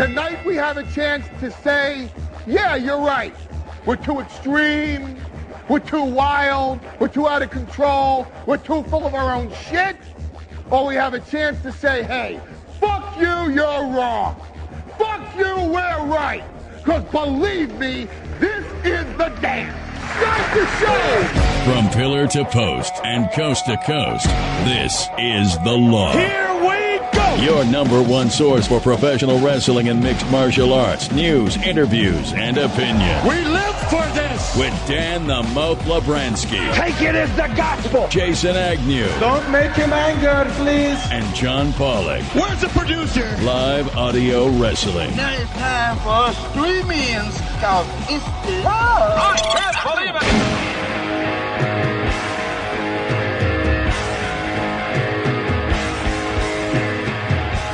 Tonight we have a chance to say, yeah, you're right. We're too extreme. We're too wild. We're too out of control. We're too full of our own shit. Or we have a chance to say, hey, fuck you, you're wrong. Fuck you, we're right. Because believe me, this is the dance. Start the show. From pillar to post and coast to coast, this is The Law. Here we go. Your number one source for professional wrestling and mixed martial arts, news, interviews, and opinion. We live for this. With Dan the Mouth Lovranski. Take it as the gospel. Jason Agnew. Don't make him angry, please. And John Pollock. Where's the producer? Live audio wrestling. Now it's time for streaming stuff. It's love. I can't believe it.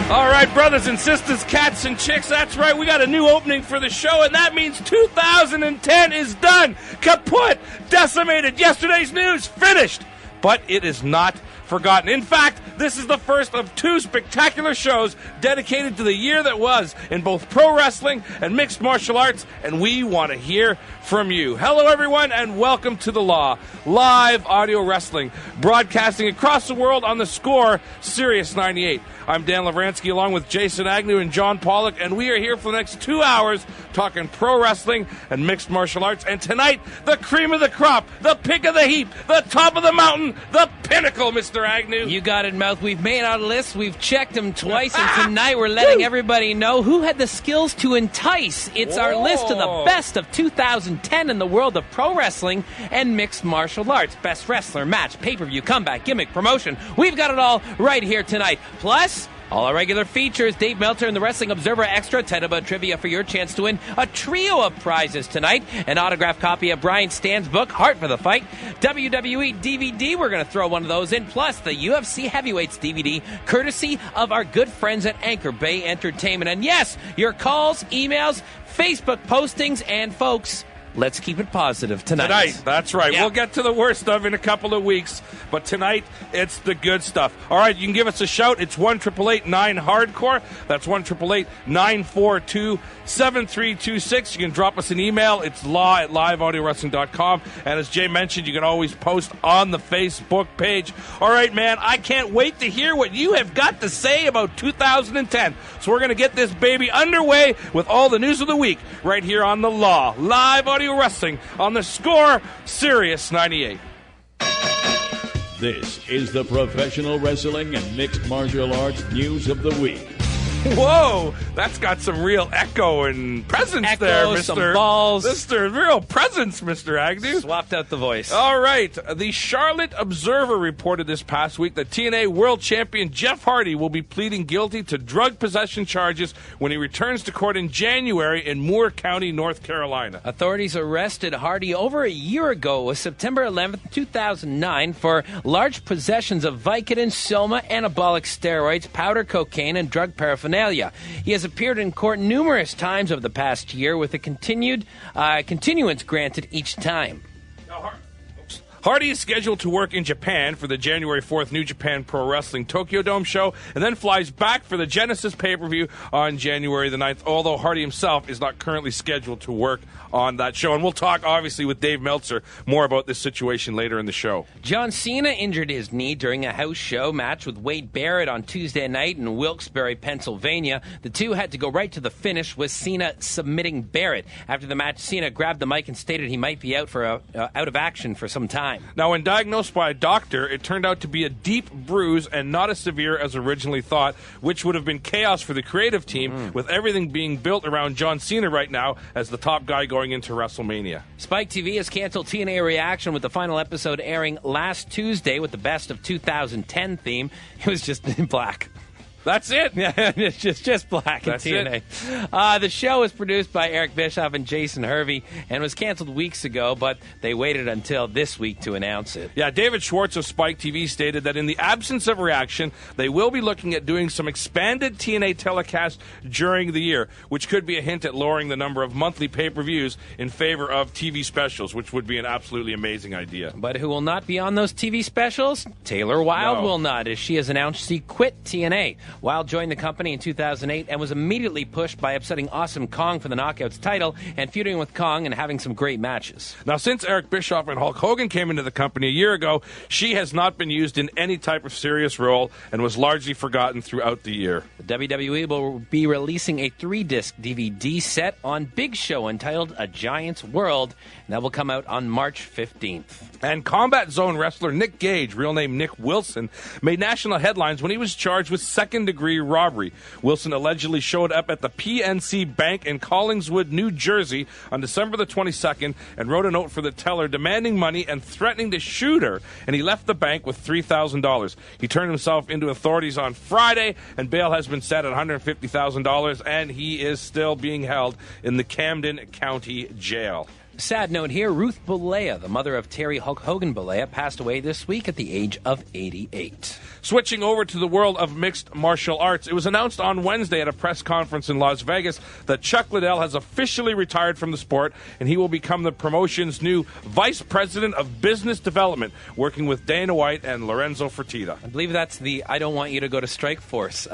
All right, brothers and sisters, cats and chicks, that's right, we got a new opening for the show, and that means 2010 is done, kaput, decimated, yesterday's news, finished. But it is not forgotten. In fact, this is the first of two spectacular shows dedicated to the year that was in both pro wrestling and mixed martial arts, and we want to hear from you. Hello, everyone, and welcome to The Law, live audio wrestling, broadcasting across the world on the Score, Sirius 98. I'm Dan Lovranski, along with Jason Agnew and John Pollock, and we are here for the next 2 hours talking pro wrestling and mixed martial arts. And tonight, the cream of the crop, the pick of the heap, the top of the mountain, the pinnacle, Mr. Agnew. You got it, Mouth. We've made our list. We've checked them twice, and tonight we're letting everybody know who had the skills to entice. It's our list of the best of 2010 in the world of pro wrestling and mixed martial arts. Best wrestler, match, pay-per-view, comeback, gimmick, promotion. We've got it all right here tonight. Plus, all our regular features, Dave Meltzer and the Wrestling Observer Extra, Tenaba Trivia for your chance to win a trio of prizes tonight, an autographed copy of Brian Stan's book, Heart for the Fight, WWE DVD, we're going to throw one of those in, plus the UFC Heavyweights DVD, courtesy of our good friends at Anchor Bay Entertainment. And yes, your calls, emails, Facebook postings, and folks, let's keep it positive tonight. That's right. Yeah. We'll get to the worst stuff in a couple of weeks, but tonight, it's the good stuff. All right, you can give us a shout. It's 1-888-9-HARDCORE. That's 1-888-942-7326. You can drop us an email. It's law@liveaudiowrestling.com. And as Jay mentioned, you can always post on the Facebook page. All right, man, I can't wait to hear what you have got to say about 2010. So we're going to get this baby underway with all the news of the week right here on The Law, Live Audio Wrestling on the Score, Sirius 98. This is the professional wrestling and mixed martial arts news of the week. Whoa, that's got some real echo and presence there, Mr. Some balls. Mr. Real presence, Mr. Agnew. Swapped out the voice. All right. The Charlotte Observer reported this past week that TNA World Champion Jeff Hardy will be pleading guilty to drug possession charges when he returns to court in January in Moore County, North Carolina. Authorities arrested Hardy over a year ago, was September 11th, 2009, for large possessions of Vicodin, Soma, anabolic steroids, powder cocaine, and drug paraphernalia. He has appeared in court numerous times over the past year, with a continuance granted each time. Hardy is scheduled to work in Japan for the January 4th New Japan Pro Wrestling Tokyo Dome show, and then flies back for the Genesis pay-per-view on January the 9th, although Hardy himself is not currently scheduled to work on that show. And we'll talk, obviously, with Dave Meltzer more about this situation later in the show. John Cena injured his knee during a house show match with Wade Barrett on Tuesday night in Wilkes-Barre, Pennsylvania. The two had to go right to the finish, with Cena submitting Barrett. After the match, Cena grabbed the mic and stated he might be out of action for some time. Now, when diagnosed by a doctor, it turned out to be a deep bruise and not as severe as originally thought, which would have been chaos for the creative team, with everything being built around John Cena right now as the top guy going into WrestleMania. Spike TV has canceled TNA Reaction, with the final episode airing last Tuesday with the best of 2010 theme. It was just in black. That's it. Yeah, it's just black and TNA. The show was produced by Eric Bischoff and Jason Hervey and was canceled weeks ago, but they waited until this week to announce it. Yeah, David Schwartz of Spike TV stated that in the absence of Reaction, they will be looking at doing some expanded TNA telecast during the year, which could be a hint at lowering the number of monthly pay-per-views in favor of TV specials, which would be an absolutely amazing idea. But who will not be on those TV specials? Taylor Wilde will not, as she has announced she quit TNA. Wilde joined the company in 2008 and was immediately pushed by upsetting Awesome Kong for the Knockouts title and feuding with Kong and having some great matches. Now, since Eric Bischoff and Hulk Hogan came into the company a year ago, she has not been used in any type of serious role and was largely forgotten throughout the year. The WWE will be releasing a 3-disc DVD set on Big Show entitled A Giant's World, and that will come out on March 15th. And Combat Zone wrestler Nick Gage, real name Nick Wilson, made national headlines when he was charged with second-degree robbery. Wilson allegedly showed up at the PNC Bank in Collingswood, New Jersey on December the 22nd and wrote a note for the teller demanding money and threatening to shoot her, and he left the bank with $3,000. He turned himself into authorities on Friday, and bail has been set at $150,000, and he is still being held in the Camden County Jail. Sad note here, Ruth Balea, the mother of Terry Hulk Hogan Balea, passed away this week at the age of 88. Switching over to the world of mixed martial arts, it was announced on Wednesday at a press conference in Las Vegas that Chuck Liddell has officially retired from the sport, and he will become the promotion's new Vice President of Business Development, working with Dana White and Lorenzo Fertitta. I believe that's the I don't want you to go to Strike Force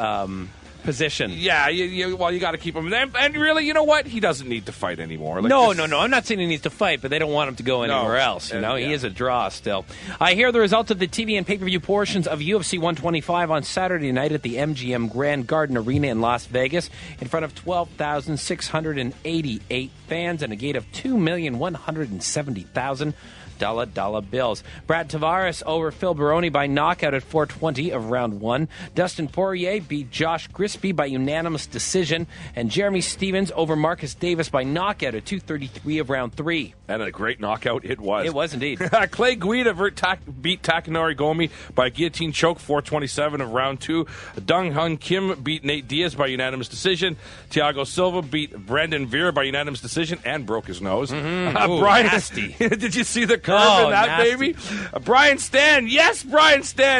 position. Yeah, you got to keep him. And really, you know what? He doesn't need to fight anymore. No. I'm not saying he needs to fight, but they don't want him to go anywhere else. He is a draw still. I hear the results of the TV and pay-per-view portions of UFC 125 on Saturday night at the MGM Grand Garden Arena in Las Vegas in front of 12,688 fans and a gate of 2,170,000 dollar bills. Brad Tavares over Phil Baroni by knockout at 4:20 of round 1. Dustin Poirier beat Josh Grisby by unanimous decision, and Jeremy Stevens over Marcus Davis by knockout at 2:33 of round 3. And a great knockout it was. It was indeed. Clay Guida beat Takanori Gomi by guillotine choke, 4:27 of round 2. Dong Hun Kim beat Nate Diaz by unanimous decision. Thiago Silva beat Brandon Vera by unanimous decision and broke his nose. Brian, nasty. Did you see the curve in that, nasty. baby? Brian Stan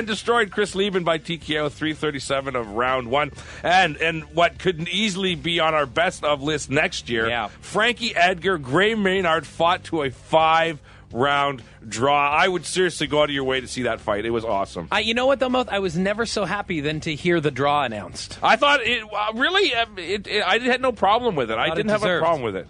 destroyed Chris Lieben by TKO, 3:37 of round 1. And what could easily be on our best of list next year, Frankie Edgar, Gray Maynard fought to a 5-round draw. I would seriously go out of your way to see that fight. It was awesome. You know what, though, Moth? I was never so happy than to hear the draw announced. I thought I had no problem with it. I didn't have a problem with it.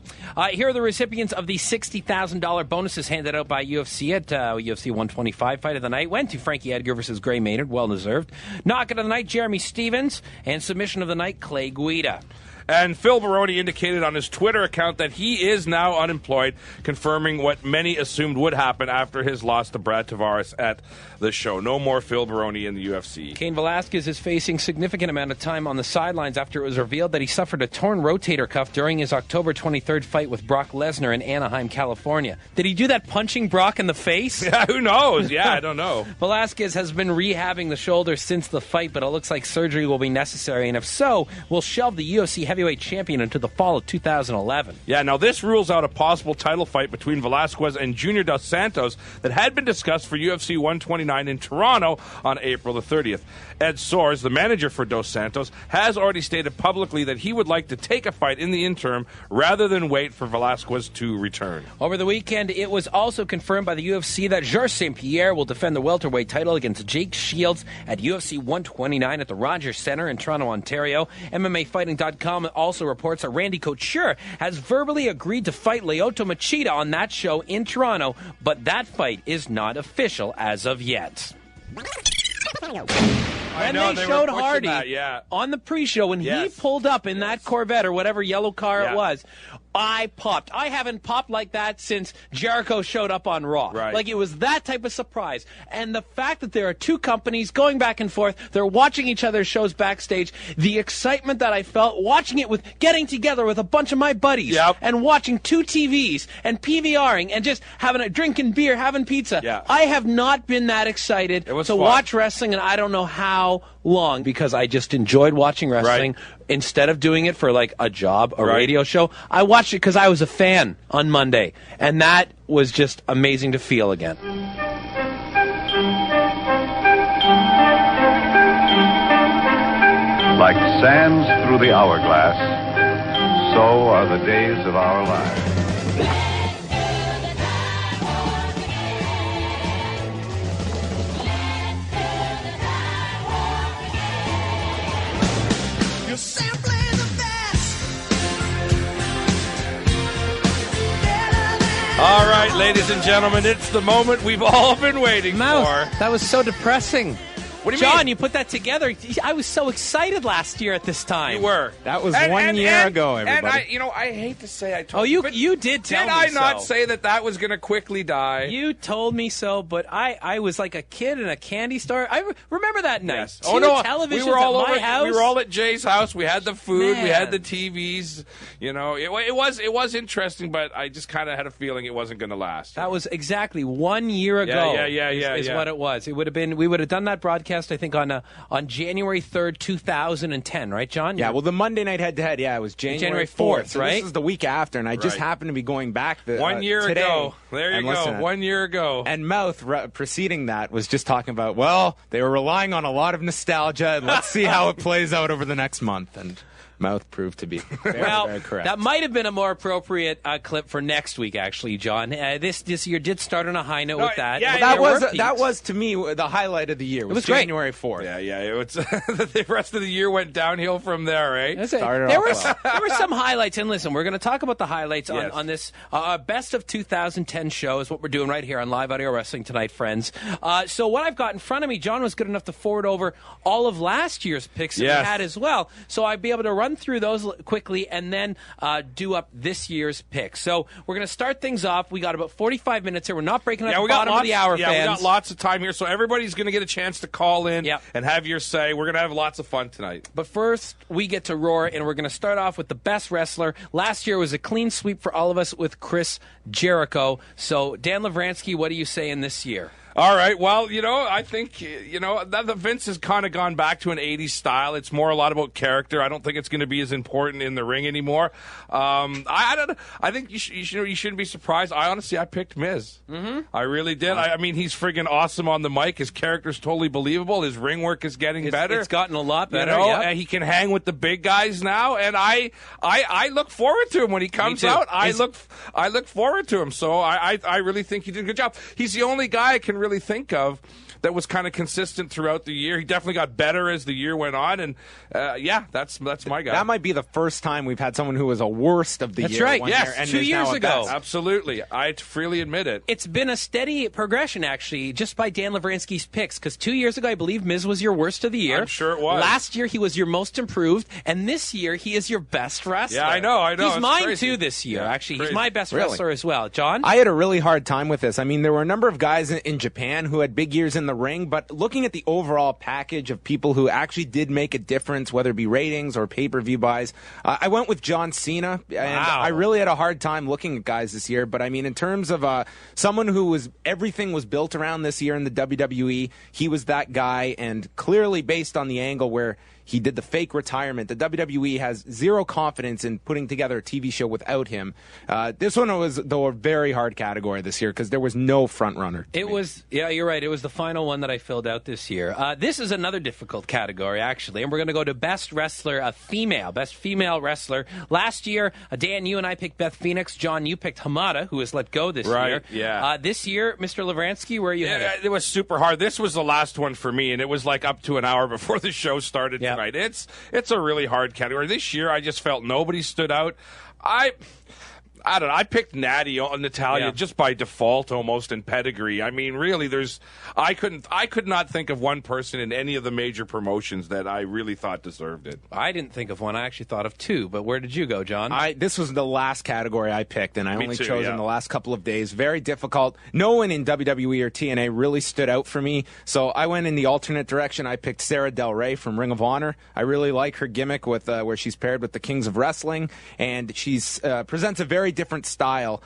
Here are the recipients of the $60,000 bonuses handed out by UFC at UFC 125. Fight of the night went to Frankie Edgar versus Gray Maynard. Well-deserved. Knockout of the night, Jeremy Stevens. And submission of the night, Clay Guida. And Phil Baroni indicated on his Twitter account that he is now unemployed, confirming what many assumed would happen after his loss to Brad Tavares at the show. No more Phil Baroni in the UFC. Cain Velasquez is facing significant amount of time on the sidelines after it was revealed that he suffered a torn rotator cuff during his October 23rd fight with Brock Lesnar in Anaheim, California. Did he do that punching Brock in the face? Yeah, who knows? Yeah, I don't know. Velasquez has been rehabbing the shoulder since the fight, but it looks like surgery will be necessary, and if so, will shelve the UFC heavyweight champion until the fall of 2011. Yeah, now this rules out a possible title fight between Velasquez and Junior Dos Santos that had been discussed for UFC 129 in Toronto on April the 30th. Ed Soares, the manager for Dos Santos, has already stated publicly that he would like to take a fight in the interim rather than wait for Velasquez to return. Over the weekend, it was also confirmed by the UFC that Georges St. Pierre will defend the welterweight title against Jake Shields at UFC 129 at the Rogers Centre in Toronto, Ontario. MMAfighting.com also reports that Randy Couture has verbally agreed to fight Lyoto Machida on that show in Toronto, but that fight is not official as of yet. And they showed Hardy on the pre-show when he pulled up in that Corvette or whatever yellow car it was. I popped. I haven't popped like that since Jericho showed up on Raw. Right. Like, it was that type of surprise. And the fact that there are two companies going back and forth, they're watching each other's shows backstage, the excitement that I felt watching it with getting together with a bunch of my buddies and watching two TVs and PVRing and just having a drinking beer, having pizza. Yeah. I have not been that excited to watch wrestling, and I don't know how long, because I just enjoyed watching wrestling. Instead of doing it for like a job, a radio show, I watched it because I was a fan on Monday, and that was just amazing to feel again. Like sands through the hourglass, so are the days of our lives. All right, ladies and gentlemen, it's the moment we've all been waiting for. That was so depressing. What do you John, mean? you put that together. I was so excited last year at this time. You were. That was 1 year ago, everybody. And I hate to say I told you. You did tell me so. Did I not say that was going to quickly die? You told me so, but I was like a kid in a candy store. I remember that night. Yes. Two televisions we were all at my house. We were all at Jay's house. We had the food. Man. We had the TVs. You know, it was interesting, but I just kind of had a feeling it wasn't going to last. That was exactly 1 year ago. Is what it was. It would have been. We would have done that broadcast, I think, on January 3rd, 2010, right, John? Yeah, well, the Monday night head-to-head, it was January 4th, so right? This is the week after, and I just happened to be going back 1 year today ago. There you go, 1 year ago. And Mouth, preceding that, was just talking about, well, they were relying on a lot of nostalgia, and let's see how it plays out over the next month. And Mouth proved to be very correct. That might have been a more appropriate clip for next week, actually, John. This year did start on a high note with that. Yeah, that was to me the highlight of the year. It was January 4th. Yeah. It was, the rest of the year went downhill from there, eh? There were some highlights, and listen, we're going to talk about the highlights on this best of 2010 show is what we're doing right here on Live Audio Wrestling tonight, friends. So what I've got in front of me, John was good enough to forward over all of last year's picks that we had as well. So I'd be able to run through those quickly and then do up this year's picks. So we're going to start things off. We got about 45 minutes here. We're not breaking up the bottom of the hour, fans. We got lots of time here, so everybody's going to get a chance to call in and have your say. We're going to have lots of fun tonight. But first, we get to roar, and we're going to start off with the best wrestler. Last year was a clean sweep for all of us with Chris Jericho. So, Dan Lovranski, what are you saying this year? All right. Well, I think, the Vince has kind of gone back to an 80s style. It's more a lot about character. I don't think it's going to be as important in the ring anymore. I don't know. I think you shouldn't be surprised. I picked Miz. Mm-hmm. I really did. I mean, he's friggin' awesome on the mic. His character's totally believable. His ring work is getting better. It's gotten a lot better. And he can hang with the big guys now. And I look forward to him when he comes out. I look forward to him. So I really think he did a good job. He's the only guy I can really think of that was kind of consistent throughout the year. He definitely got better as the year went on, and that's my guy. That might be the first time we've had someone who was a worst of the year. That's right. Yes, year, 2 years ago. Absolutely. I freely admit it. It's been a steady progression, actually, just by Dan Lovranski's picks, because 2 years ago, I believe Miz was your worst of the year. I'm sure it was. Last year, he was your most improved, and this year, he is your best wrestler. Yeah, I know. He's mine, crazy. too, this year, actually. Crazy. He's my best wrestler as well. John? I had a really hard time with this. I mean, there were a number of guys in Japan who had big years in the ring, but looking at the overall package of people who actually did make a difference, whether it be ratings or pay-per-view buys, I went with John Cena. And I really had a hard time looking at guys this year. But I mean, in terms of someone who everything was built around this year in the WWE, he was that guy. And clearly based on the angle where he did the fake retirement, the WWE has zero confidence in putting together a TV show without him. This one was, though, a very hard category this year because there was no front runner. You're right. It was the final one that I filled out this year. This is another difficult category, actually, and we're going to go to best wrestler, best female wrestler. Last year, Dan, you and I picked Beth Phoenix. John, you picked Hamada, who was let go this year. Right, yeah. This year, Mr. Lovranski, where are you headed? It was super hard. This was the last one for me, and it was like up to an hour before the show started tonight. It's a really hard category. This year, I just felt nobody stood out. I don't know. I picked Natalia just by default almost in pedigree. I mean, really, I could not think of one person in any of the major promotions that I really thought deserved it. I didn't think of one. I actually thought of two. But where did you go, John? This was the last category I picked, and I only chose in the last couple of days. Very difficult. No one in WWE or TNA really stood out for me, so I went in the alternate direction. I picked Sarah Del Rey from Ring of Honor. I really like her gimmick with where she's paired with the Kings of Wrestling, and she's presents a very different style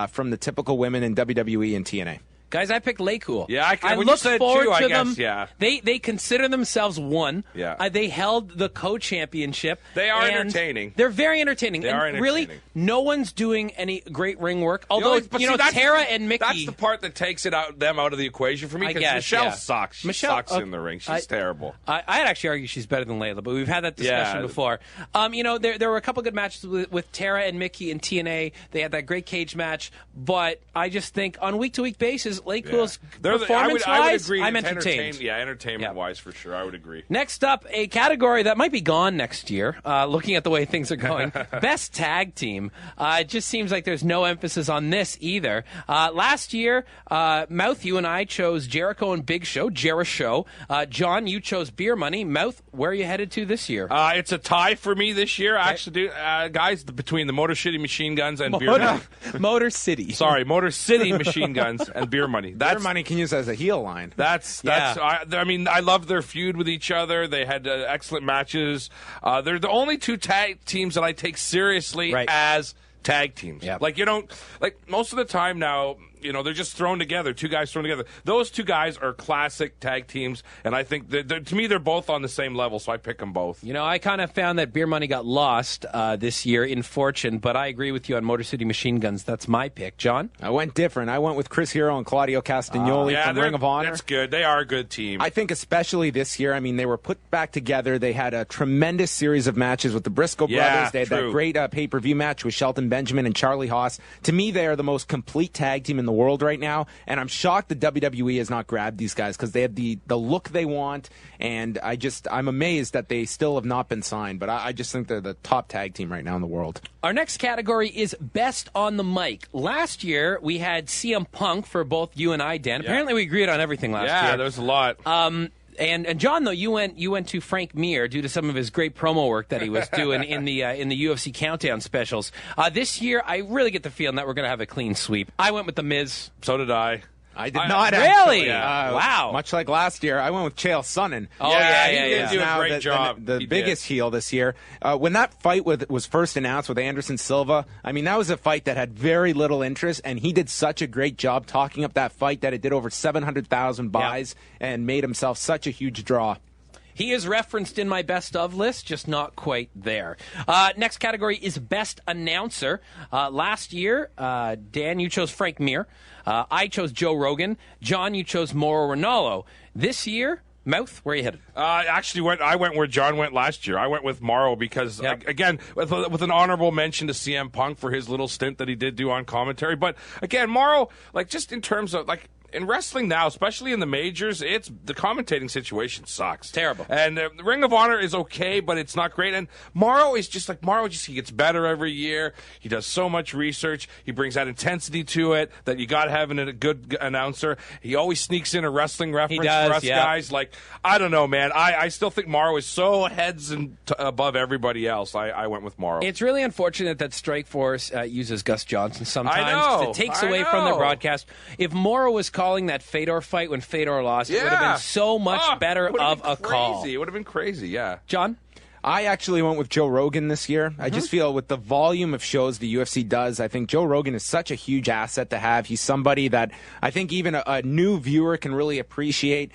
from the typical women in WWE and TNA. Guys, I picked Laycool. Yeah, I look forward to them. Yeah. They consider themselves one. Yeah. They held the co-championship. They are entertaining. They're very entertaining. They are entertaining. Really, no one's doing any great ring work. Although, Tara and Mickey. That's the part that takes them out of the equation for me, because Michelle sucks. She sucks in the ring. She's terrible. I'd actually argue she's better than Layla, but we've had that discussion before. There were a couple good matches with Tara and Mickey in TNA. They had that great cage match, but I just think on week-to-week basis, versus LayCool's I performance-wise, would agree. I'm entertained. Entertainment-wise, for sure, I would agree. Next up, a category that might be gone next year, looking at the way things are going. Best Tag Team. It just seems like there's no emphasis on this either. Last year, Mouth, you and I chose Jericho and Big Show, Jeri-Show. John, you chose Beer Money. Mouth, where are you headed to this year? It's a tie for me this year, actually, guys, between the Motor City Machine Guns and Beer Money. Motor City. Sorry, Motor City Machine Guns and Beer Money. Beer Money can use as a heel line. I mean, I love their feud with each other. They had excellent matches. They're the only two tag teams that I take seriously as tag teams. Yep. Like, you don't, like, most of the time now, you know, they're just thrown together, two guys thrown together. Those two guys are classic tag teams, and I think, to me, they're both on the same level, so I pick them both. You know, I kind of found that Beer Money got lost this year in fortune, but I agree with you on Motor City Machine Guns. That's my pick. John? I went different. I went with Chris Hero and Claudio Castagnoli from Ring of Honor. That's good. They are a good team. I think especially this year, I mean, they were put back together. They had a tremendous series of matches with the Briscoe brothers. They had that great pay-per-view match with Shelton Benjamin and Charlie Haas. To me, they are the most complete tag team in the world right now. And I'm shocked that WWE has not grabbed these guys because they have the look they want, and I'm amazed that they still have not been signed. But I just think they're the top tag team right now in the world. Our next category is Best on the Mic. Last year, we had CM Punk for both you and I, Dan. Yeah. Apparently, we agreed on everything last year. Yeah, there was a lot. And John, though, you went to Frank Mir due to some of his great promo work that he was doing in the UFC Countdown specials. This year, I really get the feeling that we're going to have a clean sweep. I went with The Miz. So did I. I did not really. actually. Wow. Much like last year, I went with Chael Sonnen. Oh yeah, he did do a great job. The biggest heel this year. When that fight was first announced with Anderson Silva, I mean, that was a fight that had very little interest, and he did such a great job talking up that fight that it did over 700,000 buys and made himself such a huge draw. He is referenced in my best of list, just not quite there. Next category is Best Announcer. Last year, Dan, you chose Frank Mir. I chose Joe Rogan. John, you chose Mauro Ranallo. This year, Mouth, where are you headed? I went where John went last year. I went with Mauro because, again, with an honorable mention to CM Punk for his little stint that he did do on commentary. But, again, Mauro, like, just in terms of, like, in wrestling now, especially in the majors, the commentating situation sucks. Terrible. And the Ring of Honor is okay, but it's not great. And Mauro is just like, he gets better every year. He does so much research. He brings that intensity to it that you got to have in a good announcer. He always sneaks in a wrestling reference for us guys. Like, I don't know, man. I still think Mauro is so heads above everybody else. I went with Mauro. It's really unfortunate that Strikeforce uses Gus Johnson sometimes. I know. It takes away from their broadcast. If Mauro was calling that Fedor fight when Fedor lost, it would have been so much better of a call. It would have been crazy, yeah. John? I actually went with Joe Rogan this year. I just feel with the volume of shows the UFC does, I think Joe Rogan is such a huge asset to have. He's somebody that I think even a new viewer can really appreciate.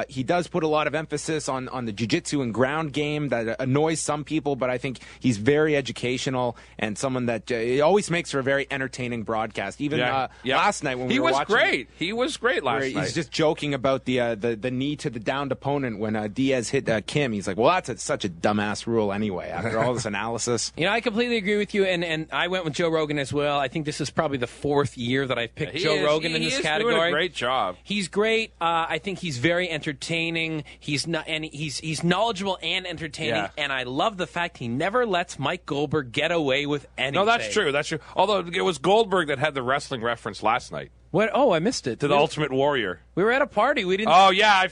He does put a lot of emphasis on the jiu-jitsu and ground game that annoys some people, but I think he's very educational and someone that it always makes for a very entertaining broadcast. Even last night when we were watching, he was great last night. He's just joking about the knee to the downed opponent when Diaz hit Kim. He's like, well, that's such a dumbass rule anyway after all this analysis. You know, I completely agree with you, and I went with Joe Rogan as well. I think this is probably the fourth year that I've picked Joe Rogan in this category. He's doing a great job. He's great. I think he's very entertaining. He's knowledgeable and entertaining, and I love the fact he never lets Mike Goldberg get away with anything. No, that's true. That's true. Although it was Goldberg that had the wrestling reference last night. What? Oh, I missed it. To the Ultimate Warrior. We were at a party. We didn't. Oh yeah.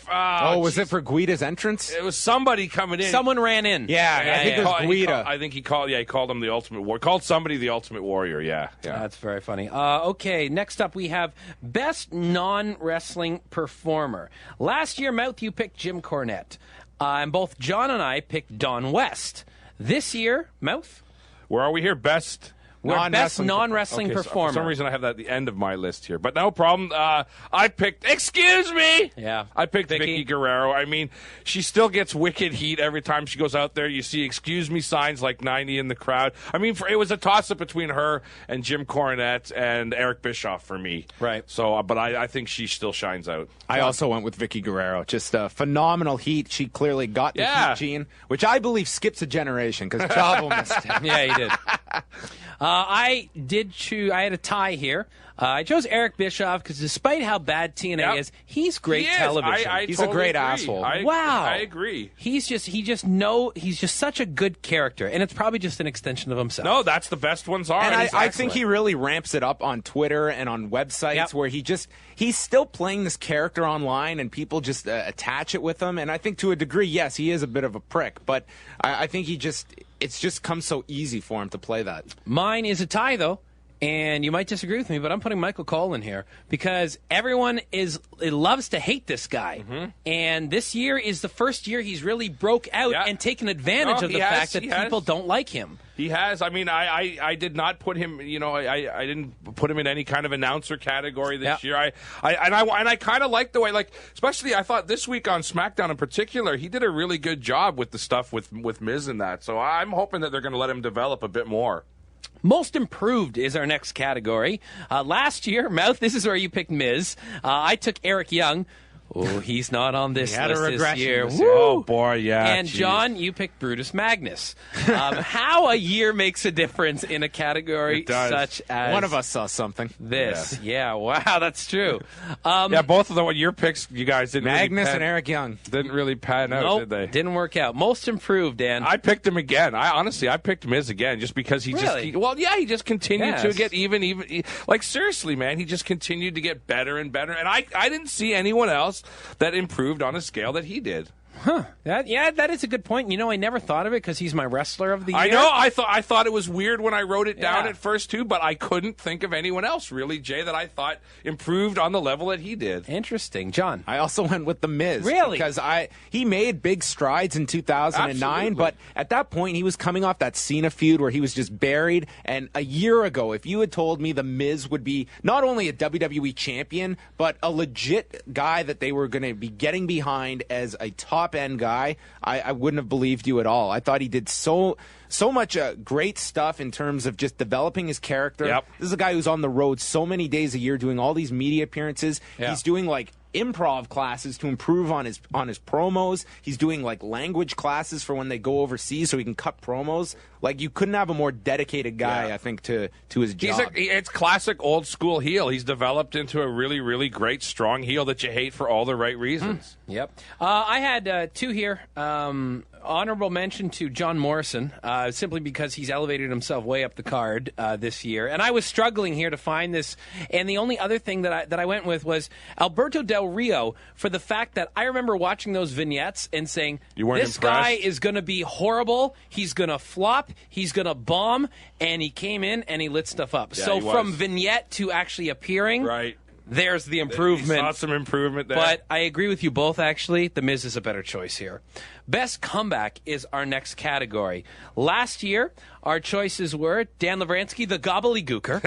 Was it for Guida's entrance? It was somebody coming in. Someone ran in. Yeah, I think it was Guida. I think he called him the Ultimate Warrior. Called somebody the Ultimate Warrior. Yeah. That's very funny. Okay, next up we have Best Non-Wrestling Performer. Last year, Mouth, you picked Jim Cornette, and both John and I picked Don West. This year, Mouth, where are we here? Best non-wrestling performer. For some reason, I have that at the end of my list here, but no problem. I picked. Excuse me. Yeah. I picked Vicky Guerrero. I mean, she still gets wicked heat every time she goes out there. You see "excuse me" signs like 90 in the crowd. I mean, it was a toss-up between her and Jim Cornette and Eric Bischoff for me. Right. So, but I think she still shines out. I also went with Vicky Guerrero. Just phenomenal heat. She clearly got the heat gene, which I believe skips a generation because Chavo missed it. Yeah, he did. I did choose. I had a tie here. I chose Eric Bischoff because despite how bad TNA is, he's great television. He's a great agree. asshole. Wow. I agree. He's just such a good character, and it's probably just an extension of himself. No, that's the best ones are. And He's I think excellent. he really ramps it up on Twitter and on websites where he's still playing this character online and people just attach it with him. And I think to a degree, yes, he is a bit of a prick, but I think it's just come so easy for him to play that. Mine is a tie, though. And you might disagree with me, but I'm putting Michael Cole in here because everyone loves to hate this guy. Mm-hmm. And this year is the first year he's really broke out and taken advantage of the fact that people don't like him. He has. I mean, I did not put him. You know, I didn't put him in any kind of announcer category this year. I kind of like the way, like, especially I thought this week on SmackDown in particular, he did a really good job with the stuff with Miz and that. So I'm hoping that they're going to let him develop a bit more. Most improved is our next category. Last year, Mouth, this is where you picked Miz. I took Eric Young. Oh, he's not on this list this year. Oh, boy, yeah. And, geez. John, you picked Brutus Magnus. How a year makes a difference in a category such as... One of us saw something. This. Yeah, wow, that's true. Both of your picks, you guys didn't Magnus and Eric Young. Didn't really pan out, did they? Didn't work out. Most improved, Dan. I picked him again. I picked Miz again just because he just continued to get even. Like, seriously, man, he just continued to get better and better. And I didn't see anyone else that improved on a scale that he did. Huh. That is a good point. You know, I never thought of it because he's my wrestler of the year. I know. I thought it was weird when I wrote it down at first, too, but I couldn't think of anyone else, really, Jay, that I thought improved on the level that he did. Interesting. John? I also went with The Miz. Really? Because he made big strides in 2009, Absolutely. But at that point, he was coming off that Cena feud where he was just buried. And a year ago, if you had told me The Miz would be not only a WWE champion, but a legit guy that they were going to be getting behind as a top-end guy, I wouldn't have believed you at all. I thought he did so much great stuff in terms of just developing his character. Yep. This is a guy who's on the road so many days a year doing all these media appearances. Yeah. He's doing like improv classes to improve on his promos. He's doing like language classes for when they go overseas so he can cut promos. Like, you couldn't have a more dedicated guy, I think, to his job. It's classic old school heel. He's developed into a really, really great, strong heel that you hate for all the right reasons. Yep. I had two here. Honorable mention to John Morrison, simply because he's elevated himself way up the card this year. And I was struggling here to find this. And the only other thing that I went with was Alberto Del Rio, for the fact that I remember watching those vignettes and saying, this guy is going to be horrible. He's going to flop. He's going to bomb. And he came in and he lit stuff up. Yeah, so from vignette to actually appearing, right. There's the improvement. Saw some improvement there. But I agree with you both, actually. The Miz is a better choice here. Best comeback is our next category. Last year, our choices were Dan Lovranski, the gobbledygooker,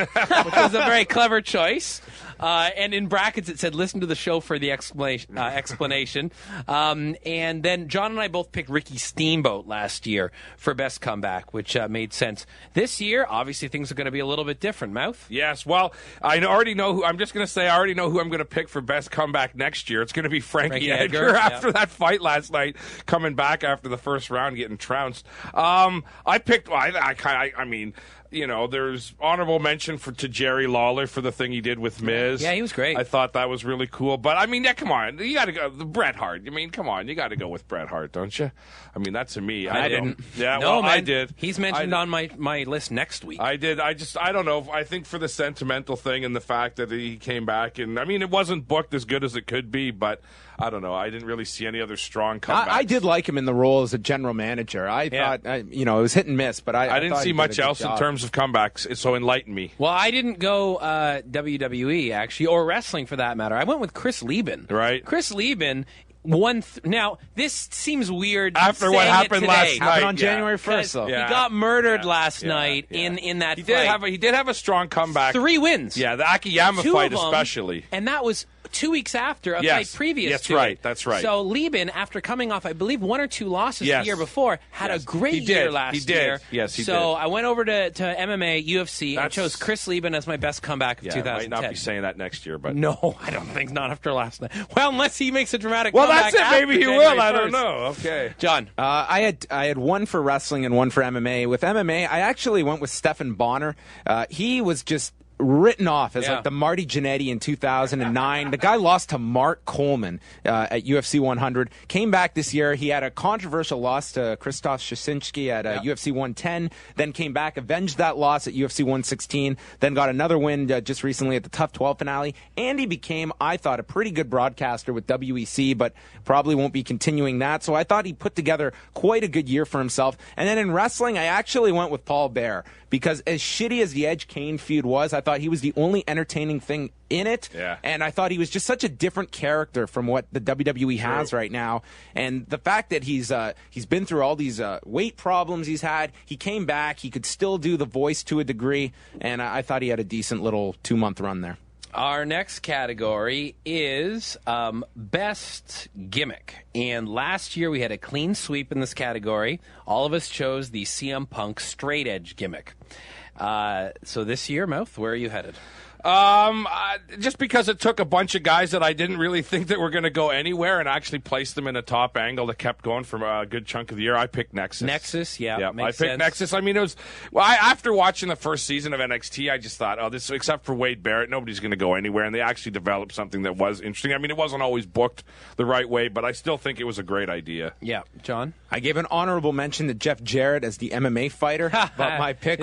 which was a very clever choice. And in brackets, it said, listen to the show for the explanation. And then John and I both picked Ricky Steamboat last year for best comeback, which made sense. This year, obviously, things are going to be a little bit different. Mouth? Yes. Well, I already know who. I'm just going to say I already know who I'm going to pick for best comeback next year. It's going to be Frankie Edgar after that fight last night, coming back after the first round, getting trounced. I picked. I mean, you know, there's honorable mention to Jerry Lawler for the thing he did with Miz. Yeah, he was great. I thought that was really cool. But I mean, come on, you got to go Bret Hart. I mean, come on, you got to go with Bret Hart, don't you? I mean, that's to me. I didn't. Yeah, no, well, man. I did. He's mentioned on my list next week. I did. I don't know. I think for the sentimental thing and the fact that he came back, and I mean, it wasn't booked as good as it could be, but I don't know. I didn't really see any other strong comebacks. I did like him in the role as a general manager. I thought, it was hit and miss, but I didn't see much else in terms of comebacks, so enlighten me. Well, I didn't go WWE, actually, or wrestling for that matter. I went with Chris Lieben. Right. Chris Lieben now, this seems weird after what happened last night. Happened on January 1st, though. He got murdered last night in that fight. He did have a strong comeback. 3 wins. Yeah, the Akiyama fight especially. And that was 2 weeks after a Yes. fight previous That's to right. it. That's right. So Lieben, after coming off, I believe, 1 or 2 losses Yes. the year before, had Yes. a great He did. year last He did. year. Yes, he so did. I went over to MMA, UFC, and That's- chose Chris Lieben as my best comeback of Yeah, 2010. might not be saying that next year, but No, I don't think not after last night. Well, unless he makes a dramatic well, comeback that's it. after Maybe he January will. I don't 1st. know. Okay, John. I had one for wrestling and one for MMA. With MMA, I actually went with Stephan Bonner. He was just written off as like the Marty Jannetty in 2009. The guy lost to Mark Coleman at UFC 100. Came back this year. He had a controversial loss to Krzysztof Szczecinski at UFC 110. Then came back, avenged that loss at UFC 116. Then got another win just recently at the Tough 12 finale. And he became, I thought, a pretty good broadcaster with WEC, but probably won't be continuing that. So I thought he put together quite a good year for himself. And then in wrestling, I actually went with Paul Bear. Because as shitty as the Edge-Kane feud was, I thought he was the only entertaining thing in it. Yeah. And I thought he was just such a different character from what the WWE has right now. And the fact that he's been through all these weight problems he's had, he came back, he could still do the voice to a degree, and I thought he had a decent little 2-month run there. Our next category is Best Gimmick. And last year we had a clean sweep in this category. All of us chose the CM Punk straight edge gimmick. So this year, Mouth, where are you headed? Just because it took a bunch of guys that I didn't really think that were going to go anywhere and actually placed them in a top angle that kept going for a good chunk of the year, I picked Nexus. Nexus, yeah, I makes picked sense. Nexus. I mean, it was after watching the first season of NXT, I just thought, this except for Wade Barrett, nobody's going to go anywhere, and they actually developed something that was interesting. I mean, it wasn't always booked the right way, but I still think it was a great idea. Yeah, John. I gave an honorable mention to Jeff Jarrett as the MMA fighter, but my pick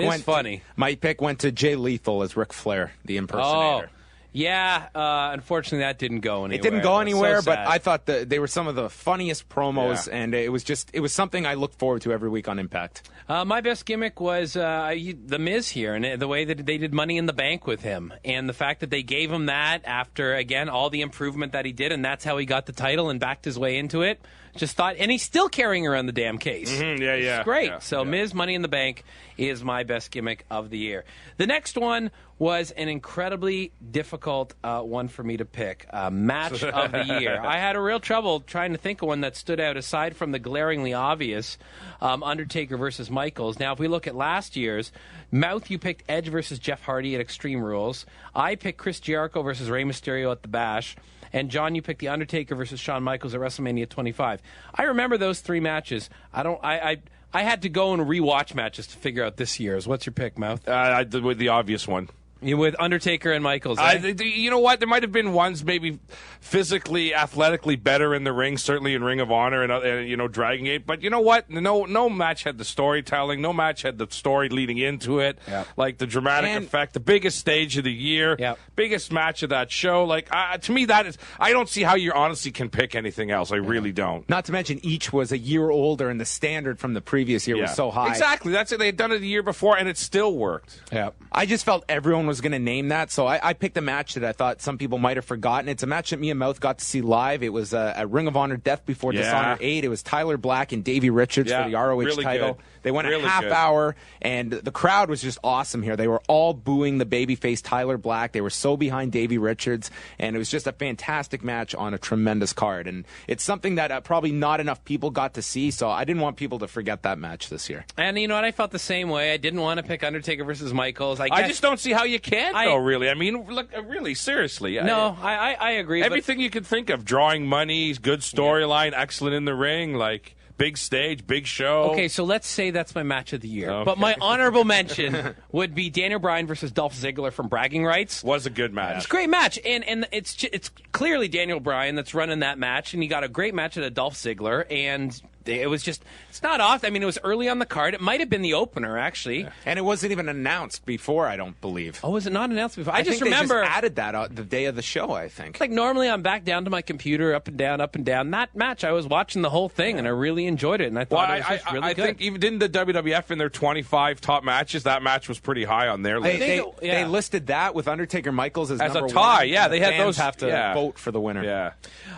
went to Jay Lethal as Ric Flair, the impersonator. Yeah, unfortunately that didn't go anywhere. It didn't go anywhere, So but sad. I thought they were some of the funniest promos, and it was something I looked forward to every week on Impact. My best gimmick was The Miz here, and the way that they did Money in the Bank with him, and the fact that they gave him that after, again, all the improvement that he did, and that's how he got the title and backed his way into it. Just thought, and he's still carrying around the damn case. Mm-hmm, yeah. It's great. Yeah, so Miz Money in the Bank is my best gimmick of the year. The next one was an incredibly difficult one for me to pick. Match of the year. I had a real trouble trying to think of one that stood out aside from the glaringly obvious Undertaker versus Michaels. Now, if we look at last year's, Mouth, you picked Edge versus Jeff Hardy at Extreme Rules. I picked Chris Jericho versus Rey Mysterio at the Bash. And John, you picked The Undertaker versus Shawn Michaels at WrestleMania 25. I remember those 3 matches. I had to go and rewatch matches to figure out this year's. What's your pick, Mouth? I did with the obvious one. You with Undertaker and Michaels? Eh? You know what? There might have been ones maybe physically, athletically better in the ring, certainly in Ring of Honor and Dragon Gate. But you know what? No match had the storytelling. No match had the story leading into it. Yep. Like the dramatic effect, the biggest stage of the year, Yep. biggest match of that show. Like to me, that is. I don't see how you honestly can pick anything else. I really don't. Not to mention each was a year older, and the standard from the previous year was so high. Exactly. That's it. They had done it the year before, and it still worked. Yeah. I just felt everyone was going to name that, so I picked a match that I thought some people might have forgotten. It's a match that me and Mouth got to see live. It was a Ring of Honor Death Before Dishonor 8. It was Tyler Black and Davey Richards for the ROH really title. good. They went Really a half good. hour, and the crowd was just awesome here. They were all booing the babyface Tyler Black. They were so behind Davey Richards, and it was just a fantastic match on a tremendous card. And it's something that probably not enough people got to see, so I didn't want people to forget that match this year. And you know what? I felt the same way. I didn't want to pick Undertaker versus Michaels. I just don't see how you can, though, really. I mean, look, really, seriously. I agree. Everything you could think of, drawing money, good storyline, excellent in the ring, like big stage, big show. Okay, so let's say that's my match of the year. Okay. But my honorable mention would be Daniel Bryan versus Dolph Ziggler from Bragging Rights. Was a good match. It's a great match, and it's clearly Daniel Bryan that's running that match, and he got a great match at a Dolph Ziggler, and it was just, it's not off. I mean, it was early on the card. It might have been the opener, actually. Yeah. And it wasn't even announced before, I don't believe. Oh, was it not announced before? I just think remember. They just added that the day of the show, I think. Like, normally I'm back down to my computer, up and down, up and down. That match, I was watching the whole thing, and I really enjoyed it, and I thought it was just really good. I think even didn't the WWF in their 25 top matches, that match was pretty high on their list. They listed that with Undertaker Michaels as number a tie. one. Yeah, they had fans those. have to vote for the winner. Yeah.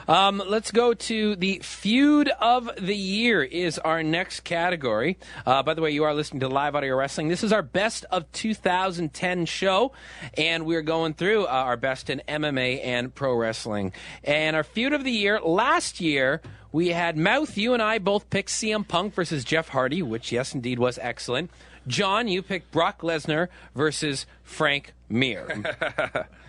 Let's go to the feud of the Year is our next category. By the way, you are listening to Live Audio Wrestling. This is our Best of 2010 show, and we're going through our best in MMA and pro wrestling. And our Feud of the Year, last year, we had Mouth, you and I both picked CM Punk versus Jeff Hardy, which, yes, indeed, was excellent. John, you picked Brock Lesnar versus Frank Mir.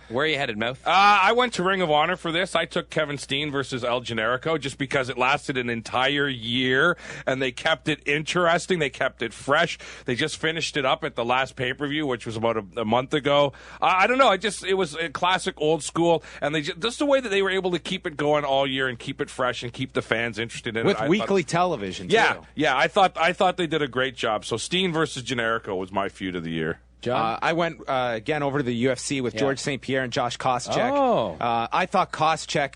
Where are you headed, Mouth? I went to Ring of Honor for this. I took Kevin Steen versus El Generico just because it lasted an entire year, and they kept it interesting. They kept it fresh. They just finished it up at the last pay-per-view, which was about a month ago. I don't know. It was a classic old school, and just the way that they were able to keep it going all year and keep it fresh and keep the fans interested in it. With weekly television, too. Yeah. I thought they did a great job. So Steen versus Generico was my feud of the year. John? I went, again, over to the UFC with George St. Pierre and Josh Koscheck. Oh. I thought Koscheck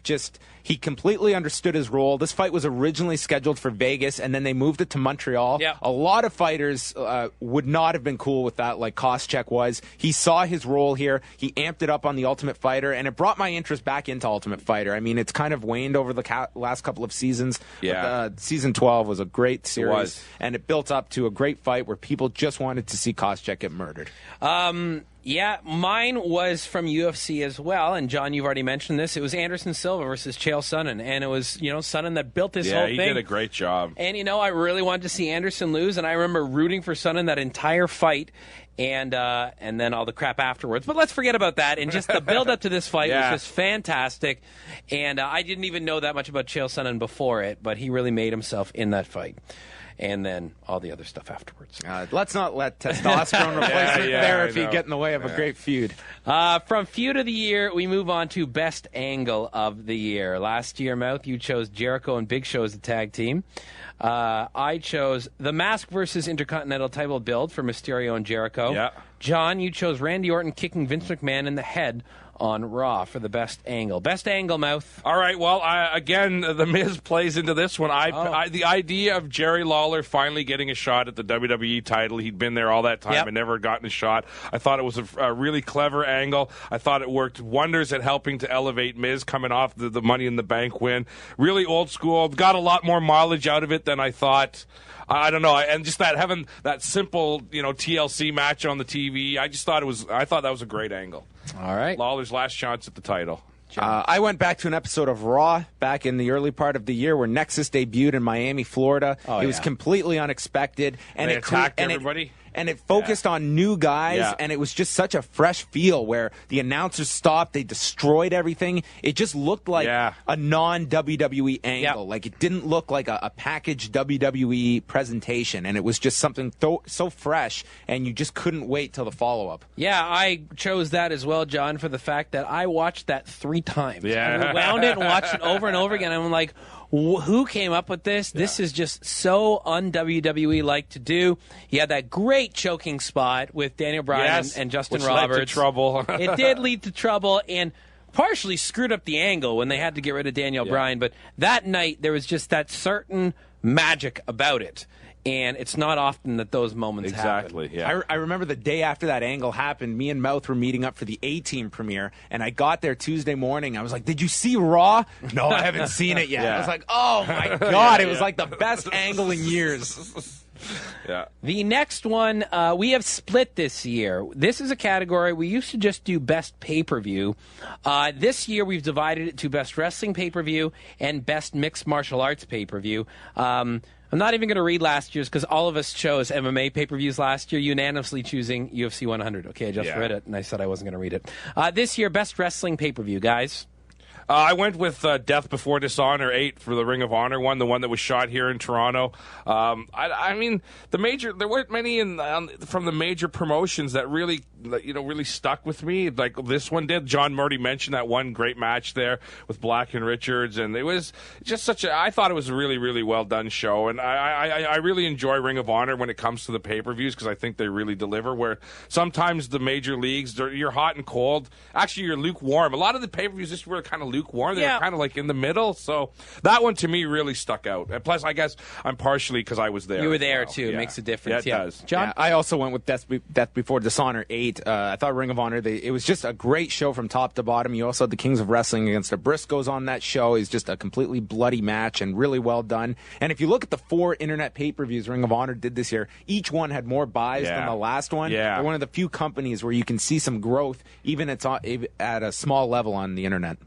he completely understood his role. This fight was originally scheduled for Vegas, and then they moved it to Montreal. Yep. A lot of fighters would not have been cool with that, like Koscheck was. He saw his role here. He amped it up on The Ultimate Fighter, and it brought my interest back into Ultimate Fighter. I mean, it's kind of waned over the last couple of seasons. Yeah. But, season 12 was a great series, It was. and it built up to a great fight where people just wanted to see Koscheck get murdered. Yeah, mine was from UFC as well, and John, you've already mentioned this. It was Anderson Silva versus Chael Sonnen, and it was, Sonnen that built this whole thing. Yeah, he did a great job. And, I really wanted to see Anderson lose, and I remember rooting for Sonnen that entire fight, and then all the crap afterwards. But let's forget about that, and just the build-up to this fight was just fantastic, and I didn't even know that much about Chael Sonnen before it, but he really made himself in that fight. And then all the other stuff afterwards. Let's not let testosterone replacement therapy get in the way of a great feud. From Feud of the Year, we move on to Best Angle of the Year. Last year, Mouth, you chose Jericho and Big Show as the tag team. I chose the Mask versus Intercontinental title build for Mysterio and Jericho. Yeah. John, you chose Randy Orton kicking Vince McMahon in the head on Raw for the best angle. Best angle, Mouth. All right, well, again, The Miz plays into this one. The idea of Jerry Lawler finally getting a shot at the WWE title, he'd been there all that time and never gotten a shot. I thought it was a really clever angle. I thought it worked wonders at helping to elevate Miz coming off the Money in the Bank win. Really old school. Got a lot more mileage out of it than I thought. I don't know, and just having that simple, TLC match on the TV. I thought that was a great angle. All right, Lawler's last chance at the title. I went back to an episode of Raw back in the early part of the year where Nexus debuted in Miami, Florida. It was completely unexpected, and they attacked everybody. And it focused on new guys, and it was just such a fresh feel where the announcers stopped, they destroyed everything. It just looked like a non-WWE angle. Like, it didn't look like a packaged WWE presentation, and it was just something so fresh, and you just couldn't wait till the follow-up. Yeah, I chose that as well, John, for the fact that I watched that 3 times. Yeah. I rewound it and watched it over and over again. I'm like, who came up with this? This is just so un-WWE-like to do. He had that great choking spot with Daniel Bryan and Justin Roberts. Led to trouble. It did lead to trouble, and partially screwed up the angle when they had to get rid of Daniel Bryan. But that night, there was just that certain magic about it. And it's not often that those moments happen. Exactly, yeah. I remember the day after that angle happened, me and Mouth were meeting up for the A-Team premiere, and I got there Tuesday morning. I was like, did you see Raw? No, I haven't seen it yet. I was like, oh, my God. It was like the best angle in years. Yeah. The next one, we have split this year. This is a category we used to just do best pay-per-view. This year we've divided it to best wrestling pay-per-view and best mixed martial arts pay-per-view. I'm not even going to read last year's because all of us chose MMA pay-per-views last year, unanimously choosing UFC 100. Okay, I just read it, and I said I wasn't going to read it. This year, best wrestling pay-per-view, guys. I went with Death Before Dishonor 8 for the Ring of Honor one, the one that was shot here in Toronto. I mean, there weren't many from the major promotions that really stuck with me like this one did. John Murdy mentioned that one great match there with Black and Richards, and it was just I thought it was a really, really well done show, and I really enjoy Ring of Honor when it comes to the pay-per-views because I think they really deliver, where sometimes the major leagues, you're hot and cold. Actually, you're lukewarm. A lot of the pay-per-views just were kind of of lukewarm. They Yeah. were kind of like in the middle. So that one to me really stuck out. And plus, I guess I'm partially because I was there. You were as there well. too. It Yeah. makes a difference. Yeah, it does. John? Yeah, I also went with Death Before Dishonor 8. I thought Ring of Honor, it was just a great show from top to bottom. You also had the Kings of Wrestling against the Briscoes on that show. It's just a completely bloody match and really well done. And if you look at the 4 internet pay-per-views Ring of Honor did this year, each one had more buys than the last one. Yeah. They're one of the few companies where you can see some growth, even at a small level on the internet.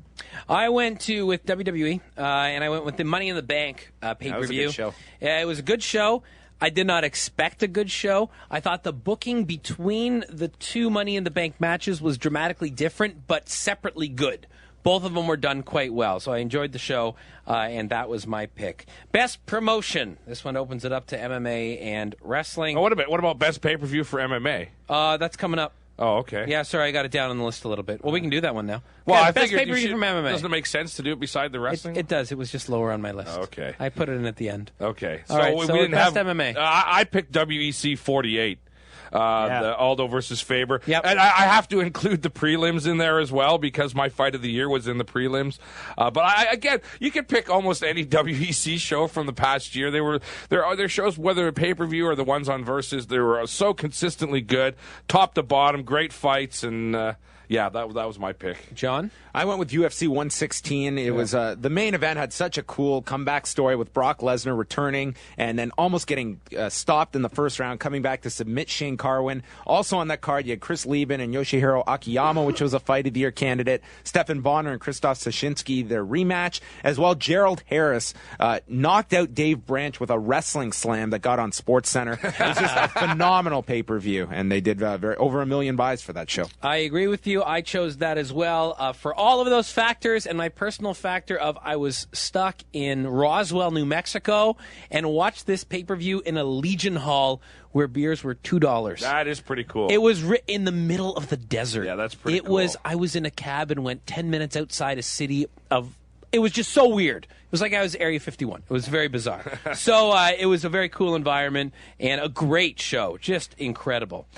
I went with WWE, and I went with the Money in the Bank pay-per-view. That was a good show. Yeah, it was a good show. I did not expect a good show. I thought the booking between the 2 Money in the Bank matches was dramatically different, but separately good. Both of them were done quite well, so I enjoyed the show, and that was my pick. Best promotion. This one opens it up to MMA and wrestling. Oh, what about best pay-per-view for MMA? That's coming up. Oh, okay. Yeah, sorry, I got it down on the list a little bit. Well, we can do that one now. Well, I best figured pay-per-view from MMA. Doesn't it make sense to do it beside the wrestling? It does. It was just lower on my list. Okay. I put it in at the end. Okay. All right, so we didn't best have MMA. I picked WEC 48. The Aldo versus Faber. Yep. And I have to include the prelims in there as well because my fight of the year was in the prelims. But again, you can pick almost any WEC show from the past year. Their shows, whether pay-per-view or the ones on Versus, they were so consistently good, top to bottom, great fights, and that was my pick. John? I went with UFC 116. It was the main event had such a cool comeback story with Brock Lesnar returning and then almost getting stopped in the first round, coming back to submit Shane Carwin. Also on that card, you had Chris Lieben and Yoshihiro Akiyama, which was a Fight of the Year candidate. Stephan Bonner and Krzysztof Sashinsky, their rematch. As well, Gerald Harris knocked out Dave Branch with a wrestling slam that got on SportsCenter. It was just a phenomenal pay-per-view, and they did over 1 million buys for that show. I agree with you. I chose that as well. For all of those factors and my personal factor of I was stuck in Roswell, New Mexico, and watched this pay-per-view in a Legion Hall where beers were $2. That is pretty cool. It was in the middle of the desert. Yeah, that's pretty cool. I was in a cab and went 10 minutes outside a city of... It was just so weird. It was like I was Area 51. It was very bizarre. So it was a very cool environment and a great show. Just incredible.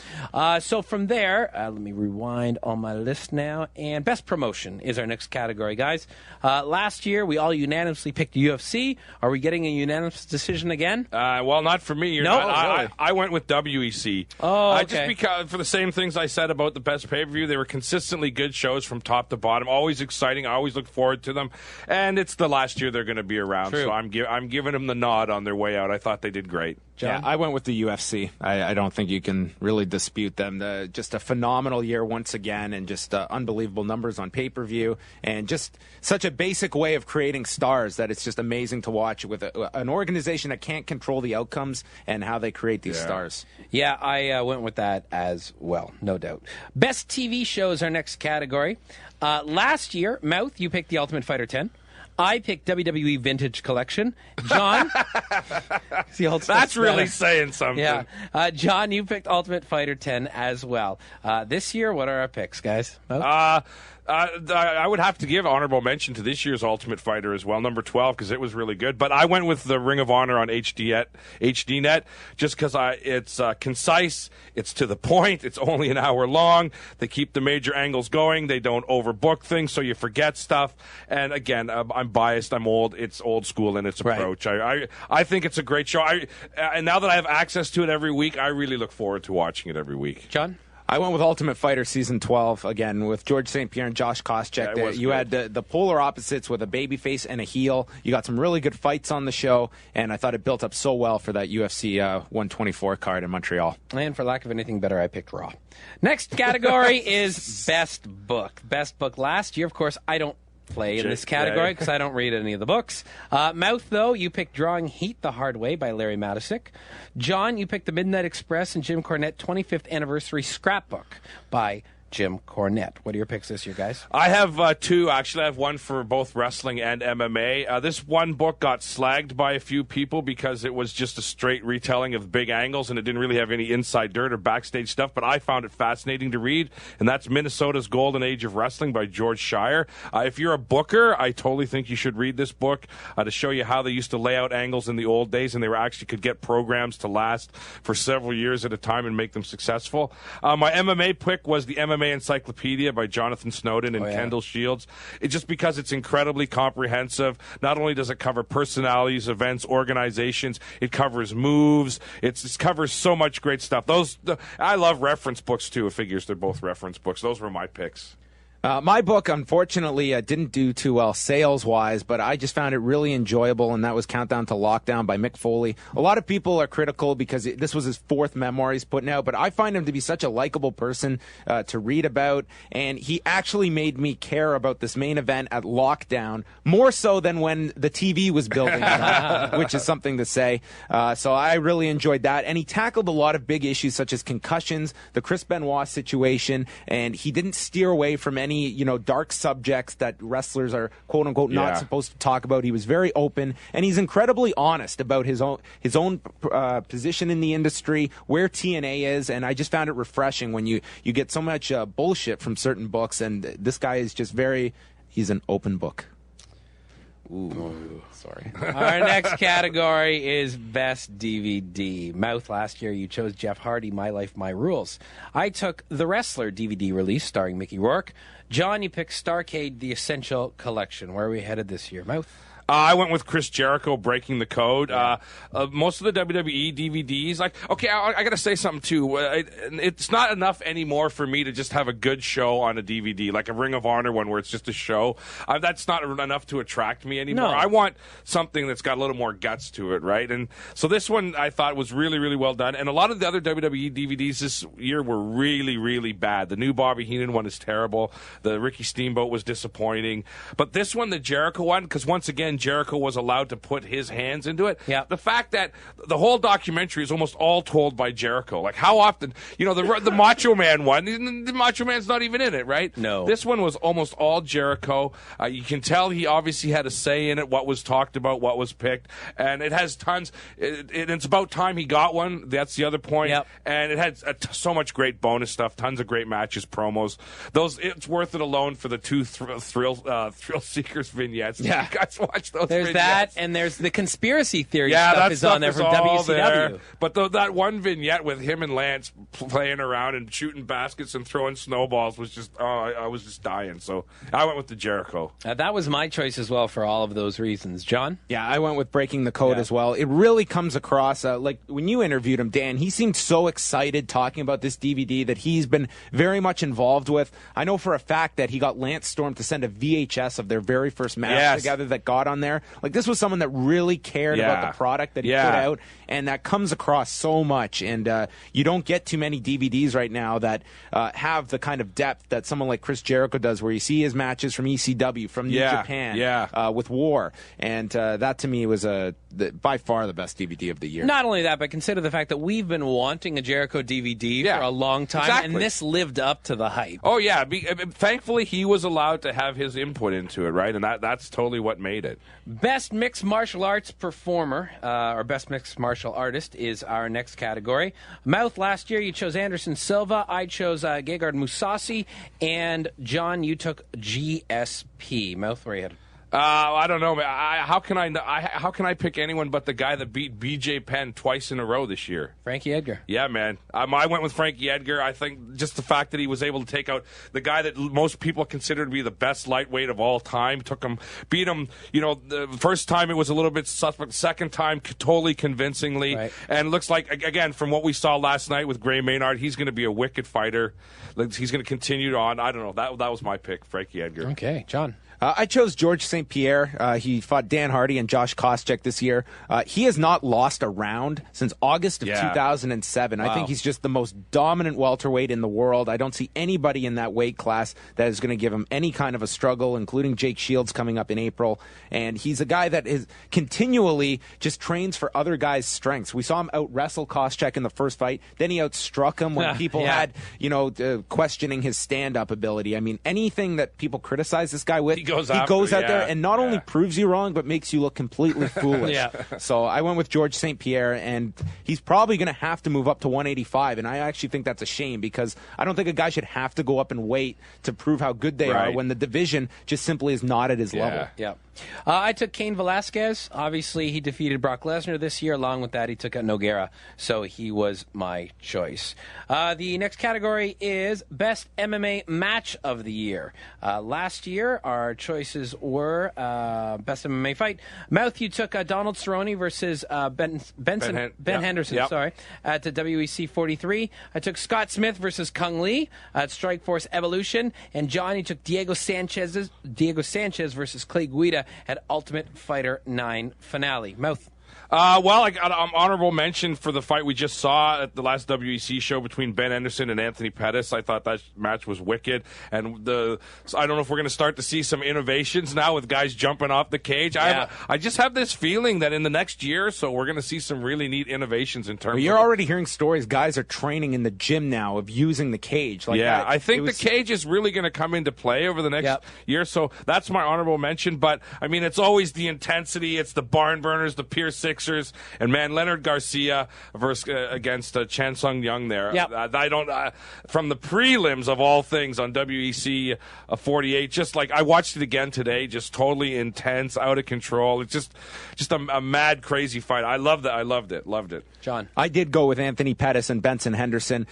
So from there, let me rewind on my list now. And best promotion is our next category, guys. Last year, we all unanimously picked UFC. Are we getting a unanimous decision again? Well, not for me. No? Really? I went with WEC. Oh, okay. Just because, for the same things I said about the best pay-per-view, they were consistently good shows from top to bottom. Always exciting. I always look forward to them. And it's the last year they're going to be around, True. so I'm giving them the nod on their way out. I thought they did great. Yeah, I went with the UFC. I don't think you can really dispute them. Just a phenomenal year once again, and just unbelievable numbers on pay-per-view, and just such a basic way of creating stars that it's just amazing to watch with an organization that can't control the outcomes and how they create these stars. Yeah, I went with that as well, no doubt. Best TV show is our next category. Last year, Mouth, you picked The Ultimate Fighter 10. I picked WWE Vintage Collection. John, that's really saying something. Yeah, John, you picked Ultimate Fighter 10 as well. This year, what are our picks, guys? I would have to give honorable mention to this year's Ultimate Fighter as well, number 12, because it was really good. But I went with the Ring of Honor on HDNet just because it's concise, it's to the point, it's only an hour long. They keep the major angles going. They don't overbook things, so you forget stuff. And again, I'm biased. I'm old. It's old school in its approach. Right. I think it's a great show. And now that I have access to it every week, I really look forward to watching it every week. John? I went with Ultimate Fighter Season 12, again, with George St. Pierre and Josh Koscheck. Yeah, you had the polar opposites with a babyface and a heel. You got some really good fights on the show, and I thought it built up so well for that UFC 124 card in Montreal. And for lack of anything better, I picked Raw. Next category is Best Book. Best Book last year, of course, I don't play in this category because I don't read any of the books. Mouth, though, you picked Drawing Heat the Hard Way by Larry Matysik. John, you picked The Midnight Express and Jim Cornette 25th Anniversary Scrapbook by Jim Cornette. What are your picks this year, guys? I have two. Actually, I have one for both wrestling and MMA. This one book got slagged by a few people because it was just a straight retelling of big angles, and it didn't really have any inside dirt or backstage stuff, but I found it fascinating to read, and that's Minnesota's Golden Age of Wrestling by George Shire. If you're a booker, I totally think you should read this book to show you how they used to lay out angles in the old days, and they actually could get programs to last for several years at a time and make them successful. My MMA pick was the MMA MMA Encyclopedia by Jonathan Snowden and Kendall Shields. It's just because it's incredibly comprehensive. Not only does it cover personalities, events, organizations, it covers moves. It covers so much great stuff. I love reference books too. It figures they're both reference books. Those were my picks. My book, unfortunately, didn't do too well sales-wise, but I just found it really enjoyable, and that was Countdown to Lockdown by Mick Foley. A lot of people are critical because this was his 4th memoir he's putting out, but I find him to be such a likable person to read about, and he actually made me care about this main event at Lockdown more so than when the TV was building up, which is something to say. So I really enjoyed that, and he tackled a lot of big issues such as concussions, the Chris Benoit situation, and he didn't steer away from any dark subjects that wrestlers are quote unquote not supposed to talk about. He was very open, and he's incredibly honest about his own position in the industry, where TNA is, and I just found it refreshing when you get so much bullshit from certain books, and this guy is just he's an open book. Ooh, sorry. Our next category is Best DVD. Mouth, last year you chose Jeff Hardy, My Life, My Rules. I took The Wrestler DVD release starring Mickey Rourke. John, you picked Starrcade, The Essential Collection. Where are we headed this year? Mouth? I went with Chris Jericho, Breaking the Code. Most of the WWE DVDs, I got to say something too. It's not enough anymore for me to just have a good show on a DVD, like a Ring of Honor one where it's just a show. That's not enough to attract me anymore. No. I want something that's got a little more guts to it, right? And so this one I thought was really, really well done. And a lot of the other WWE DVDs this year were really, really bad. The new Bobby Heenan one is terrible. The Ricky Steamboat was disappointing. But this one, the Jericho one, because once again, Jericho was allowed to put his hands into it. Yeah. The fact that the whole documentary is almost all told by Jericho. Like, how often, the Macho Man one, the Macho Man's not even in it, right? No. This one was almost all Jericho. You can tell he obviously had a say in it, what was talked about, what was picked. And it has tons. It's about time he got one. That's the other point. Yep. And it had so much great bonus stuff, tons of great matches, promos. It's worth it alone for the 2 Thrill Seekers vignettes. Yeah. You guys watch those There's vignettes. that, and there's the conspiracy theory stuff is on there from WCW. There. But that one vignette with him and Lance playing around and shooting baskets and throwing snowballs was just, I was just dying. So I went with the Jericho. That was my choice as well for all of those reasons. John? Yeah, I went with Breaking the Code as well. It really comes across, like when you interviewed him, Dan, he seemed so excited talking about this DVD that he's been very much involved with. I know for a fact that he got Lance Storm to send a VHS of their very first match together that got on there. Like, this was someone that really cared about the product that he put out, and that comes across so much. And you don't get too many DVDs right now that have the kind of depth that someone like Chris Jericho does, where you see his matches from ECW, from New Japan, with War. And that, to me, was by far the best DVD of the year. Not only that, but consider the fact that we've been wanting a Jericho DVD for a long time, and this lived up to the hype. Oh, yeah. Thankfully, he was allowed to have his input into it, right? And that's totally what made it. Best Mixed Martial Arts Performer, or Best Mixed Martial Artist, is our next category. Mouth, last year you chose Anderson Silva. I chose Gegard Mousasi. And John, you took GSP. Mouth, where are you headed? I don't know, man. How can I pick anyone but the guy that beat BJ Penn twice in a row this year? Frankie Edgar. Yeah, man. I went with Frankie Edgar. I think just the fact that he was able to take out the guy that most people consider to be the best lightweight of all time, beat him. The first time it was a little bit suspect. Second time, totally convincingly. Right. And it looks like, again, from what we saw last night with Gray Maynard, he's going to be a wicked fighter. He's going to continue on. I don't know. That was my pick, Frankie Edgar. Okay, John. I chose George St. Pierre. He fought Dan Hardy and Josh Koscheck this year. He has not lost a round since August of 2007. Wow. I think he's just the most dominant welterweight in the world. I don't see anybody in that weight class that is going to give him any kind of a struggle, including Jake Shields coming up in April. And he's a guy that is continually just trains for other guys' strengths. We saw him out-wrestle Koscheck in the first fight. Then he outstruck him when people had, questioning his stand-up ability. I mean, anything that people criticize this guy with, goes he after, goes out yeah, there and not only proves you wrong, but makes you look completely foolish. So I went with George St. Pierre, and he's probably going to have to move up to 185, and I actually think that's a shame because I don't think a guy should have to go up and wait to prove how good they are when the division just simply is not at his level. Yeah. I took Cain Velasquez. Obviously, he defeated Brock Lesnar this year. Along with that, he took out Nogueira, so he was my choice. The next category is Best MMA Match of the Year. Last year, our choices were Best MMA Fight. Mouth, you took Donald Cerrone versus Ben Henderson, at the WEC 43. I took Scott Smith versus Kung Lee at Strikeforce Evolution. And John, you took Diego Sanchez versus Clay Guida at Ultimate Fighter 9 finale. Mouth. Well, I got honorable mention for the fight we just saw at the last WEC show between Ben Henderson and Anthony Pettis. I thought that match was wicked, and so I don't know if we're going to start to see some innovations now with guys jumping off the cage. I just have this feeling that in the next year or so we're going to see some really neat innovations in terms. You're already hearing stories. Guys are training in the gym now of using the cage. I think the cage is really going to come into play over the next year. So that's my honorable mention. But I mean, it's always the intensity. It's the barn burners, the Pier Sixers, and man, Leonard Garcia against Chan Sung Young there. I don't from the prelims of all things on WEC 48. Just like I watched it again today, just totally intense, out of control. It's just a mad, crazy fight. I loved it. I loved it. John, I did go with Anthony Pettis and Benson Henderson,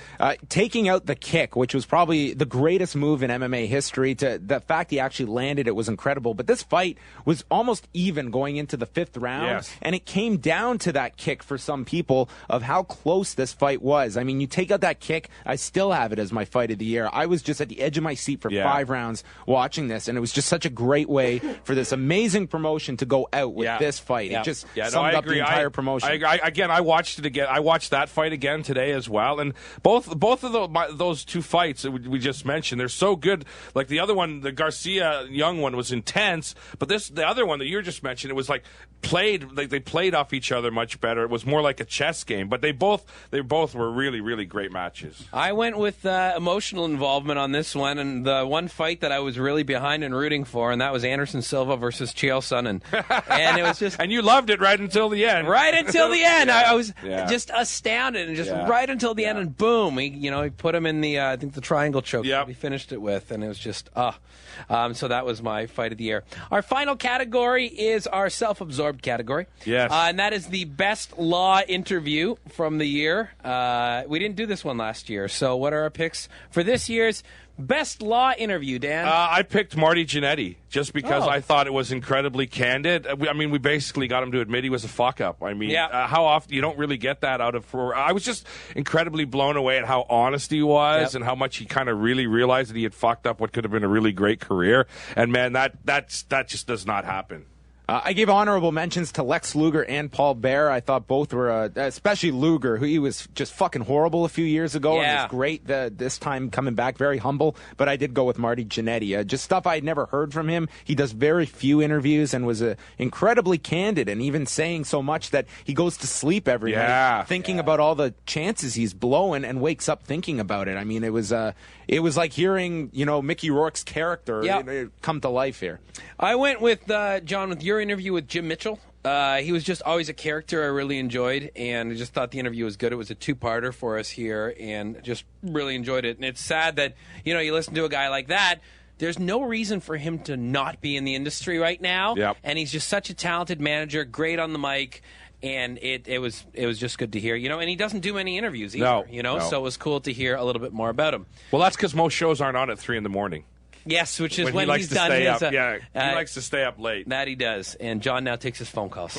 taking out the kick, which was probably the greatest move in MMA history. To the fact he actually landed it was incredible. But this fight was almost even going into the 5th round, and it came down to that kick for some people of how close this fight was. I mean, you take out that kick, I still have it as my fight of the year. I was just at the edge of my seat for 5 rounds watching this, and it was just such a great way for this amazing promotion to go out with this fight. It just summed up the entire promotion. I watched it again. I watched that fight again today as well, and both of those two fights that we just mentioned, they're so good. Like the other one, the Garcia Young one, was intense, but the other one that you just mentioned, it was like they played off each other much better. It was more like a chess game, but they both were really, really great matches. I went with emotional involvement on this one, and the one fight that I was really behind and rooting for, and that was Anderson Silva versus Chael Sonnen. And it was just and you loved it right until the end. Right until the end, I was just astounded, and just right until the end, and boom, he put him in the I think the triangle choke that he finished it with, and it was just so that was my fight of the year. Our final category is our self-absorbed category. Yes. And that is the best law interview from the year. We didn't do this one last year, so what are our picks for this year's best law interview, Dan? I picked Marty Jannetty just because I thought it was incredibly candid. I mean, we basically got him to admit he was a fuck-up. I mean, how often you don't really get that out of... I was just incredibly blown away at how honest he was and how much he kind of really realized that he had fucked up what could have been a really great career. And, man, that just does not happen. I gave honorable mentions to Lex Luger and Paul Bear. I thought both were, especially Luger, who he was just fucking horrible a few years ago. And it's great this time coming back, very humble. But I did go with Marty Jannetty. Just stuff I had never heard from him. He does very few interviews and was incredibly candid, and even saying so much that he goes to sleep every night thinking about all the chances he's blowing and wakes up thinking about it. I mean, it was like hearing, Mickey Rourke's character come to life here. I went with, John, with your interview with Jim Mitchell. He was just always a character I really enjoyed, and I just thought the interview was good. It was a 2-parter for us here, and just really enjoyed it. And it's sad that, you listen to a guy like that, there's no reason for him to not be in the industry right now. And he's just such a talented manager, great on the mic. And it was just good to hear, and he doesn't do many interviews either, so it was cool to hear a little bit more about him. Well, that's because most shows aren't on at 3 a.m. Yes, which is when he's done his... he likes to stay up late. That he does, and John now takes his phone calls.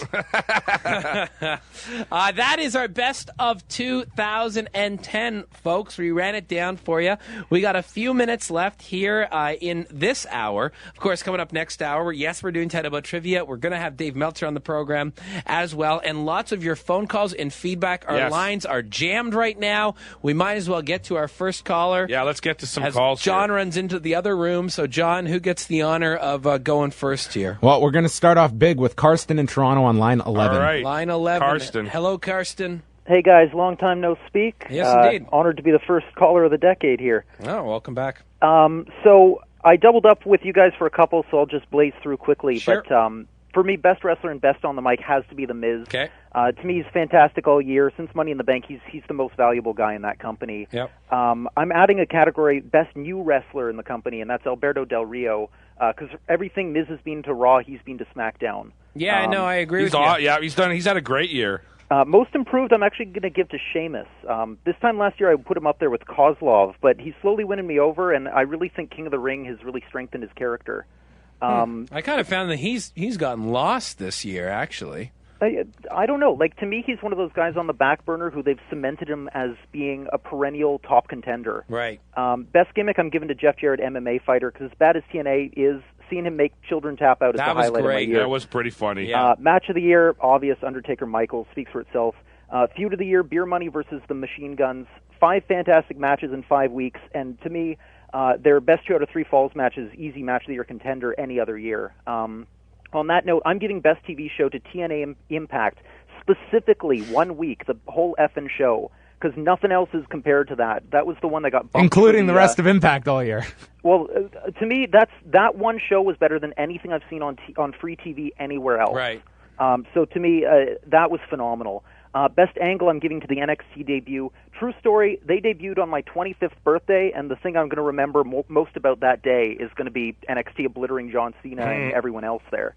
That is our best of 2010, folks. We ran it down for you. We got a few minutes left here in this hour. Of course, coming up next hour, we're doing Tight About Trivia. We're going to have Dave Meltzer on the program as well, and lots of your phone calls and feedback. Our lines are jammed right now. We might as well get to our first caller. Yeah, let's get to some calls. John runs into the other room. So, John, who gets the honor of going first here? Well, we're going to start off big with Karsten in Toronto on line 11. All right. Line 11. Karsten. Hello, Karsten. Hey, guys. Long time no speak. Yes, indeed. Honored to be the first caller of the decade here. Oh, welcome back. So I doubled up with you guys for a couple, so I'll just blaze through quickly. Sure. But for me, best wrestler and best on the mic has to be The Miz. Okay. To me, he's fantastic all year. Since Money in the Bank, he's the most valuable guy in that company. Yep. I'm adding a category, best new wrestler in the company, and that's Alberto Del Rio, because everything Miz has been to Raw, he's been to SmackDown. Yeah, I know. I agree with you. Yeah, he's had a great year. Most improved, I'm actually going to give to Sheamus. This time last year, I put him up there with Kozlov, but he's slowly winning me over, and I really think King of the Ring has really strengthened his character. I kind of found that he's gotten lost this year, actually. I don't know. Like, to me, he's one of those guys on the back burner who they've cemented him as being a perennial top contender. Right. Best gimmick I'm giving to Jeff Jarrett, MMA fighter, because as bad as TNA is, seeing him make children tap out is the highlight of my year. That was pretty funny. Yeah. Match of the year, obvious, Undertaker-Michaels, speaks for itself. Feud of the year, Beer Money versus the Machine Guns. 5 fantastic matches in 5 weeks, and to me, their best 2 out of 3 Falls matches, easy match of the year contender any other year. On that note, I'm giving best TV show to TNA Impact, specifically 1 week, the whole effing show, because nothing else is compared to that. That was the one that got bumped. Including the rest of Impact all year. Well, to me, that one show was better than anything I've seen on free TV anywhere else. Right. So to me, that was phenomenal. Best angle I'm giving to the NXT debut. True story, they debuted on my 25th birthday, and the thing I'm going to remember most about that day is going to be NXT obliterating John Cena and everyone else there.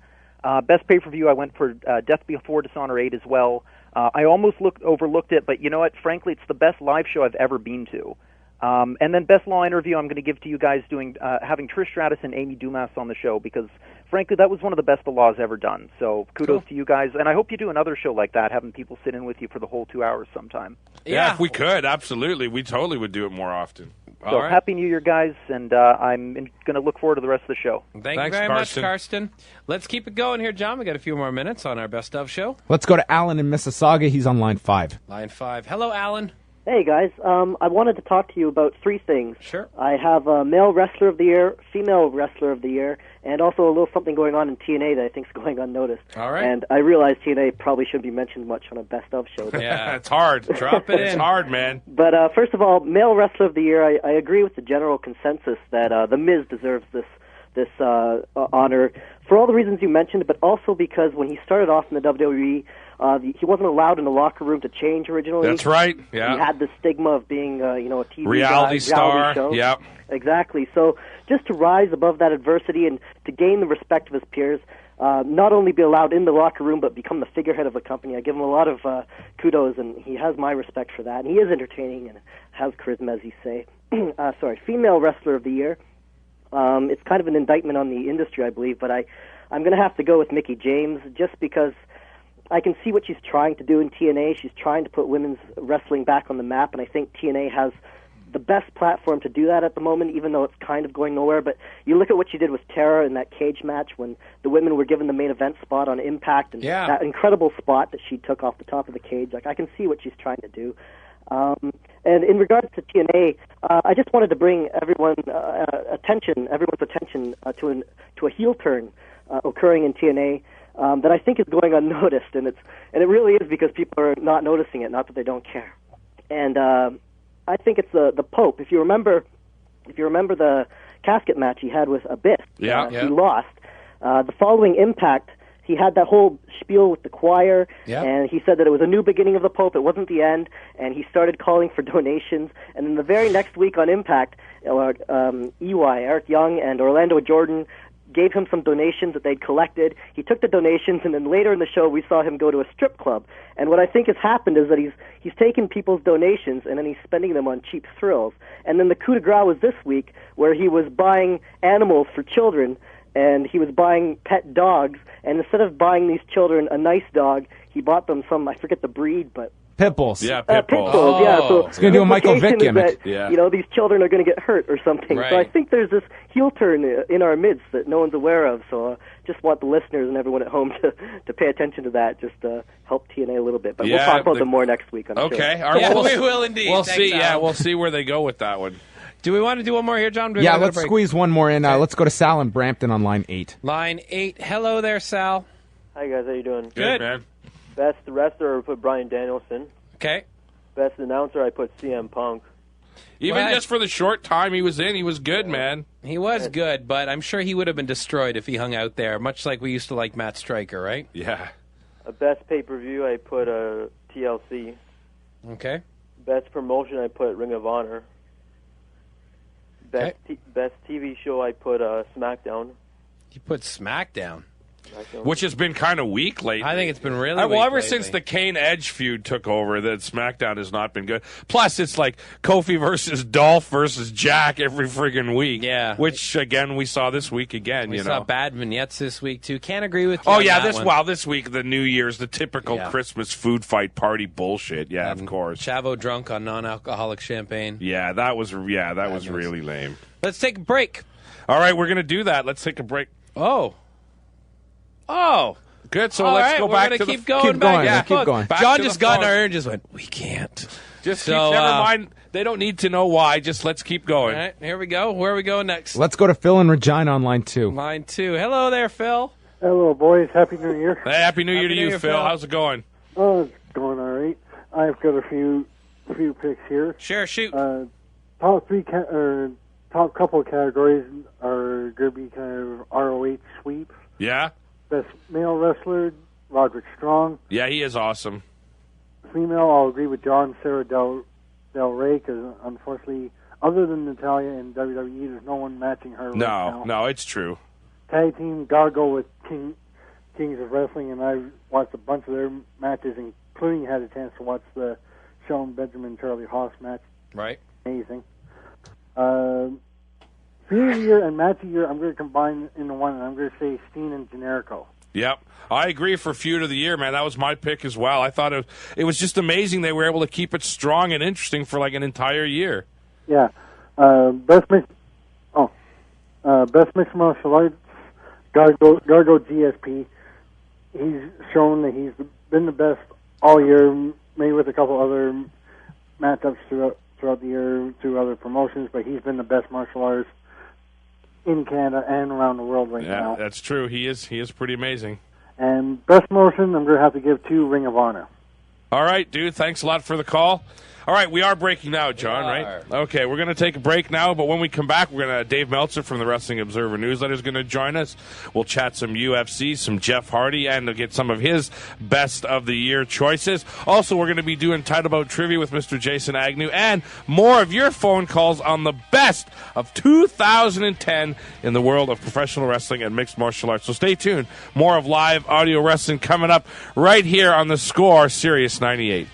Best pay-per-view, I went for Death Before Dishonor 8 as well. I almost overlooked it, but you know what? Frankly, it's the best live show I've ever been to. And then best law interview I'm going to give to you guys having Trish Stratus and Amy Dumas on the show, because frankly that was one of the best the law's ever done. So kudos to you guys, and I hope you do another show like that, having people sit in with you for the whole 2 hours sometime. Yeah, if we could, absolutely. We totally would do it more often. So Happy New Year, guys, and I'm going to look forward to the rest of the show. Thanks very much, Karsten. Let's keep it going here, John. We got a few more minutes on our best of show. Let's go to Alan in Mississauga. He's on line 5. Line 5. Hello, Alan. Hey, guys. I wanted to talk to you about 3 things. Sure. I have male wrestler of the year, female wrestler of the year, and also a little something going on in TNA that I think is going unnoticed. All right. And I realize TNA probably shouldn't be mentioned much on a best of show. Yeah, it's hard. Drop it in. It's hard, man. But first of all, male wrestler of the year, I agree with the general consensus that The Miz deserves this honor for all the reasons you mentioned, but also because when he started off in the WWE, he wasn't allowed in the locker room to change originally. That's right. Yeah. He had the stigma of being, a TV reality star. Show. Yep. Exactly. So just to rise above that adversity and to gain the respect of his peers, not only be allowed in the locker room but become the figurehead of the company, I give him a lot of kudos, and he has my respect for that. And he is entertaining and has charisma, as you say. Female wrestler of the year. It's kind of an indictment on the industry, I believe, but I'm going to have to go with Mickie James just because I can see what she's trying to do in TNA. She's trying to put women's wrestling back on the map, and I think TNA has the best platform to do that at the moment, even though it's kind of going nowhere. But you look at what she did with Tara in that cage match when the women were given the main event spot on Impact, and that incredible spot that she took off the top of the cage. Like, I can see what she's trying to do. And in regards to TNA, I just wanted to bring everyone's attention to a heel turn occurring in TNA that I think is going unnoticed, and it really is because people are not noticing it, not that they don't care. And I think it's the Pope. If you remember the casket match he had with Abyss, he lost. The following Impact, he had that whole spiel with the choir, and he said that it was a new beginning of the Pope. It wasn't the end, and he started calling for donations. And then the very next week on Impact, EY, Eric Young, and Orlando Jordan gave him some donations that they'd collected. He took the donations, and then later in the show, we saw him go to a strip club. And what I think has happened is that he's taken people's donations, and then he's spending them on cheap thrills. And then the coup de grace was this week, where he was buying animals for children, and he was buying pet dogs, and instead of buying these children a nice dog, he bought them some, I forget the breed, but Pit bulls. Yeah, pit bulls. So it's going to do a Michael Vick gimmick. That, these children are going to get hurt or something. Right. So I think there's this heel turn in our midst that no one's aware of. So just want the listeners and everyone at home to pay attention to that, just to help TNA a little bit. But we'll talk about them more next week on the show. Okay. All right. We will indeed. We'll Thanks, see. Al. Yeah, we'll see where they go with that one. Do we want to do one more here, John? Yeah, let's squeeze one more in. Let's go to Sal in Brampton on line 8. Line 8. Hello there, Sal. Hi, guys. How you doing? Good, man. Best wrestler, I put Bryan Danielson. Okay. Best announcer, I put CM Punk. Even just for the short time he was in, he was good, man. He was good, but I'm sure he would have been destroyed if he hung out there, much like we used to like Matt Stryker, right? Yeah. Best pay-per-view, I put TLC. Okay. Best promotion, I put Ring of Honor. Best TV show, I put SmackDown. You put SmackDown? Which has been kind of weak lately. I think it's been really weak well, ever lately. since the Kane-Edge feud took over, that SmackDown has not been good. Plus, it's like Kofi versus Dolph versus Jack every friggin' week. Yeah. Which, again, we saw this week again, We you saw know. bad vignettes this week, too. Can't agree with you Oh, on yeah, that one. this week, the New Year's, the typical Christmas food fight party bullshit. Yeah, of course. Chavo drunk on non-alcoholic champagne. Yeah, that was really lame. Let's take a break. All right, we're going to do that. Let's take a break. Oh. Good, so All let's right, go we're back gonna to keep the... going. Keep going. Back John to just the got in phone. our ear and just went, we can't. Just So, never mind. They don't need to know why. Just let's keep going. All right, here we go. Where are we going next? Let's go to Phil and Regina on line 2. Line 2. Hello there, Phil. Hello, boys. Happy New Year. Hey, Happy New Year to New you, Year, Phil. Phil. How's it going? Oh, it's going all right. I've got a few picks here. Sure, shoot. Top top couple of categories are going to be kind of ROH sweeps. Yeah? Best male wrestler, Roderick Strong. Yeah, he is awesome. Female, I'll agree with John, Sarah Del Rey, because unfortunately, other than Natalya in WWE, there's no one matching her right now. No, it's true. Tag team, gotta go with Kings of Wrestling, and I've watched a bunch of their matches, including had a chance to watch the Shawn Benjamin Charlie Haas match. Right. Amazing. Feud of the Year and Match of the Year, I'm going to combine into one, and I'm going to say Steen and Generico. Yep. I agree for Feud of the Year, man. That was my pick as well. I thought it was just amazing they were able to keep it strong and interesting for like an entire year. Yeah. Best mixed martial arts, Gargo GSP. He's shown that he's been the best all year, maybe with a couple other matchups throughout the year to other promotions, but he's been the best martial artist in Canada and around the world right now. Yeah, that's true. He is pretty amazing. And best motion, I'm going to have to give to Ring of Honor. All right, dude. Thanks a lot for the call. All right, we are breaking now, John, right? Okay, we're going to take a break now, but when we come back, we're going to Dave Meltzer from the Wrestling Observer Newsletter is going to join us. We'll chat some UFC, some Jeff Hardy, and to get some of his best of the year choices. Also, we're going to be doing Title Bout Trivia with Mr. Jason Agnew, and more of your phone calls on the best of 2010 in the world of professional wrestling and mixed martial arts. So stay tuned. More of live audio wrestling coming up right here on The Score, Sirius 98.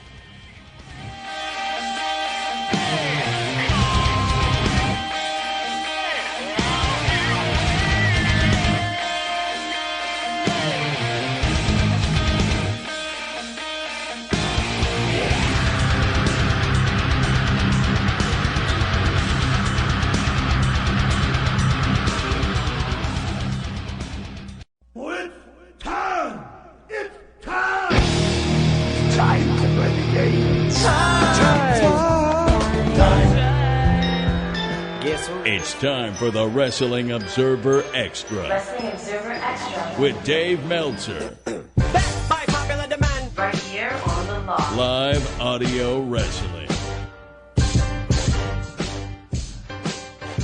It's time for the Wrestling Observer Extra. Wrestling Observer Extra. With Dave Meltzer. By popular demand. Right here on the law. Live audio wrestling.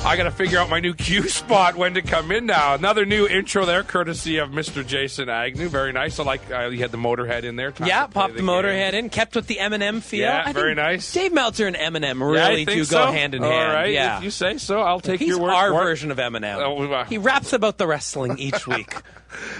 I got to figure out my new cue spot when to come in now. Another new intro there, courtesy of Mr. Jason Agnew. Very nice. I like he had the Motorhead in there. Yeah, popped the Motorhead in. Kept with the Eminem feel. Yeah, I very think nice. Dave Meltzer and Eminem really do go hand in hand. All right, yeah. if you say so, I'll take He's your word our for it. version of Eminem. He raps about the wrestling each week.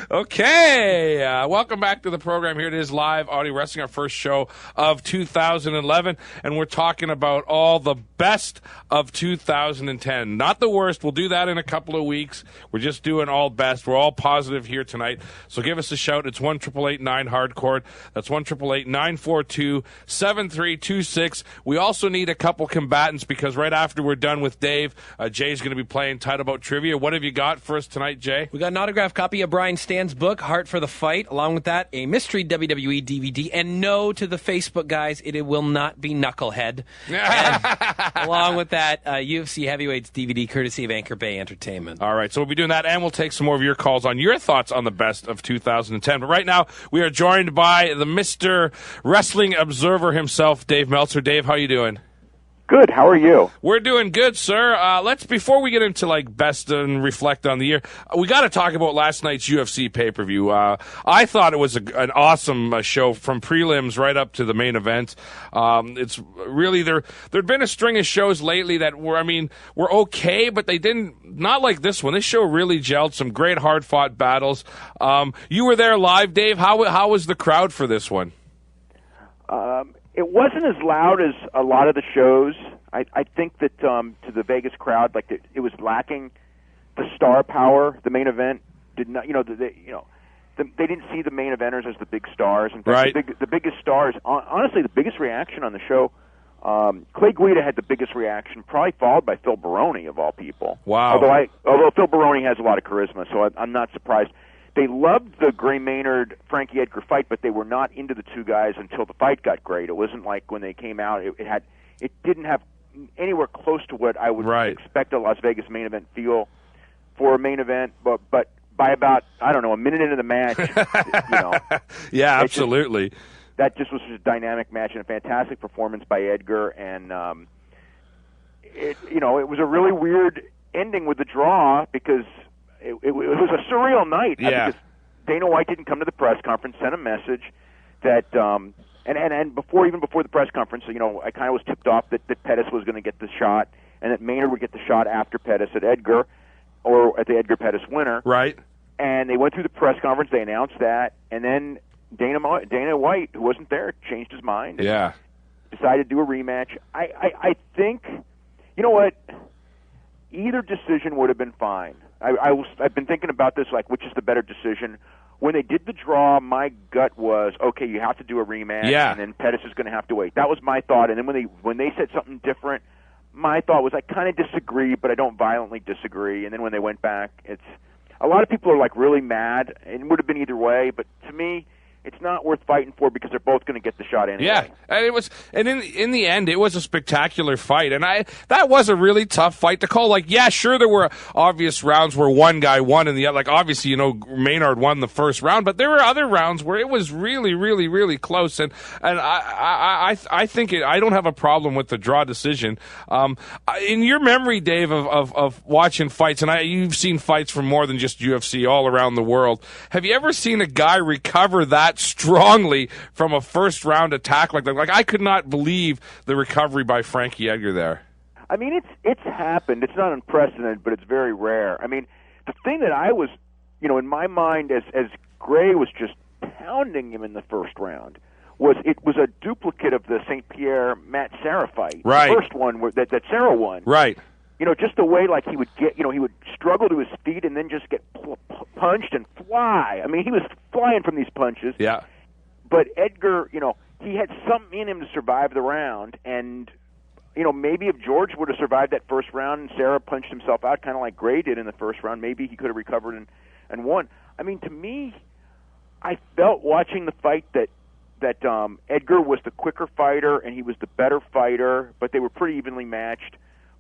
Okay, welcome back to the program. Here it is, live audio wrestling, our first show of 2011, and we're talking about all the best of 2010. Not the worst. We'll do that in a couple of weeks. We're just doing all best. We're all positive here tonight. So give us a shout. It's 1-888-9-HARDCORE. That's 1-888-942-7326. We also need a couple combatants because right after we're done with Dave, Jay's going to be playing Title Bout Trivia. What have you got for us tonight, Jay? We got an autographed copy of Brian Stan's book, Heart for the Fight. Along with that, a mystery WWE DVD. And no to the Facebook guys, it will not be Knucklehead. And along with that, UFC Heavyweights DVD, courtesy of Anchor Bay Entertainment. All right, so we'll be doing that, and we'll take some more of your calls on your thoughts on the best of 2010. But right now, we are joined by the Mr. Wrestling Observer himself, Dave Meltzer. Dave, how you doing? Good. How are you? We're doing good, sir. Before we get into like best and reflect on the year, we got to talk about last night's UFC pay-per-view. I thought it was an awesome show from prelims right up to the main event. It's really there'd been a string of shows lately that were okay, but they not like this one. This show really gelled. Some great hard-fought battles. You were there live, Dave. How was the crowd for this one? It wasn't as loud as a lot of the shows. I think that to the Vegas crowd, it was lacking the star power. The main event did not, they didn't see the main eventers as the big stars. In fact, right. the biggest stars, honestly, the biggest reaction on the show, Clay Guida had the biggest reaction, probably followed by Phil Baroni of all people. Wow. Although Phil Baroni has a lot of charisma, so I'm not surprised. They loved the Gray Maynard-Frankie Edgar fight, but they were not into the two guys until the fight got great. It wasn't like when they came out, it didn't have anywhere close to what I would expect a Las Vegas main event feel for a main event, but by about, I don't know, a minute into the match, Yeah, absolutely. That just was a dynamic match and a fantastic performance by Edgar, and it was a really weird ending with the draw because it was a surreal night. Yeah. Because Dana White didn't come to the press conference, sent a message that, and before the press conference, I kind of was tipped off that Pettis was going to get the shot, and that Maynard would get the shot after Pettis at Edgar, or at the Edgar Pettis winner. Right. And they went through the press conference, they announced that, and then Dana White, who wasn't there, changed his mind. Yeah. Decided to do a rematch. I think, you know what? Either decision would have been fine. I've been thinking about this, which is the better decision. When they did the draw, my gut was, okay, you have to do a rematch, and then Pettis is going to have to wait. That was my thought. And then when they said something different, my thought was I kind of disagree, but I don't violently disagree. And then when they went back, a lot of people are really mad. It would have been either way, but to me, it's not worth fighting for because they're both going to get the shot anyway. Yeah, and in the end, it was a spectacular fight, and that was a really tough fight to call. Sure, there were obvious rounds where one guy won, and the other, obviously, Maynard won the first round, but there were other rounds where it was really, really, really close, and I think I don't have a problem with the draw decision. In your memory, Dave, of watching fights, and you've seen fights from more than just UFC all around the world. Have you ever seen a guy recover that strongly from a first round attack like that? I could not believe the recovery by Frankie Edgar there. I mean, it's happened. It's not unprecedented, but it's very rare. I mean, the thing that I was, in my mind, as Gray was just pounding him in the first round, was a duplicate of the St. Pierre Matt Serra fight. Right. The first one that Serra won. Right. Just the way he would get, he would struggle to his feet and then just get punched and fly. I mean, he was flying from these punches. Yeah. But Edgar, he had something in him to survive the round, and maybe if George would have survived that first round and Serra punched himself out, kind of like Gray did in the first round, maybe he could have recovered and won. I mean, to me, I felt watching the fight that Edgar was the quicker fighter and he was the better fighter, but they were pretty evenly matched.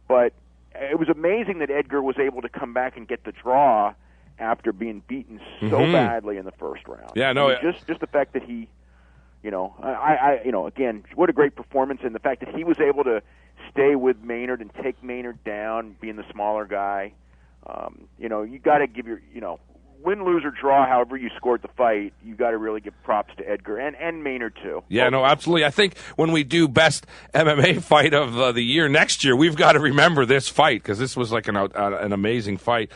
But it was amazing that Edgar was able to come back and get the draw after being beaten so badly in the first round. Yeah, no, I mean, just the fact that he, again, what a great performance, and the fact that he was able to stay with Maynard and take Maynard down, being the smaller guy. You got to give win, lose, or draw, however you scored the fight, you got to really give props to Edgar and Maynard too. Yeah, no, absolutely. I think when we do best MMA fight of the year next year, we've got to remember this fight because this was an amazing fight.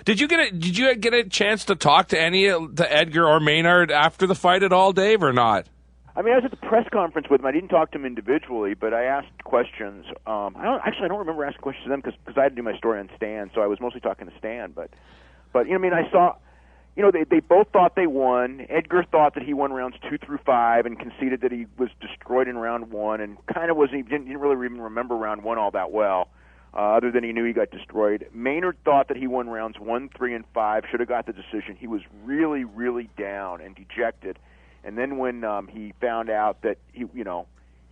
Did you get a chance to talk to Edgar or Maynard after the fight at all, Dave, or not? I mean, I was at the press conference with him. I didn't talk to him individually, but I asked questions. I don't remember asking questions to them because I had to do my story on Stan, so I was mostly talking to Stan. But I saw, they both thought they won. Edgar thought that he won rounds 2 through 5 and conceded that he was destroyed in round 1, and kind of didn't really even remember round 1 all that well, other than he knew he got destroyed. Maynard thought that he won rounds 1, 3, and 5, should have got the decision. He was really, really down and dejected. And then when he found out that he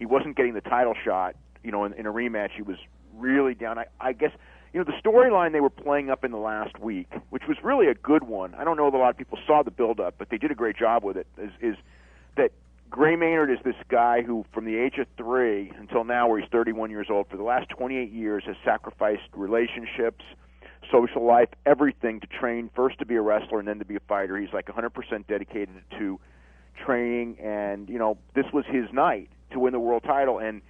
wasn't getting the title shot, in a rematch, he was really down. I guess. The storyline they were playing up in the last week, which was really a good one. I don't know if a lot of people saw the build-up, but they did a great job with it, is that Gray Maynard is this guy who, from the age of 3 until now, where he's 31 years old, for the last 28 years has sacrificed relationships, social life, everything to train first to be a wrestler and then to be a fighter. He's like 100% dedicated to training, and this was his night to win the world title, and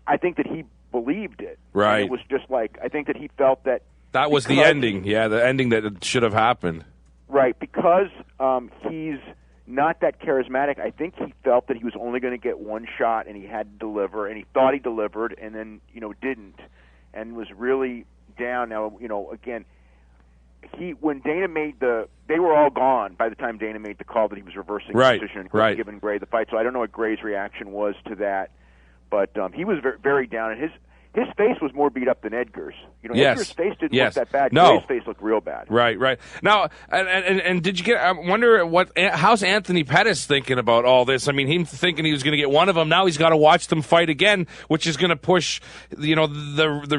I think that he believed it. Right. And it was just like, I think that he felt that that was the ending. Yeah, the ending that should have happened. Right, because he's not that charismatic. I think he felt that he was only going to get one shot, and he had to deliver, and he thought he delivered, and then didn't, and was really down. Now again, when Dana made they were all gone by the time Dana made the call that he was reversing the decision and giving Gray the fight. So I don't know what Gray's reaction was to that, but he was very, very down, and his face was more beat up than Edgar's. Edgar's face didn't look that bad. No. Gray's face looked real bad. Right. Now, and did you get? I wonder how's Anthony Pettis thinking about all this? I mean, him thinking he was going to get one of them. Now he's got to watch them fight again, which is going to push, the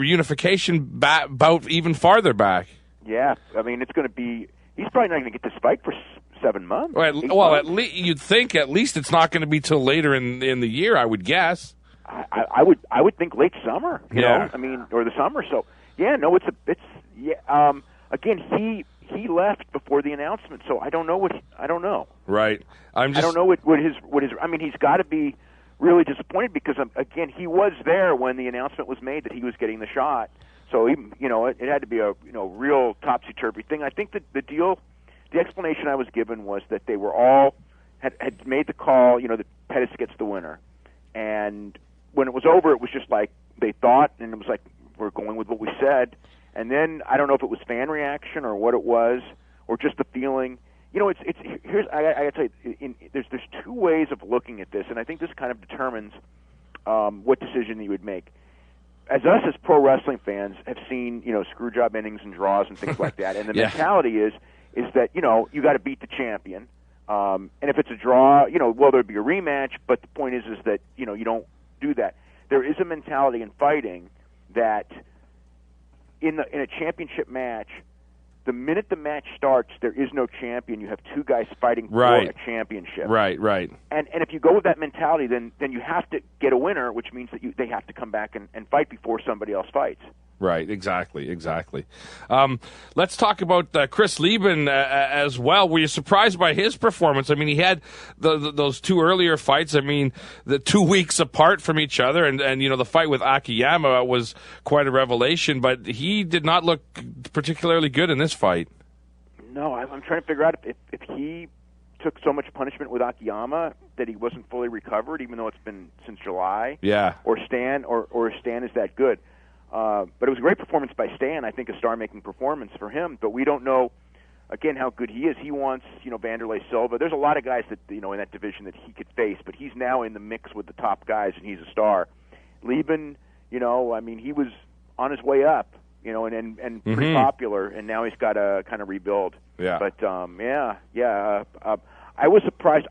unification bout even farther back. Yeah, I mean, it's going to be. He's probably not going to get this fight for 7 months. Well, at least you'd think at least it's not going to be till later in the year, I would guess. I would think late summer, you know. I mean, or the summer. So again, he left before the announcement, so I don't know. Right. I don't know what his. I mean, he's got to be really disappointed because again, he was there when the announcement was made that he was getting the shot. So it had to be a real topsy-turvy thing. I think that the explanation I was given was that they were all had made the call, that Pettis gets the winner, and when it was over, it was just like they thought, and it was like we're going with what we said. And then I don't know if it was fan reaction or what it was, or just the feeling. It's here's I got to tell you, there's two ways of looking at this, and I think this kind of determines what decision you would make. As pro wrestling fans have seen, screw job endings and draws and things like that, and the mentality is that you got to beat the champion, and if it's a draw, there'd be a rematch. But the point is that you don't do that. There is a mentality in fighting that in a championship match, the minute the match starts, there is no champion. You have two guys fighting for a championship. Right. And if you go with that mentality, then you have to get a winner, which means that they have to come back and fight before somebody else fights. Right, exactly. Let's talk about Chris Lieben as well. Were you surprised by his performance? I mean, he had those two earlier fights. I mean, the 2 weeks apart from each other, and the fight with Akiyama was quite a revelation. But he did not look particularly good in this fight. No, I'm trying to figure out if he took so much punishment with Akiyama that he wasn't fully recovered, even though it's been since July. Yeah. Or Stan is that good. But it was a great performance by Stan. I think a star-making performance for him. But we don't know, again, how good he is. He wants, Vanderlei Silva. There's a lot of guys that, in that division that he could face. But he's now in the mix with the top guys, and he's a star. Lieben, he was on his way up, and pretty popular. And now he's got to kind of rebuild. Yeah. But, I was surprised.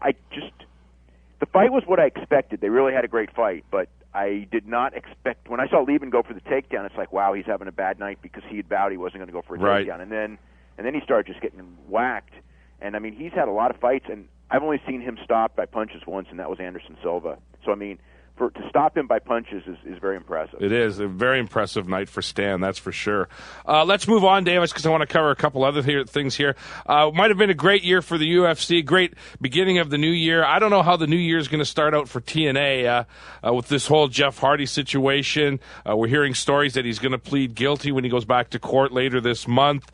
The fight was what I expected. They really had a great fight, but I did not expect, when I saw Lieben go for the takedown, it's like, wow, he's having a bad night because he had vowed he wasn't going to go for a takedown. And then he started just getting whacked. And, he's had a lot of fights, and I've only seen him stopped by punches once, and that was Anderson Silva. So, to stop him by punches is very impressive. It is a very impressive night for Stan, that's for sure. Let's move on, Davis, because I want to cover a couple other things here. Might have been a great year for the UFC, great beginning of the new year. I don't know how the new year is going to start out for TNA with this whole Jeff Hardy situation. We're hearing stories that he's going to plead guilty when he goes back to court later this month.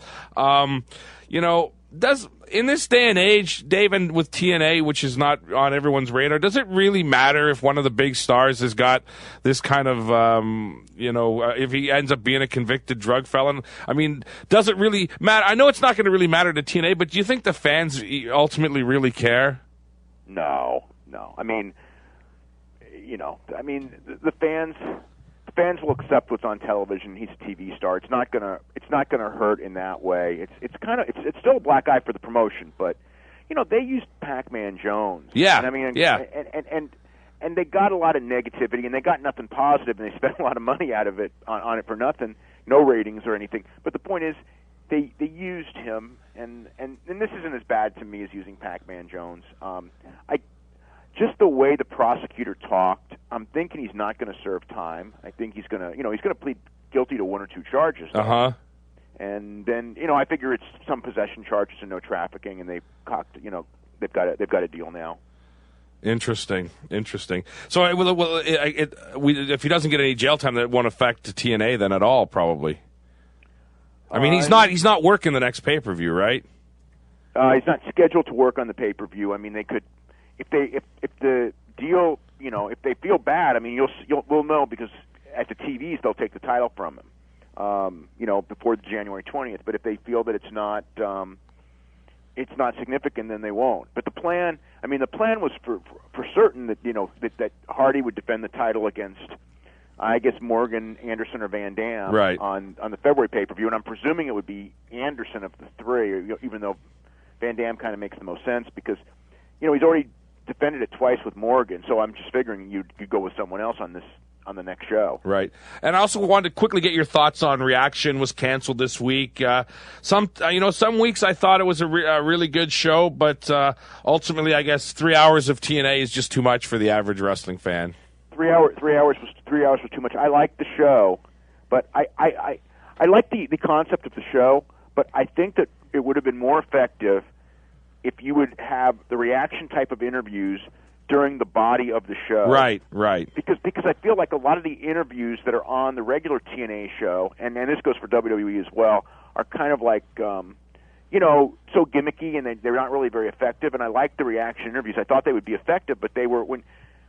In this day and age, Dave, and with TNA, which is not on everyone's radar, does it really matter if one of the big stars has got this kind of, if he ends up being a convicted drug felon? Does it really matter? I know it's not going to really matter to TNA, but do you think the fans ultimately really care? No. The fans will accept what's on television. He's a TV star. It's not gonna hurt in that way. It's still a black eye for the promotion, but they used Pac-Man Jones. Yeah. And they got a lot of negativity, and they got nothing positive, and they spent a lot of money out of it on it for nothing, no ratings or anything. But the point is, they used him, and this isn't as bad to me as using Pac-Man Jones. Just the way the prosecutor talked, I'm thinking he's not going to serve time. I think he's going to, he's going to plead guilty to 1 or 2 charges. Uh-huh. And then, I figure it's some possession charges and no trafficking, and they've got a deal now. Interesting. So, if he doesn't get any jail time, that won't affect TNA then at all, probably. I mean, he's not working the next pay-per-view, right? He's not scheduled to work on the pay-per-view. I mean, they could, if the deal, if they feel bad, I mean, we'll know, because at the TVs they'll take the title from him, before the January 20th. But if they feel that it's not significant, then they won't. But the plan was for certain that that Hardy would defend the title against, I guess, Morgan, Anderson, or Van Dam, right, on the February pay-per-view, and I'm presuming it would be Anderson of the 3, even though Van Dam kind of makes the most sense, because he's already defended it twice with Morgan, so I'm just figuring you'd go with someone else on the next show. Right. And I also wanted to quickly get your thoughts on Reaction. Was canceled this week. Some weeks I thought it was a really good show, but ultimately I guess 3 hours of TNA is just too much for the average wrestling fan. 3 hours was too much. I liked the show, but I like the concept of the show, but I think that it would have been more effective if you would have the Reaction type of interviews during the body of the show. Right. Because I feel like a lot of the interviews that are on the regular TNA show, and this goes for WWE as well, are kind of like, so gimmicky, and they're not really very effective. And I like the Reaction interviews. I thought they would be effective, but they were, when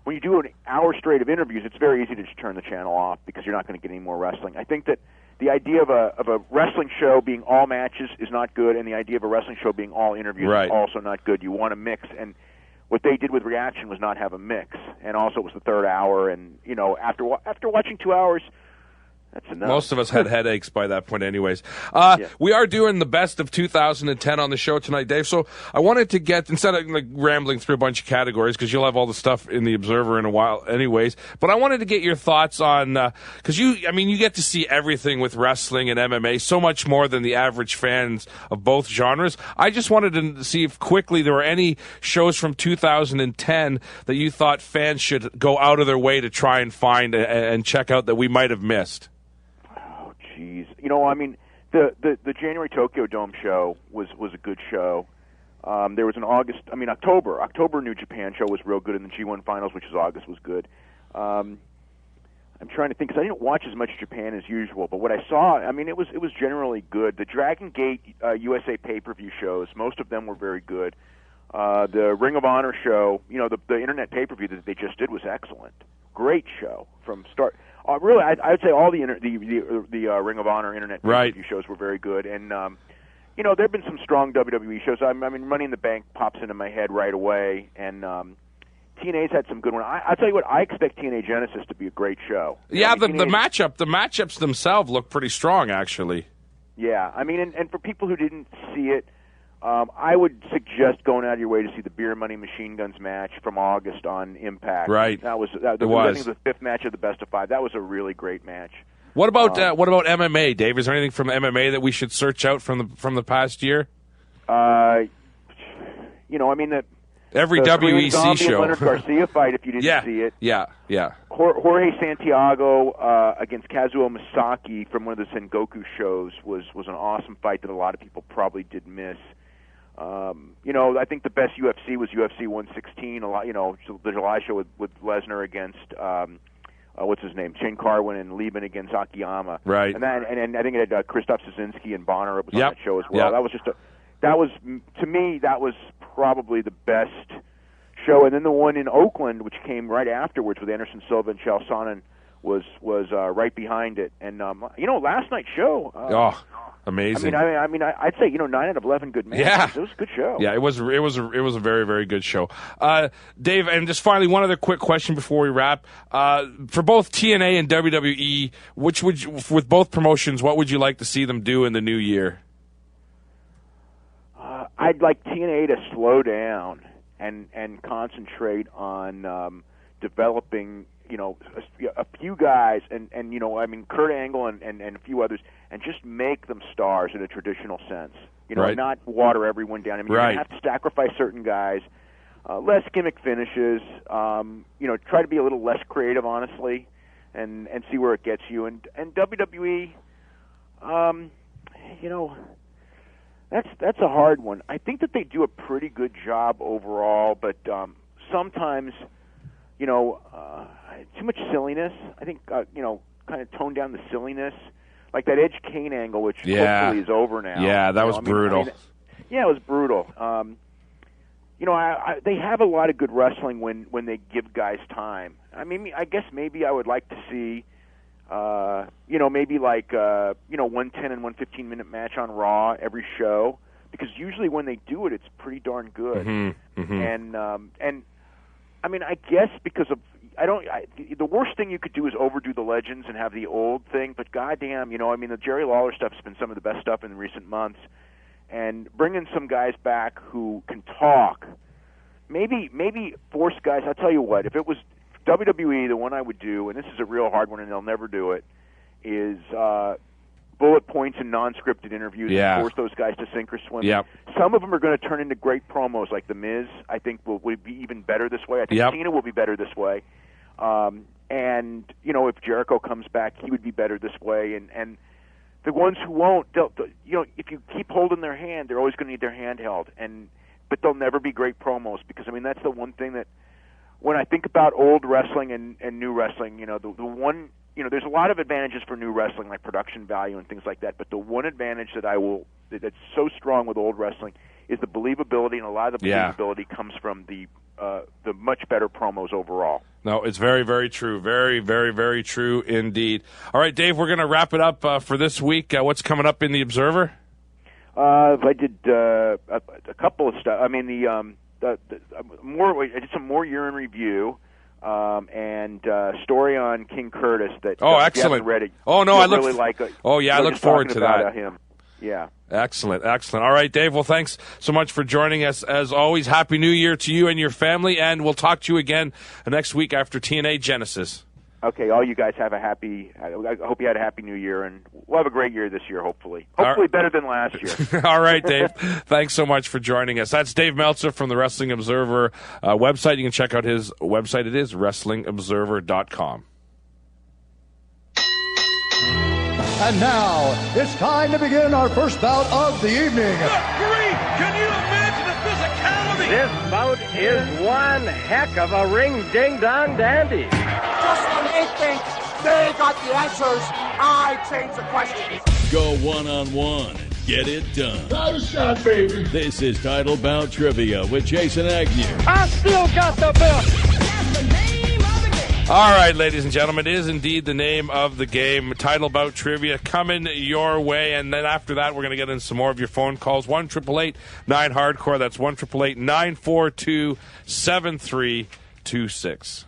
you do an hour straight of interviews, it's very easy to just turn the channel off because you're not going to get any more wrestling. I think that the idea of a wrestling show being all matches is not good, and the idea of a wrestling show being all interviews is also not good. You want a mix, and what they did with Reaction was not have a mix, and also it was the third hour, and after watching 2 hours, that's enough. Most of us had headaches by that point anyways. We are doing the best of 2010 on the show tonight, Dave, so I wanted to get, instead of rambling through a bunch of categories, because you'll have all the stuff in the Observer in a while anyways, but I wanted to get your thoughts on, because you get to see everything with wrestling and MMA, so much more than the average fans of both genres. I just wanted to see if quickly there were any shows from 2010 that you thought fans should go out of their way to try and find and check out that we might have missed. Jeez. The January Tokyo Dome show was a good show. There was an October New Japan show was real good, and the G1 Finals, which is August, was good. I'm trying to think, because I didn't watch as much Japan as usual, but what I saw, it was generally good. The Dragon Gate USA pay-per-view shows, most of them were very good. The Ring of Honor show, the internet pay-per-view that they just did was excellent. Great show from start. Really, I would say all the Ring of Honor internet pay-per-view shows were very good, and there have been some strong WWE shows. Money in the Bank pops into my head right away, and TNA's had some good ones. I'll tell you what, I expect TNA Genesis to be a great show. The matchups themselves look pretty strong, actually. Yeah, and for people who didn't see it, I would suggest going out of your way to see the Beer Money Machine Guns match from August on Impact. Right. I think it was the 5th match of the best of 5. That was a really great match. What about MMA, Dave? Is there anything from MMA that we should search out from the past year? Every WEC show. Leonard Garcia fight, if you didn't see it. Yeah. Jorge Santiago against Kazuo Misaki from one of the Sengoku shows was an awesome fight that a lot of people probably did miss. I think the best UFC was UFC 116. The July show with Lesnar against what's his name, Shane Carwin, and Lieben against Akiyama. Right. And I think it had Christoph Szynski and Bonner was on that show as well. Yep. To me, that was probably the best show. And then the one in Oakland, which came right afterwards with Anderson Silva and Chael Sonnen, was right behind it. And last night's show. Amazing. I'd say 9 out of 11 good matches. Yeah. It was a good show. Yeah, it was a very, very good show. Dave, and just finally, one other quick question before we wrap. For both TNA and WWE, with both promotions, what would you like to see them do in the new year? I'd like TNA to slow down and concentrate on developing, a few guys and Kurt Angle and a few others, and just make them stars in a traditional sense. Not water everyone down. You're going to have to sacrifice certain guys. less gimmick finishes. Try to be a little less creative, honestly, and see where it gets you. And WWE, that's a hard one. I think that they do a pretty good job overall, but sometimes, too much silliness. I think kind of tone down the silliness, like that Edge Kane angle, which hopefully is over now. Yeah, that was brutal. Yeah, it was brutal. They have a lot of good wrestling when they give guys time. I guess maybe I would like to see, maybe like 110 and 115-minute match on Raw every show, because usually when they do it, it's pretty darn good. And I guess because of the worst thing you could do is overdo the legends and have the old thing. But goddamn, the Jerry Lawler stuff has been some of the best stuff in recent months. And bringing some guys back who can talk, maybe force guys. I'll tell you what, if it was WWE, the one I would do, and this is a real hard one, and they'll never do it, is bullet points and non-scripted interviews. And force those guys to sink or swim. Yep. Some of them are going to turn into great promos, like The Miz. I think will be even better this way. I think Cena will be better this way. And if Jericho comes back, he would be better this way. And the ones who won't, if you keep holding their hand, they're always going to need their hand held. But they'll never be great promos, because that's the one thing that when I think about old wrestling and new wrestling, the one, there's a lot of advantages for new wrestling, like production value and things like that. But the one advantage that's so strong with old wrestling is the believability, and a lot of the believability comes from the much better promos overall. No, it's very, very true. Very, very, very true indeed. All right, Dave, we're going to wrap it up for this week. What's coming up in the Observer? I did a couple of stuff. I did some more year in review, and story on King Curtis that. Oh, if excellent! you haven't read it, I look. Really like it. Oh yeah, I look forward to that. Him. Yeah. Excellent. All right, Dave. Well, thanks so much for joining us. As always, Happy New Year to you and your family, and we'll talk to you again next week after TNA Genesis. Okay, all you guys have I hope you had a Happy New Year, and we'll have a great year this year, hopefully. Hopefully better than last year. All right, Dave. Thanks so much for joining us. That's Dave Meltzer from the Wrestling Observer website. You can check out his website. It is WrestlingObserver.com. And now, it's time to begin our first bout of the evening. Good grief! Can you imagine the physicality? This bout is one heck of a ring-ding-dong dandy. Just when they think they got the answers, I change the questions. Go one-on-one and get it done. Not a shot, baby. This is Title Bout Trivia with Jason Agnew. I still got the belt. All right, ladies and gentlemen, it is indeed the name of the game. Title Bout Trivia coming your way, and then after that, we're going to get into some more of your phone calls. 1-888-9-HARDCORE. That's 1-888-942-7326.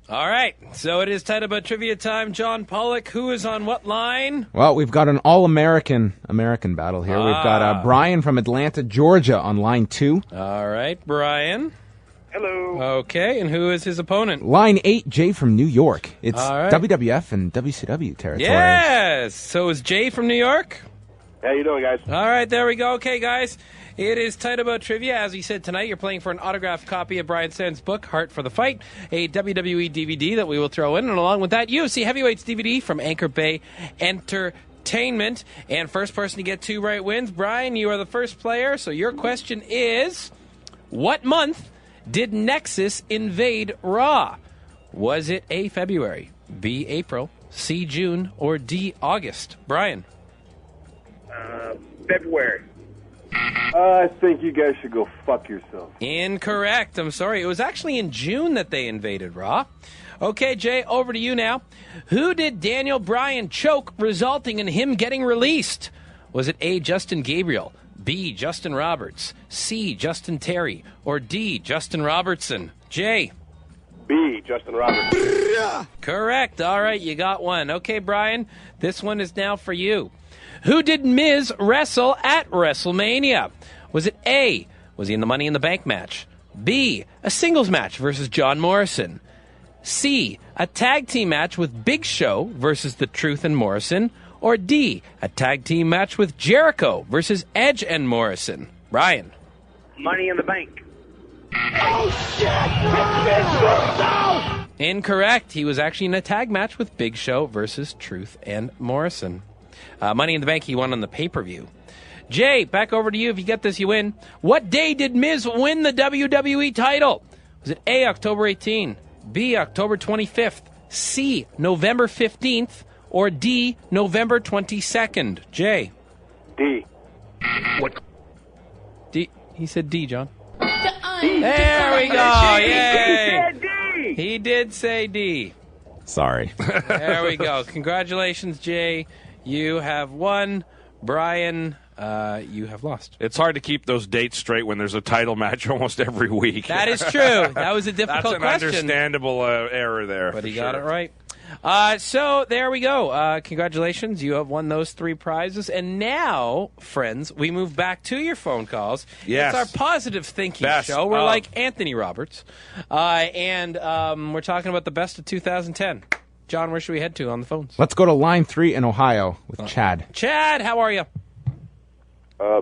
All right, so it is Title Bout Trivia time. John Pollock, who is on what line? Well, we've got an all-American battle here. We've got Brian from Atlanta, Georgia on line 2. All right, Brian. Hello. Okay, and who is his opponent? Line 8, Jay from New York. It's right. WWF and WCW territory. Yes! So is Jay from New York? How you doing, guys? All right, there we go. Okay, guys, it is Title Bout Trivia. As he said tonight, you're playing for an autographed copy of Brian Sand's book, Heart for the Fight, a WWE DVD that we will throw in, and along with that, UFC Heavyweights DVD from Anchor Bay Entertainment. And first person to get 2 right wins. Brian, you are the first player, so your question is, what month did Nexus invade Raw? Was it A, February, B, April, C, June, or D, August? Brian? February. I think you guys should go fuck yourself. Incorrect. I'm sorry. It was actually in June that they invaded Raw. Okay, Jay, over to you now. Who did Daniel Bryan choke, resulting in him getting released? Was it A, Justin Gabriel, B, Justin Roberts, C, Justin Terry, or D, Justin Robertson? Jay? B, Justin Roberts. Correct. All right, you got one. Okay, Brian, this one is now for you. Who did Miz wrestle at WrestleMania? Was it A, was he in the Money in the Bank match? B, a singles match versus John Morrison? C, a tag team match with Big Show versus The Truth and Morrison? Or D, a tag team match with Jericho versus Edge and Morrison? Brian? Money in the Bank. Oh, shit! It's Big Show! Incorrect. He was actually in a tag match with Big Show versus Truth and Morrison. Money in the Bank he won on the pay-per-view. Jay, back over to you. If you get this, you win. What day did Miz win the WWE title? Was it A, October 18, B, October 25th, C, November 15th, or D, November 22nd? Jay. D. What? D. He said D, John. D. There we go. Yay. He did say D. Sorry. There we go. Congratulations, Jay. You have won. Brian, you have lost. It's hard to keep those dates straight when there's a title match almost every week. That is true. That was a difficult question. That's an understandable error there. But he got it right. So there we go. Congratulations. You have won those 3 prizes. And now, friends, we move back to your phone calls. Yes. It's our positive thinking Best show. We're of. like Anthony Roberts. And we're talking about the best of 2010. John, where should we head to on the phones? Let's go to line 3 in Ohio with Chad. Chad, how are you?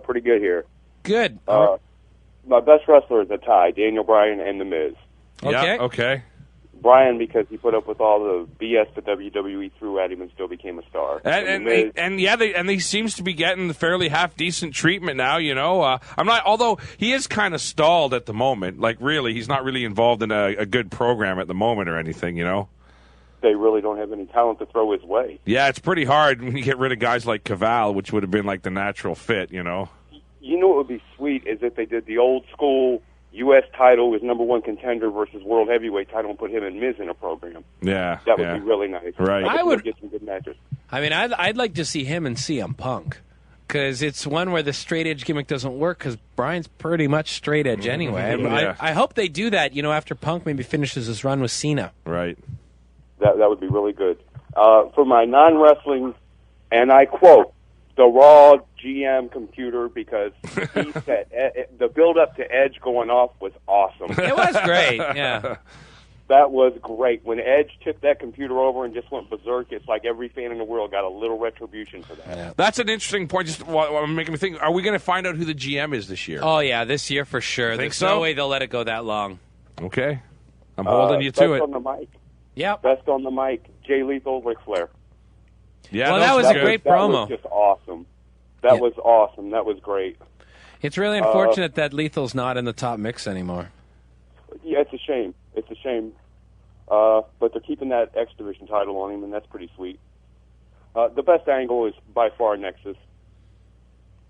Pretty good here. Good. My best wrestler is a tie, Daniel Bryan and The Miz. Okay. Yeah, okay. Bryan, because he put up with all the BS that WWE threw at him and still became a star. And The Miz, he seems to be getting fairly half decent treatment now. You know, I'm not. Although he is kind of stalled at the moment. Like really, he's not really involved in a good program at the moment or anything. You know. they really don't have any talent to throw his way. Yeah, it's pretty hard when you get rid of guys like Caval, which would have been like the natural fit, you know. You know what would be sweet is if they did the old school U.S. title as number one contender versus world heavyweight title and put him and Miz in a program. Yeah, that would be really nice. Right, I would get some good matches. I mean, I'd like to see him and CM Punk, because it's one where the straight edge gimmick doesn't work, because Bryan's pretty much straight edge anyway. Yeah. I hope they do that, you know, after Punk maybe finishes his run with Cena. Right. That would be really good. For my non-wrestling, and I quote, the Raw GM computer, because he said the build-up to Edge going off was awesome. It was great, yeah. That was great. When Edge tipped that computer over and just went berserk, it's like every fan in the world got a little retribution for that. Yeah. That's an interesting point. Just making me think, are we going to find out who the GM is this year? Oh, yeah, this year for sure. Think There's so? no way they'll let it go that long. Okay. I'm holding you to it. Best on the mic. Yep. Best on the mic, Jay Lethal, Ric Flair. Yeah, well, that was a great promo. That was just awesome. That was awesome. That was great. It's really unfortunate that Lethal's not in the top mix anymore. Yeah, it's a shame. It's a shame. But they're keeping that X Division title on him, and that's pretty sweet. The best angle is by far Nexus.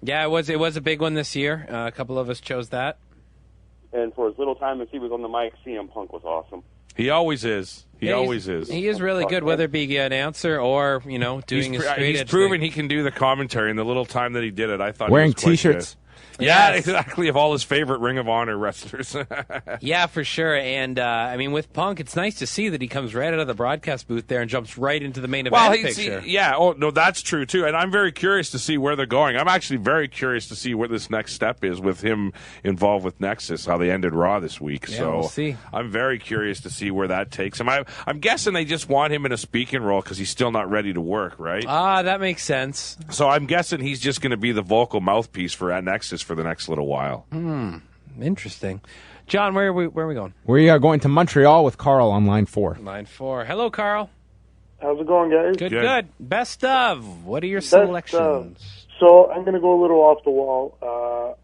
Yeah, it was a big one this year. A couple of us chose that. And for as little time as he was on the mic, CM Punk was awesome. He always is. He always is. He is really good, whether it be an announcer or, you know, doing his straight He's edge proven thing. he can do the commentary, and the little time that he did it, I thought Wearing he was quite T-shirts. good. Yeah, Yes. exactly, of all his favorite Ring of Honor wrestlers. Yeah, for sure. And, I mean, with Punk, it's nice to see that he comes right out of the broadcast booth there and jumps right into the main event picture. Oh, no, that's true, too. And I'm very curious to see where they're going. I'm actually very curious to see where this next step is with him involved with Nexus, how they ended Raw this week. Yeah, so we'll see. I'm very curious to see where that takes him. I'm guessing they just want him in a speaking role because he's still not ready to work, right? Ah, that makes sense. So I'm guessing he's just going to be the vocal mouthpiece for Nexus for the next little while. Interesting. John, where are we going? We are going to Montreal with Carl on line 4. Line 4. Hello, Carl. How's it going, guys? Good. Best of. What are your selections? So I'm going to go a little off the wall.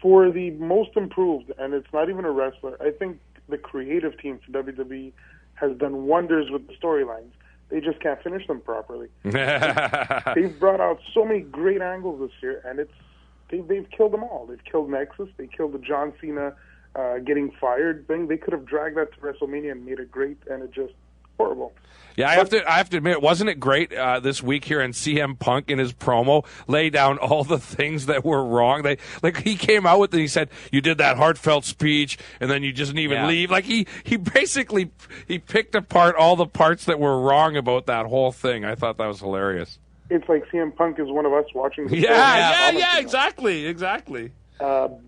For the most improved, and it's not even a wrestler, I think the creative team for WWE has done wonders with the storylines. They just can't finish them properly. They've brought out so many great angles this year, and they've killed them all. They've killed Nexus. They killed the John Cena getting fired thing. They could have dragged that to WrestleMania and made it great, and it just horrible. Yeah, I have to admit, wasn't it great this week here in CM Punk in his promo lay down all the things that were wrong? He came out with it, he said, you did that heartfelt speech, and then you just didn't even leave. Like he basically picked apart all the parts that were wrong about that whole thing. I thought that was hilarious. It's like CM Punk is one of us watching the Yeah, exactly.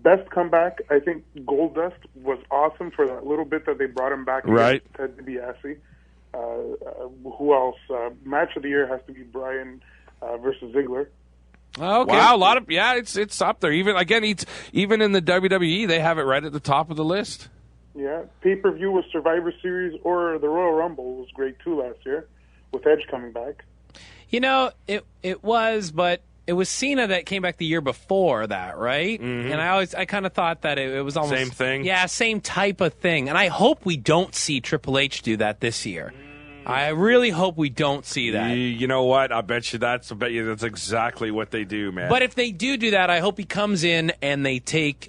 Best comeback, I think Goldust was awesome for that little bit that they brought him back. Right. Ted DiBiase. Who else? Match of the year has to be Bryan versus Ziggler. Oh, okay. Wow, a lot of it's up there. Even in the WWE, they have it right at the top of the list. Yeah, pay-per-view with Survivor Series or the Royal Rumble was great too last year, with Edge coming back. You know, it was, but it was Cena that came back the year before that, right? Mm-hmm. And I kind of thought that it was almost same thing. Yeah, same type of thing. And I hope we don't see Triple H do that this year. I really hope we don't see that. You know what? I bet you that's exactly what they do, man. But if they do that, I hope he comes in and they take,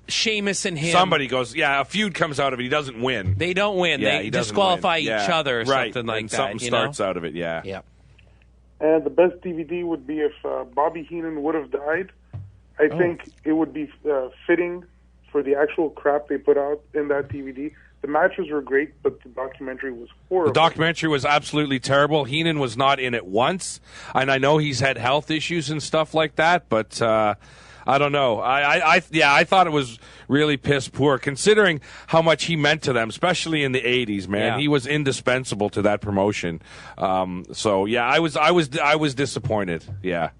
Sheamus and him. Somebody goes, a feud comes out of it. He doesn't win. They don't win. Yeah, they disqualify each other or right. something like and that. Something starts out of it, yeah. Yeah. And the best DVD would be if Bobby Heenan would have died. I think it would be fitting for the actual crap they put out in that DVD. The matches were great, but the documentary was horrible. The documentary was absolutely terrible. Heenan was not in it once, and I know he's had health issues and stuff like that, but I don't know. I thought it was really piss poor, considering how much he meant to them, especially in the 80s, man. Yeah. He was indispensable to that promotion. I was disappointed. Yeah.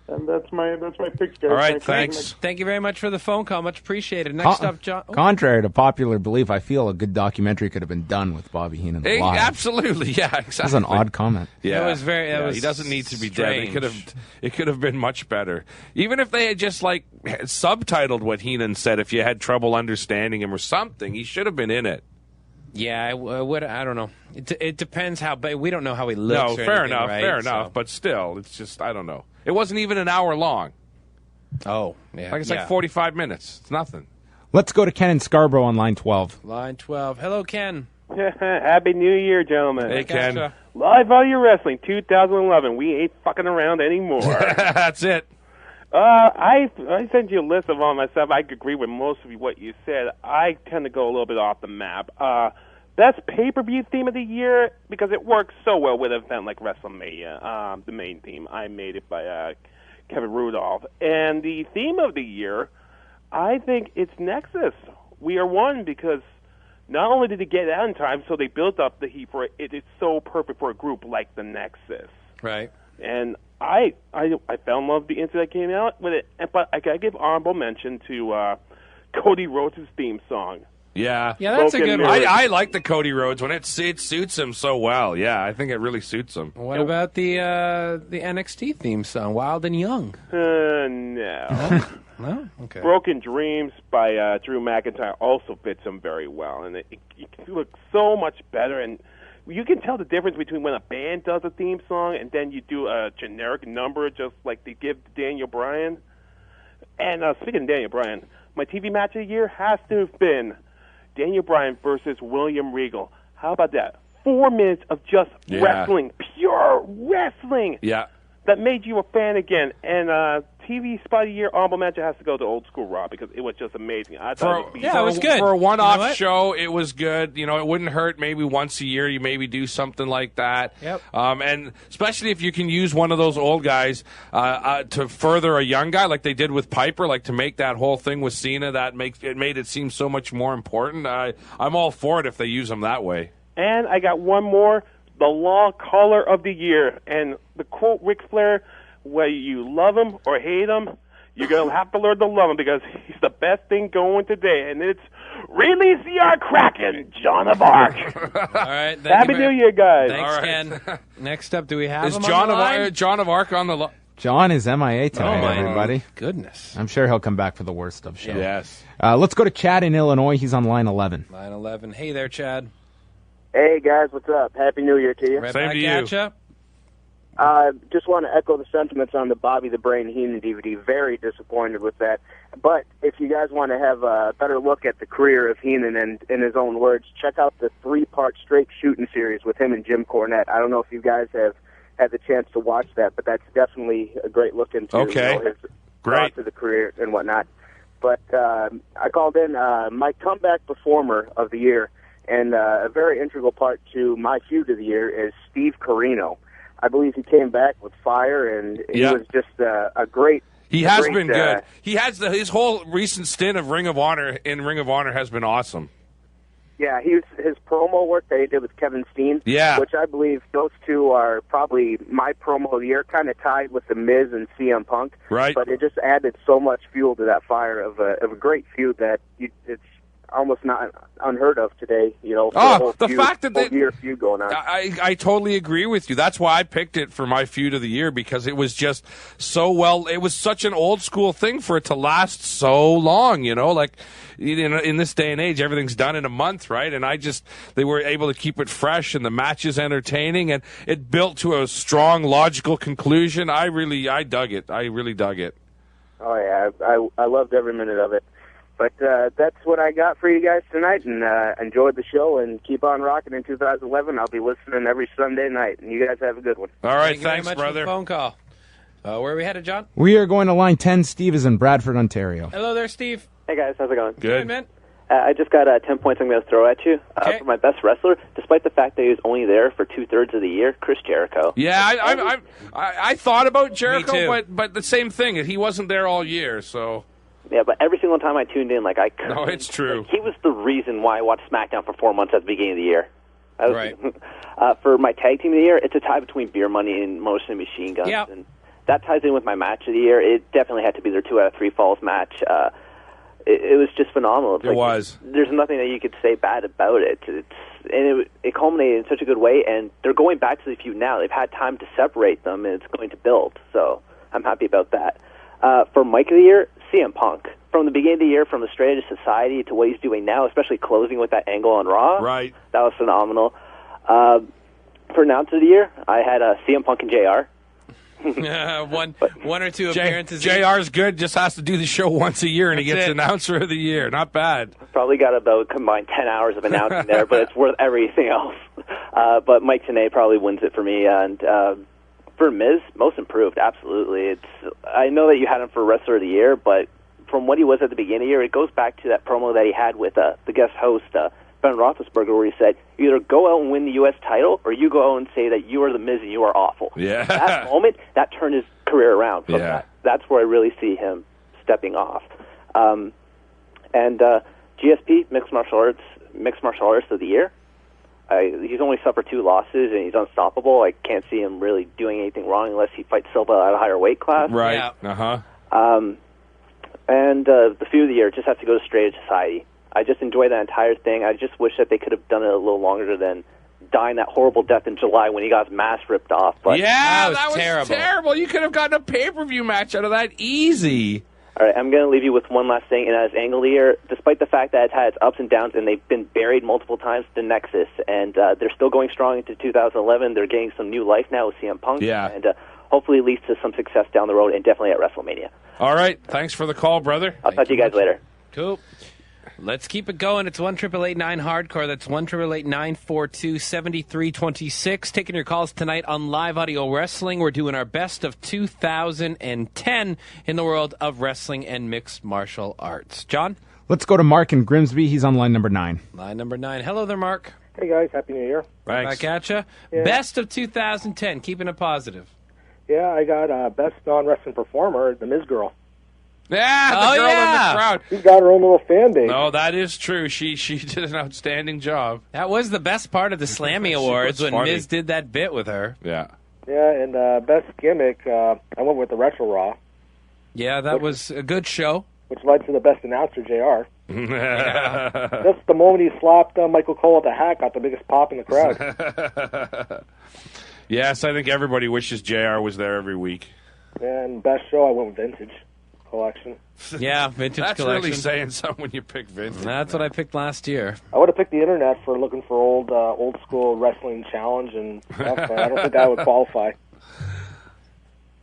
And that's my picks, guys. All right, thanks. Thank you very much for the phone call. Much appreciated. Next up, John. Contrary to popular belief, I feel a good documentary could have been done with Bobby Heenan alive. Absolutely, yeah, exactly. That's an odd comment. Yeah, it was very. He doesn't need to be strange. dead. It could have been much better. Even if they had just subtitled what Heenan said, if you had trouble understanding him or something, he should have been in it. Yeah, I would. I don't know. It depends how. But we don't know how he looks. No, or fair anything, enough. right? Fair enough. But still, it's just I don't know. It wasn't even an hour long. Oh, yeah. It's like 45 minutes. It's nothing. Let's go to Ken in Scarborough on line 12. Line 12. Hello, Ken. Happy New Year, gentlemen. Hey, Ken. Gotcha. Live Audio Wrestling 2011. We ain't fucking around anymore. That's it. I sent you a list of all my stuff. I agree with most of what you said. I tend to go a little bit off the map. Best pay-per-view theme of the year, because it works so well with an event like WrestleMania. The main theme, I Made It by Kevin Rudolph. And the theme of the year, I think it's Nexus. We Are One, because not only did it get out in time, so they built up the heat for it. It is so perfect for a group like the Nexus. Right. And I fell in love with the instant that came out with it. But I got to give honorable mention to Cody Rhodes' theme song. Yeah, that's a good one. I like the Cody Rhodes when it suits him so well. Yeah, I think it really suits him. What about the NXT theme song, Wild and Young? No. No? Okay. Broken Dreams by Drew McIntyre also fits him very well, and it looks so much better. And you can tell the difference between when a band does a theme song and then you do a generic number, just like they give to Daniel Bryan. And speaking of Daniel Bryan, my TV match of the year has to have been Daniel Bryan versus William Regal. How about that? 4 minutes of just wrestling, pure wrestling. Yeah. That made you a fan again. And TV spot of the year honorable mention has to go to Old School Raw, because it was just amazing. I thought it was good. For a one-off show, it was good. You know, it wouldn't hurt maybe once a year. You maybe do something like that. Yep. And especially if you can use one of those old guys to further a young guy, like they did with Piper, like to make that whole thing with Cena, it made it seem so much more important. I'm all for it if they use them that way. And I got one more, the Law Caller of the Year. And the quote Ric Flair, whether you love him or hate him, you're going to have to learn to love him, because he's the best thing going today. And it's release your Kraken, John of Arc. All right. Happy New Year, guys. Thanks, All right. Ken. Next up, do we have Is him John on the line? John of Arc on the line? John is MIA tonight, Oh, my everybody. Goodness. I'm sure he'll come back for the worst of show. Yes. Let's go to Chad in Illinois. He's on line 11. Line 11. Hey there, Chad. Hey, guys, what's up? Happy New Year to you. Right Same back to you. at ya. Just want to echo the sentiments on the Bobby the Brain Heenan DVD. Very disappointed with that. But if you guys want to have a better look at the career of Heenan and, in his own words, check out the 3-part straight shooting series with him and Jim Cornette. I don't know if you guys have had the chance to watch that, but that's definitely a great look into his thoughts of the career and whatnot. But I called in my comeback performer of the year, and a very integral part to my feud of the year is Steve Corino. I believe he came back with fire, and he was just a great. He has been good. He has his whole recent stint of Ring of Honor has been awesome. Yeah, his promo work that he did with Kevin Steen, which I believe those two are probably my promo of the year, kind of tied with The Miz and CM Punk. Right. But it just added so much fuel to that fire of a great feud that it's almost not unheard of today. You know, fact that year feud going on. I totally agree with you. That's why I picked it for my feud of the year, because it was just so well. It was such an old school thing for it to last so long. You know, like in this day and age, everything's done in a month, right? And they were able to keep it fresh, and the matches entertaining, and it built to a strong, logical conclusion. I dug it. I really dug it. Oh yeah, I loved every minute of it. But that's what I got for you guys tonight, and enjoyed the show, and keep on rocking in 2011. I'll be listening every Sunday night, and you guys have a good one. All right, Thank thanks, you very much brother. For the phone call. Where are we headed, John? We are going to line 10. Steve is in Bradford, Ontario. Hello there, Steve. Hey, guys. How's it going? Good. Man. I just got 10 points I'm going to throw at you. For my best wrestler, despite the fact that he was only there for 2/3 of the year, Chris Jericho. Yeah, I thought about Me Jericho, too. but the same thing. He wasn't there all year, so... Yeah, but every single time I tuned in, I couldn't. No, it's true. He was the reason why I watched SmackDown for 4 months at the beginning of the year. Right. For my tag team of the year, it's a tie between Beer Money and Motion Machine Guns. Yep. And that ties in with my match of the year. It definitely had to be their 2 out of 3 falls match. It was just phenomenal. It was. There's nothing that you could say bad about it. It culminated in such a good way, and they're going back to the feud now. They've had time to separate them, and it's going to build. So I'm happy about that. For Mike of the Year, CM Punk. From the beginning of the year, from the Straight Edge Society to what he's doing now, especially closing with that angle on Raw, right? That was phenomenal. For Announcer of the Year, I had CM Punk and JR. one or two appearances. JR's good, just has to do the show once a year, and he That's gets it. Announcer of the Year. Not bad. Probably got about combined 10 hours of announcing there, but it's worth everything else. But Mike Tenay probably wins it for me, and for Miz, most improved, absolutely. I know that you had him for Wrestler of the Year, but from what he was at the beginning of the year, it goes back to that promo that he had with the guest host, Ben Roethlisberger, where he said, you either go out and win the U.S. title, or you go out and say that you are the Miz and you are awful. Yeah. That moment, that turned his career around. From Yeah. that's where I really see him stepping off. And GSP, Mixed Martial Artist of the Year. He's only suffered 2 losses, and he's unstoppable. I can't see him really doing anything wrong unless he fights Silva at a higher weight class. Right. Yeah. Uh-huh. And the feud of the year just has to go to Straight Edge Society. I just enjoyed that entire thing. I just wish that they could have done it a little longer than dying that horrible death in July when he got his mask ripped off. But that was terrible. You could have gotten a pay-per-view match out of that easy. All right, I'm going to leave you with one last thing, and that is Angle of the Year. Despite the fact that it's had its ups and downs and they've been buried multiple times, the Nexus, and they're still going strong into 2011. They're getting some new life now with CM Punk, and hopefully it leads to some success down the road and definitely at WrestleMania. All right, thanks for the call, brother. I'll talk to you guys later. Cool. Let's keep it going. It's 1-888-9 Hardcore. That's 1-888-942-7326. Taking your calls tonight on Live Audio Wrestling. We're doing our best of 2010 in the world of wrestling and mixed martial arts. John? Let's go to Mark in Grimsby. He's on line number 9. Line number 9. Hello there, Mark. Hey, guys. Happy New Year. Back at ya. Yeah. Best of 2010. Keeping it positive. Yeah, I got Best Non-Wrestling Performer, the Miz Girl. Yeah, the girl in the crowd. She's got her own little fan base. No, that is true. She did an outstanding job. That was the best part of the Slammy Awards when Miz did that bit with her. Yeah. Yeah, and Best Gimmick, I went with the Retro Raw. Yeah, that was a good show. Which led to the Best Announcer, JR. Yeah. Just the moment he slapped Michael Cole at the hat got the biggest pop in the crowd. Yes, I think everybody wishes JR was there every week. And Best Show, I went with Vintage Collection. Yeah, Vintage That's Collection. really saying something when you pick Vintage. That's what I picked last year. I would have picked the internet for looking for old school wrestling challenge and stuff, but I don't think I would qualify.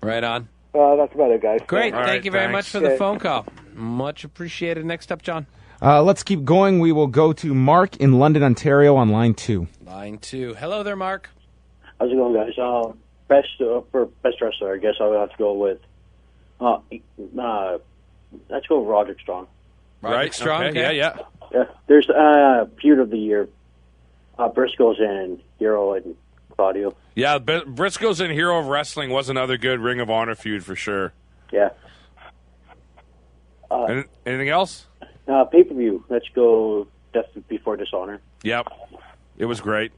Right on. That's about it, guys. Great. All Thank right, you very thanks. much for the Okay. phone call. Much appreciated. Next up, John. Let's keep going. We will go to Mark in London, Ontario on line 2. Line 2. Hello there, Mark. How's it going, guys? For best wrestler, I guess I would have to go with. Let's go with Roderick Strong. Roderick Strong. Okay. Yeah. Yeah, there's feud of the year. Briscoes and Hero and Claudio. Yeah, Briscoes and Hero of Wrestling was another good Ring of Honor feud for sure. Yeah. Anything else? Pay-per-view. Let's go just before Dishonor. Yep. It was great.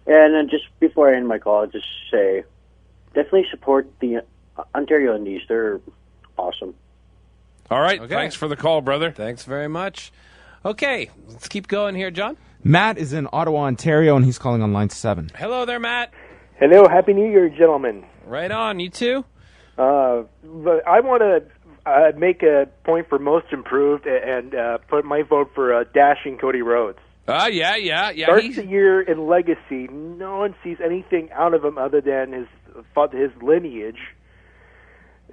And then just before I end my call, I'll just say, definitely support the Ontario Indies. They're awesome. All right. Okay. Thanks for the call, brother. Thanks very much. Okay, let's keep going here, John. Matt is in Ottawa, Ontario, and he's calling on line 7. Hello there, Matt. Hello, Happy New Year, gentlemen. Right on, you too. But I want to make a point for most improved and put my vote for Dashing Cody Rhodes. Yeah. Starts the year in legacy. No one sees anything out of him other than his lineage.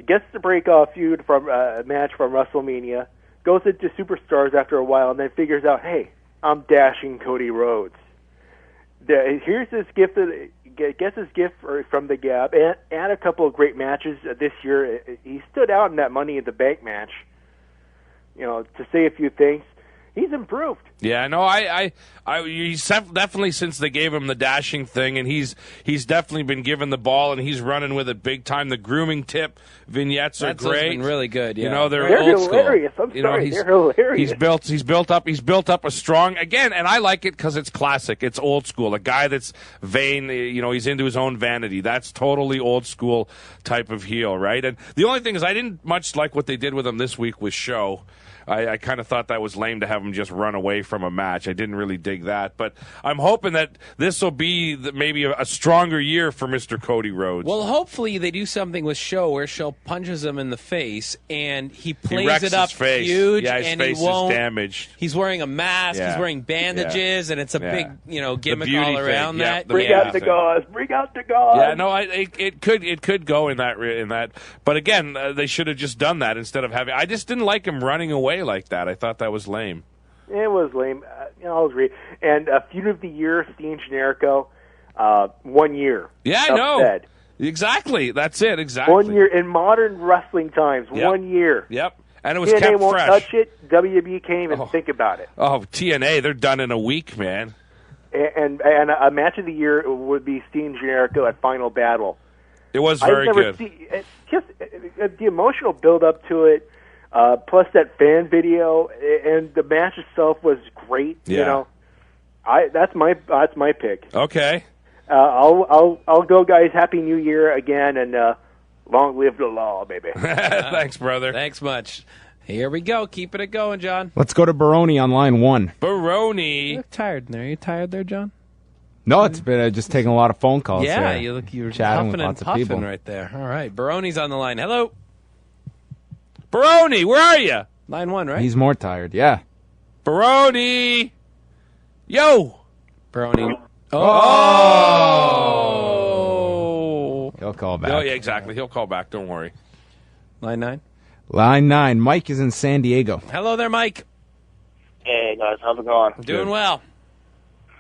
Gets the break-off feud from a match from WrestleMania. Goes into Superstars after a while, and then figures out, hey, I'm Dashing Cody Rhodes. Here's his gift. Gets his gift from the Gap, and a couple of great matches this year. He stood out in that Money in the Bank match. To say a few things. He's improved. Yeah, no, he's definitely, since they gave him the dashing thing, and he's definitely been given the ball, and he's running with it big time. The grooming tip vignettes are great. Been really good. Yeah, they're old hilarious. School. I'm sorry, they're hilarious. He's built up a strong, again, and I like it because it's classic. It's old school. A guy that's vain, he's into his own vanity. That's totally old school type of heel, right? And the only thing is, I didn't much like what they did with him this week with Show. I kind of thought that was lame to have him just run away from a match. I didn't really dig that. But I'm hoping that this will be maybe a stronger year for Mr. Cody Rhodes. Well, hopefully they do something with Show where Show punches him in the face and he plays it up huge. Yeah, his and face he won't, is damaged. He's wearing a mask. Yeah. He's wearing bandages, and it's a big, gimmick all around thing. that. Bring out the gauze. Bring out the gauze. Yeah, no, it could go in that. But again, they should have just done that instead of having. I just didn't like him running away like that. I thought that was lame. It was lame. I'll agree. And Feud of the Year, Steen Generico, 1 year. Yeah, I know. Said. Exactly. That's it. Exactly. 1 year in modern wrestling times. Yep. 1 year. Yep. And it was TNA kept won't fresh. Touch it. WWE can't even think about it. Oh, TNA, they're done in a week, man. And a match of the year would be Steen Generico at Final Battle. It was very good. Just the emotional build up to it. Plus that fan video, and the match itself was great. Yeah. That's my pick. Okay. I'll go, guys. Happy New Year again, and long live the law, baby. Thanks, brother. Thanks much. Here we go. Keeping it going, John. Let's go to Baroni on line 1. Baroni. You look tired there. You tired there, John? No, it's been just taking a lot of phone calls. Yeah, there. you're chatting huffing with and lots of puffing people right there. All right, Baroni's on the line. Hello. Baroni, where are you? Line 1, right? He's more tired, yeah. Baroni! Yo! Baroni. Oh! He'll call back. Oh, yeah, exactly. He'll call back. Don't worry. Line 9? Line 9. Mike is in San Diego. Hello there, Mike. Hey, guys. How's it going? Doing well.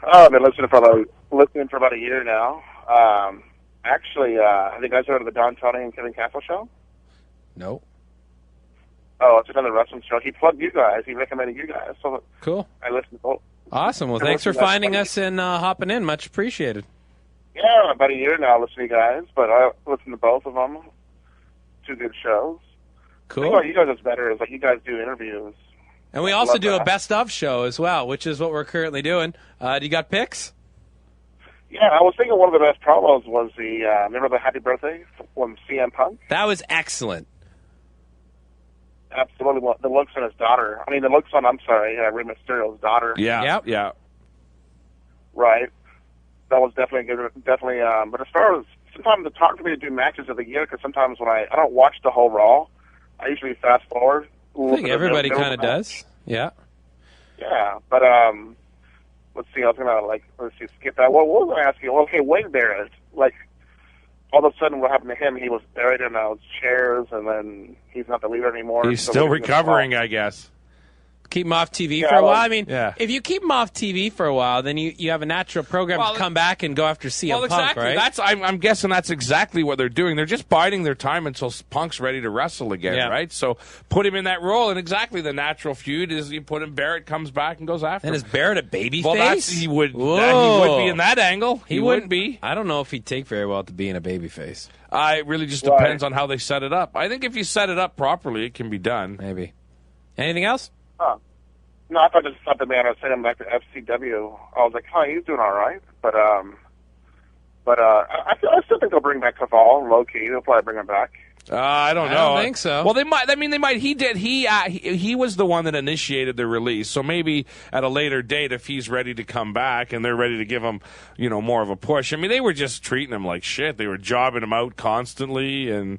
Oh, I've been listening for about a year now. Actually, have you guys heard of the Don Tony and Kevin Castle show? No. Oh, it's another wrestling show. He plugged you guys. He recommended you guys. So cool. I listened to Awesome. Well, thanks for finding us and hopping in. Much appreciated. Yeah, about a year now listening to you guys, but I listen to both of them. 2 good shows. Cool. I think what you guys is better is you guys do interviews. And we also do a best of show as well, which is what we're currently doing. Do you got picks? Yeah, I was thinking one of the best promos was remember the Happy Birthday from CM Punk? That was excellent. Absolutely. The looks on his daughter. Rey Mysterio's daughter. Yeah. Right. That was definitely good. Definitely. But as far as sometimes it's hard for me to do matches of the year because sometimes when I don't watch the whole Raw, I usually fast forward. I think everybody kind of does. Yeah. Yeah, but let's see. I was gonna skip that. What was I asking? Well, okay, Wade Barrett. All of a sudden, what happened to him? He was buried in those chairs, and then he's not the leader anymore. He's still recovering, I guess. Keep him off TV for a while. I mean, if you keep him off TV for a while, then you have a natural program to come back and go after CM Punk, right? I'm guessing that's exactly what they're doing. They're just biding their time until Punk's ready to wrestle again, right? So put him in that role, and exactly the natural feud is you put him. Barrett comes back and goes after him. And is Barrett a babyface? Well, he would be in that angle. He wouldn't be. I don't know if he'd take very well to being a babyface. It really just depends on how they set it up. I think if you set it up properly, it can be done. Maybe. Anything else? No, I thought this was something they had to send him back to FCW. I was like, he's doing all right. But I still think they'll bring back Caval, low key. They'll probably bring him back. I don't know. I don't think so. Well, they might. I mean, they might. He did. He was the one that initiated the release. So maybe at a later date, if he's ready to come back and they're ready to give him, more of a push. I mean, they were just treating him like shit. They were jobbing him out constantly, and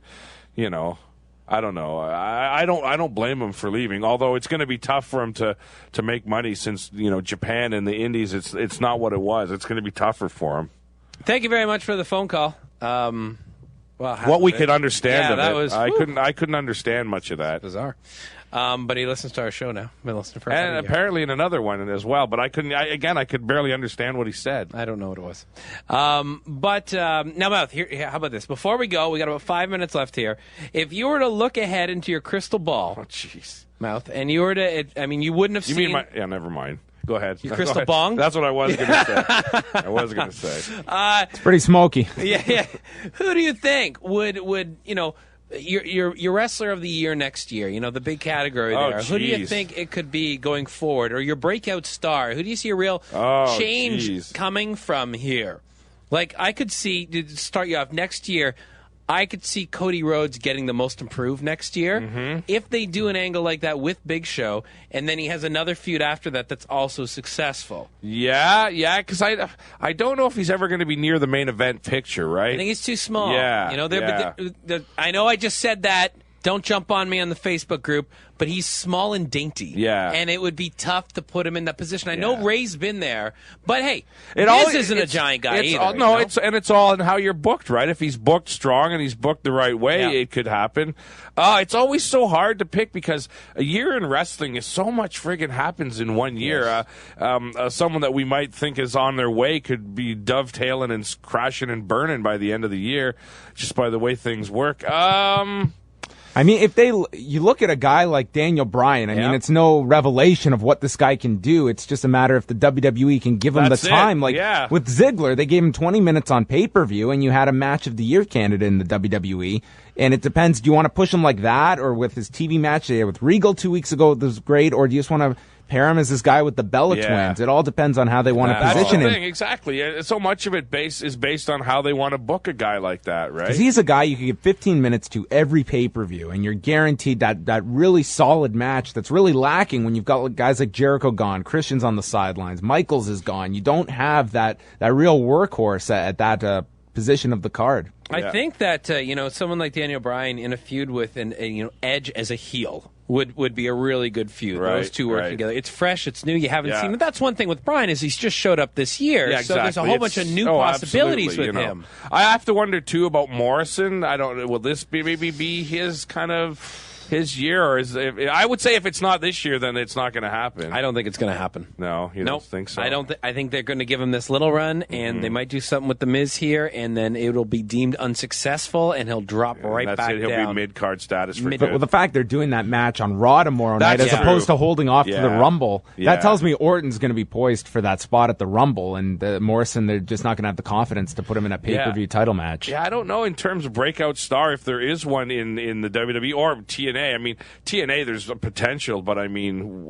I don't know. I don't blame him for leaving. Although it's going to be tough for him to make money since Japan and the Indies. It's not what it was. It's going to be tougher for him. Thank you very much for the phone call. What we could understand of it. I couldn't understand much of that. Bizarre. But he listens to our show now. Been listening for and apparently in another one as well. But I could barely understand what he said. I don't know what it was. But now, Mouth, here, how about this? Before we go, we got about 5 minutes left here. If you were to look ahead into your crystal ball, Mouth, and you were to, you wouldn't have seen. You mean never mind. Go ahead. Your crystal bong? That's what I was going to say. It's pretty smoky. Yeah. Who do you think would your wrestler of the year next year? The big category there. Who do you think it could be going forward, or your breakout star? Who do you see a real change coming from here? Like I could see to start you off next year. I could see Cody Rhodes getting the most improved next year if they do an angle like that with Big Show, and then he has another feud after that that's also successful. Yeah, because I don't know if he's ever going to be near the main event picture, right? I think he's too small. Yeah, I know I just said that. Don't jump on me on the Facebook group, but he's small and dainty. Yeah. And it would be tough to put him in that position. I know Ray's been there, but hey, Miz isn't a giant guy either. It's all in how you're booked, right? If he's booked strong and he's booked the right way, it could happen. It's always so hard to pick because a year in wrestling is so much friggin' happens in 1 year. Someone that we might think is on their way could be dovetailing and crashing and burning by the end of the year, just by the way things work. I mean, you look at a guy like Daniel Bryan, I mean, it's no revelation of what this guy can do. It's just a matter if the WWE can give him the time. With Ziggler, they gave him 20 minutes on pay-per-view, and you had a match of the year candidate in the WWE. And it depends, do you want to push him like that, or with his TV match with Regal 2 weeks ago, that was great, or do you just want to pair him as this guy with the Bella twins? It all depends on how they want to position him. Exactly. So much of it is based on how they want to book a guy like that, right? Because he's a guy you can give 15 minutes to every pay-per-view, and you're guaranteed that really solid match that's really lacking when you've got guys like Jericho gone, Christian's on the sidelines, Michaels is gone. You don't have that real workhorse at that position of the card. I think that someone like Daniel Bryan in a feud with Edge as a heel would be a really good feud. Those two working together. It's fresh, it's new, you haven't seen it. That's one thing with Bryan is he's just showed up this year. Yeah, exactly. So there's a whole bunch of new possibilities with him. I have to wonder too about Morrison. I don't. Will this maybe be his kind of his year, or I would say if it's not this year, then it's not going to happen. I don't think it's going to happen. No, you don't think so? I don't. I think they're going to give him this little run, and they might do something with the Miz here, and then it'll be deemed unsuccessful, and he'll drop back down. He'll be mid-card status for good. But the fact they're doing that match on Raw tomorrow night as opposed to holding off to the Rumble, that tells me Orton's going to be poised for that spot at the Rumble, and Morrison, they're just not going to have the confidence to put him in a pay-per-view title match. Yeah, I don't know in terms of breakout star if there is one in the WWE or TNA. I mean, TNA, there's a potential, but I mean,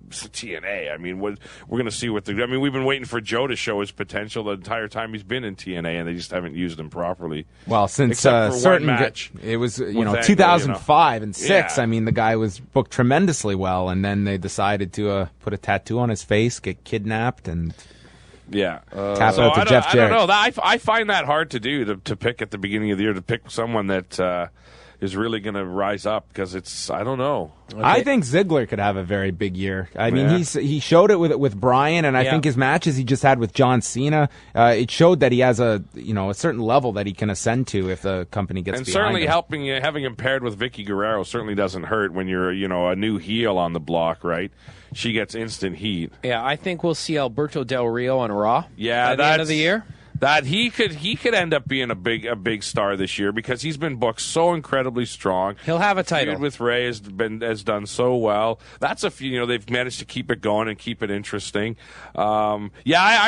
TNA. I mean, we're going to see what we've been waiting for Joe to show his potential the entire time he's been in TNA, and they just haven't used him properly. Well, since certain match, it was 2005 and 6. I mean, the guy was booked tremendously well, and then they decided to put a tattoo on his face, get kidnapped, and tap out to Jeff Jarrett. I don't know. I find that hard to do to pick at the beginning of the year, to pick someone that is really going to rise up, because I don't know. Okay. I think Ziggler could have a very big year. I mean, he showed it with Bryan, and I think his matches he just had with John Cena, it showed that he has a certain level that he can ascend to if the company gets behind him. And certainly having him paired with Vicky Guerrero certainly doesn't hurt when you're a new heel on the block, right? She gets instant heat. Yeah, I think we'll see Alberto Del Rio on Raw. Yeah, by the end of the year. that he could end up being a big star this year because he's been booked so incredibly strong. He'll have a title. Feud with Ray has done so well. That's they've managed to keep it going and keep it interesting. I'm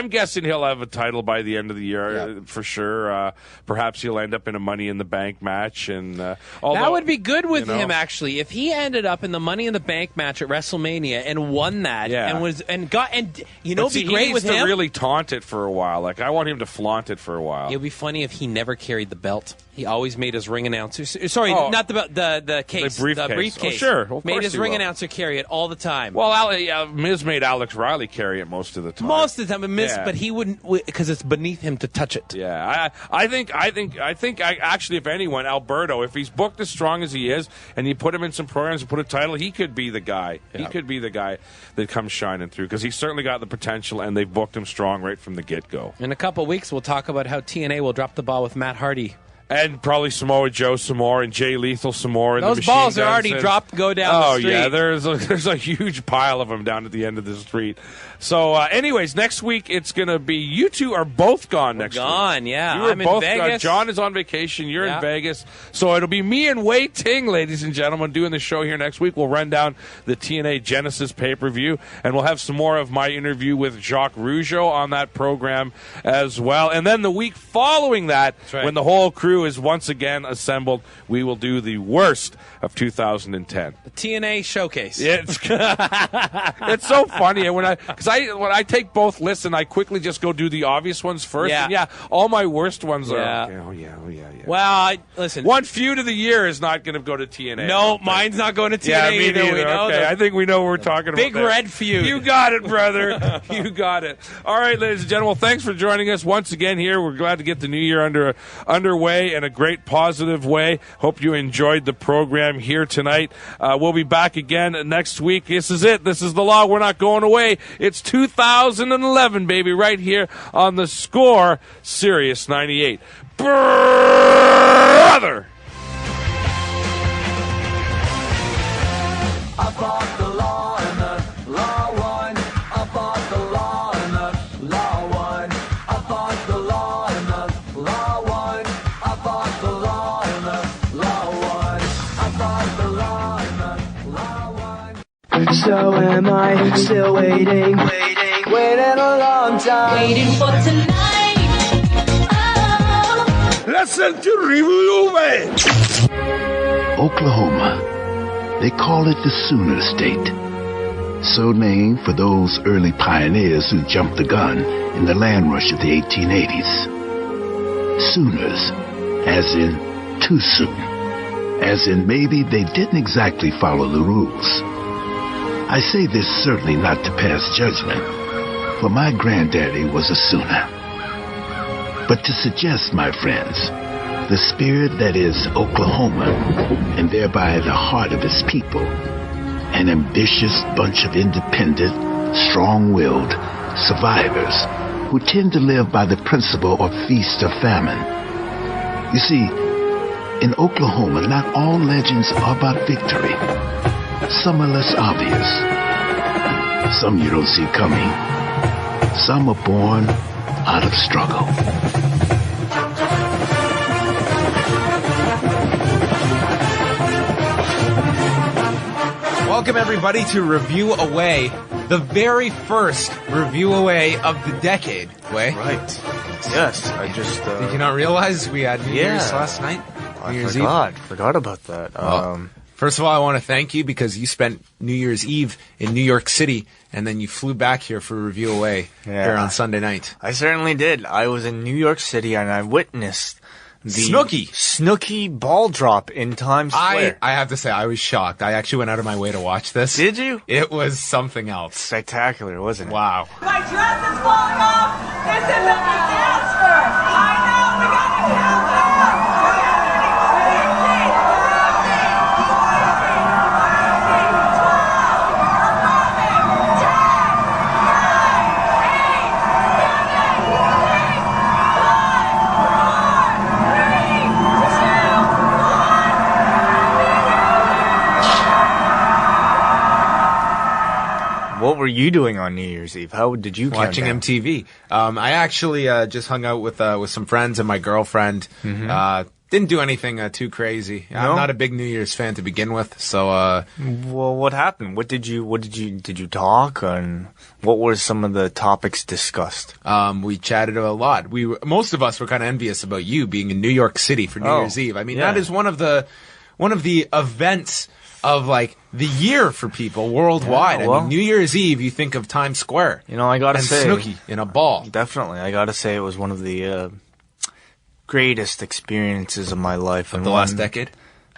guessing he'll have a title by the end of the year for sure. Perhaps he'll end up in a Money in the Bank match, and that would be good with him actually. If he ended up in the Money in the Bank match at WrestleMania and won that, it'd be great with him. He needs to really taunt it for a while. Like I want him to flaunt it for a while. It would be funny if he never carried the belt. He always made his ring announcer. Sorry, not the belt. The case. The briefcase. The briefcase. Oh, sure. Of made course his he ring will. announcer carry it all the time. Well, Miz made Alex Riley carry it most of the time. Most of the time, but he wouldn't because it's beneath him to touch it. Yeah, I think actually, if anyone, Alberto, if he's booked as strong as he is, and you put him in some programs and put a title, he could be the guy. He could be the guy that comes shining through because he's certainly got the potential, and they've booked him strong right from the get-go. In a couple of weeks, we'll talk about how TNA will drop the ball with Matt Hardy. And probably Samoa Joe some more, and Jay Lethal some more. And those balls are already dropped to go down the street. Oh, yeah, there's a huge pile of them down at the end of the street. So, anyways, next week it's going to be, you two are both gone next week. Gone, yeah. You are I'm both in Vegas. John is on vacation. You're in Vegas. So it'll be me and Wei Ting, ladies and gentlemen, doing the show here next week. We'll run down the TNA Genesis pay-per-view, and we'll have some more of my interview with Jacques Rougeau on that program as well. And then the week following that, when the whole crew is once again assembled, we will do the worst of 2010. The TNA showcase. It's so funny when I take both lists and I quickly just go do the obvious ones first. Yeah. And all my worst ones are. Yeah. Okay, oh yeah. Well, listen. One feud of the year is not going to go to TNA. No, mine's not going to TNA yeah, me either. neither. We know okay, I think we know what we're talking about. Big red feud. You got it, brother. You got it. All right, ladies and gentlemen. Well, thanks for joining us once again here. We're glad to get the new year underway in a great positive way. Hope you enjoyed the program here tonight. We'll be back again next week. This is it. This is the law. We're not going away. It's 2011, baby, right here on the Score, Sirius 98. Brother! I fought the law and the law won. I fought the law and the law won. I fought the law and the law won. I fought the law and the law won. I fought the law and the law won. So am I still waiting a long time. Waiting for tonight. Listen to Review-A-Wai. Oklahoma. They call it the Sooner State. So named for those early pioneers who jumped the gun in the land rush of the 1880s. Sooners, as in too soon. As in maybe they didn't exactly follow the rules. I say this certainly not to pass judgment, for my granddaddy was a Sooner. But to suggest, my friends, the spirit that is Oklahoma, and thereby the heart of its people, an ambitious bunch of independent, strong-willed survivors who tend to live by the principle of feast or famine. You see, in Oklahoma, not all legends are about victory. Some are less obvious. Some you don't see coming. Some are born out of struggle. Welcome, everybody, to Review-A-Wai, the very first Review-A-Wai of the decade. Wai? Right. Yes, I just... Did you not realize we had New Year's last night? New Year's Eve? Forgot about that. First of all, I want to thank you because you spent New Year's Eve in New York City, and then you flew back here for Review-A-Wai here on Sunday night. I certainly did. I was in New York City, and I witnessed the Snooki ball drop in Times Square. I have to say, I was shocked. I actually went out of my way to watch this. Did you? It was something else. Spectacular, wasn't it? Wow. My dress is falling off. This is a disaster. I know. We gotta count down. What were you doing on New Year's Eve? How did you Watching count down? MTV. I actually just hung out with some friends and my girlfriend. Didn't do anything too crazy. No? I'm not a big New Year's fan to begin with, so Well, what happened? Did you talk, and what were some of the topics discussed? we chatted a lot. Most of us were kind of envious about you being in New York City for New Year's Eve. I mean, that is one of the events of like the year for people worldwide. Yeah, well, I mean, New Year's Eve, you think of Times Square. I gotta and say, Snooki in a ball. Definitely, I gotta say it was one of the greatest experiences of my life. Of the last decade?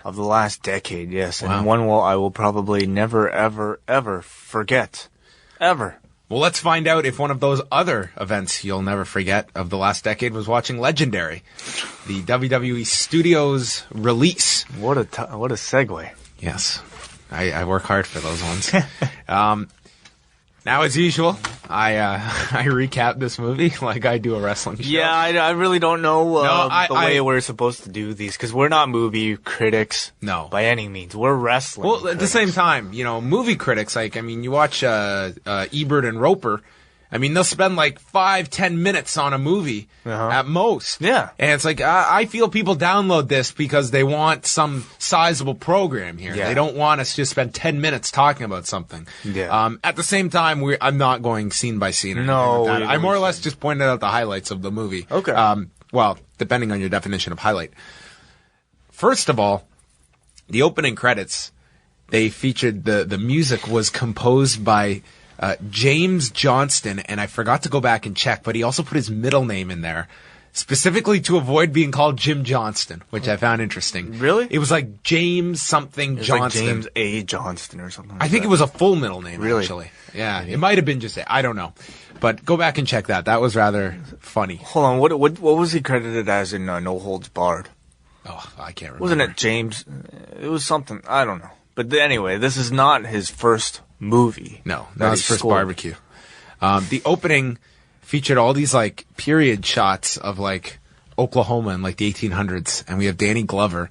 Of the last decade, yes. Wow. And one I will probably never, ever, ever forget. Ever. Well, let's find out if one of those other events you'll never forget of the last decade was watching Legendary, the WWE Studios release. What a segue. Yes. I work hard for those ones. Now, as usual, I recap this movie like I do a wrestling show. Yeah, I really don't know the way we're supposed to do these, because we're not movie critics. No. By any means. We're wrestling Well, at critics. the same time, movie critics, you watch Ebert and Roper. I mean, they'll spend like 5-10 minutes on a movie at most. Yeah. And it's like, I feel people download this because they want some sizable program here. Yeah. They don't want us to just spend 10 minutes talking about something. Yeah. At the same time, I'm not going scene by scene. Or No, anything like that. I more or we less just pointed out the highlights of the movie. Okay. Well, depending on your definition of highlight. First of all, the opening credits, they featured the music was composed by James Johnston, and I forgot to go back and check, but he also put his middle name in there, specifically to avoid being called Jim Johnston, which I found interesting. Really? It was like James something It's Johnston. like James A. Johnston or something like I think that. it was a full middle name, Really? actually. Yeah, it might have been just I don't know. But go back and check that. That was rather funny. Hold on, what was he credited as in No Holds Barred? Oh, I can't remember. Wasn't it James? It was something, I don't know. But anyway, this is not his first movie. No, that not his he first scored. barbecue. The opening featured all these like period shots of like Oklahoma in like the 1800s, and we have Danny Glover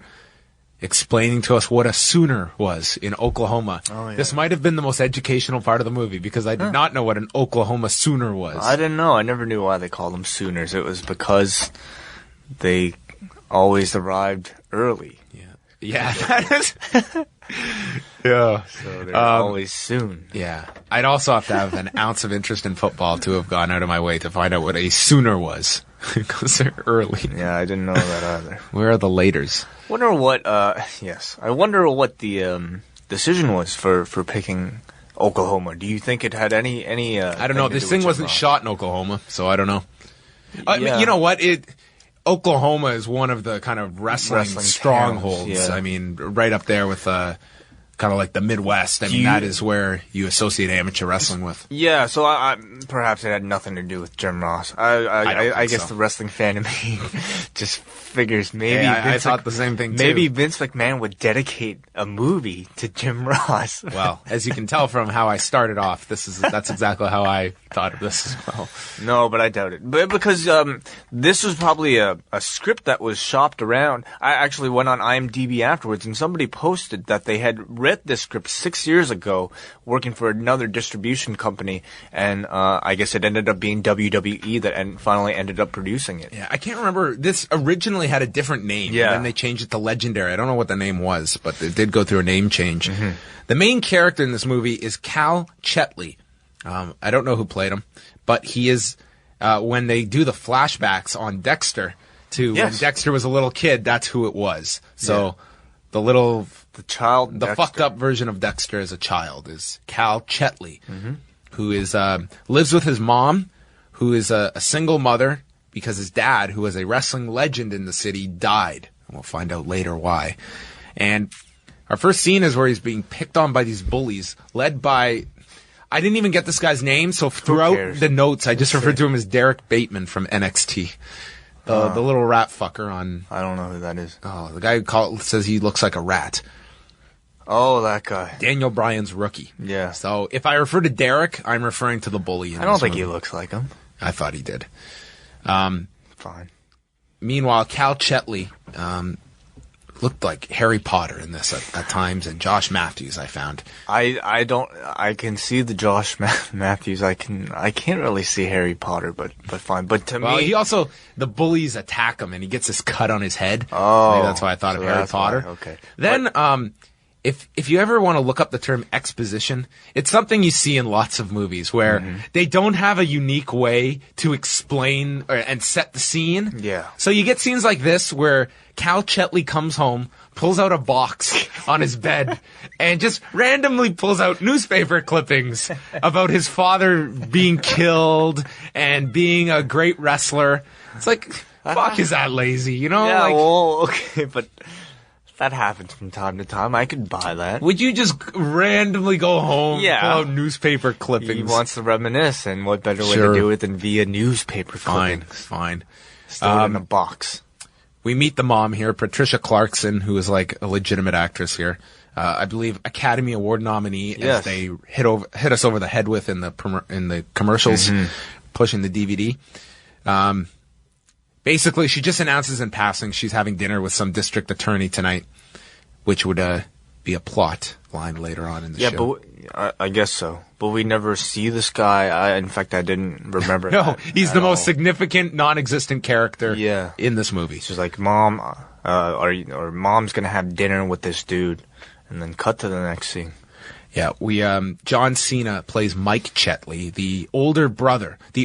explaining to us what a Sooner was in Oklahoma. Oh, yeah. This might have been the most educational part of the movie because I did not know what an Oklahoma Sooner was. I didn't know. I never knew why they called them Sooners. It was because they always arrived early. Yeah, that is. Yeah. So they're always soon. Yeah. I'd also have to have an ounce of interest in football to have gone out of my way to find out what a Sooner was. Because they're early. Yeah, I didn't know that either. Where are the laters? Wonder what, yes. I wonder what the decision was for picking Oklahoma. Do you think it had any I don't know. This thing wasn't shot in Oklahoma, so I don't know. I mean, you know what? Oklahoma is one of the kind of wrestling strongholds. towns, yeah. I mean, right up there with kind of like the Midwest. I mean, that is where you associate amateur wrestling with. Yeah, so I perhaps it had nothing to do with Jim Ross. I guess the wrestling fan in me just figures maybe I thought the same thing too. Maybe Vince McMahon would dedicate a movie to Jim Ross. Well, as you can tell from how I started off, that's exactly how I thought of this as well. No, but I doubt it. But because this was probably a script that was shopped around. I actually went on IMDb afterwards, and somebody posted that they had read this script 6 years ago, working for another distribution company, and I guess it ended up being WWE that finally ended up producing it. Yeah, I can't remember. This originally had a different name. Yeah. And then they changed it to Legendary. I don't know what the name was, but it did go through a name change. The main character in this movie is Cal Chetley. I don't know who played him, but he is, when they do the flashbacks on Dexter to when Dexter was a little kid, that's who it was. So the fucked up version of Dexter as a child is Cal Chetley, who is, lives with his mom, who is a single mother because his dad, who was a wrestling legend in the city, died. And we'll find out later why. And our first scene is where he's being picked on by these bullies, led by, I didn't even get this guy's name, so throughout the notes, I just referred to him as Derek Bateman from NXT. The little rat fucker on... I don't know who that is. Oh, the guy who says he looks like a rat. Oh, that guy. Daniel Bryan's rookie. Yeah. So if I refer to Derek, I'm referring to the bully. I don't think he looks like him. I thought he did. Fine. Meanwhile, Cal Chetley, looked like Harry Potter in this at times, and Josh Matthews, I found. I can see the Josh Matthews. I can't really see Harry Potter, but fine. But to me, he also, the bullies attack him, and he gets this cut on his head. Oh, maybe that's why I thought of Harry Potter. Why, okay. Then, if you ever want to look up the term exposition, it's something you see in lots of movies where they don't have a unique way to explain and set the scene. Yeah. So you get scenes like this where Cal Chetley comes home, pulls out a box on his bed, and just randomly pulls out newspaper clippings about his father being killed and being a great wrestler. It's like, fuck, is that lazy, you know? Yeah, like, well, okay, but that happens from time to time. I could buy that. Would you just randomly go home, Yeah. pull out newspaper clippings? He wants to reminisce, and what better way Sure. to do it than via newspaper clipping? Fine. Store it in a box. We meet the mom here, Patricia Clarkson, who is like a legitimate actress here. I believe Academy Award nominee, Yes. as they hit us over the head with in the commercials, pushing the DVD. Basically, she just announces in passing she's having dinner with some district attorney tonight, which would be a plot line later on in the show. But I guess so. But we never see this guy. In fact, I didn't remember. No, that he's at the most all. significant, non-existent character in this movie. She's like, Mom, or Mom's gonna have dinner with this dude, and then cut to the next scene. Yeah, John Cena plays Mike Chetley, the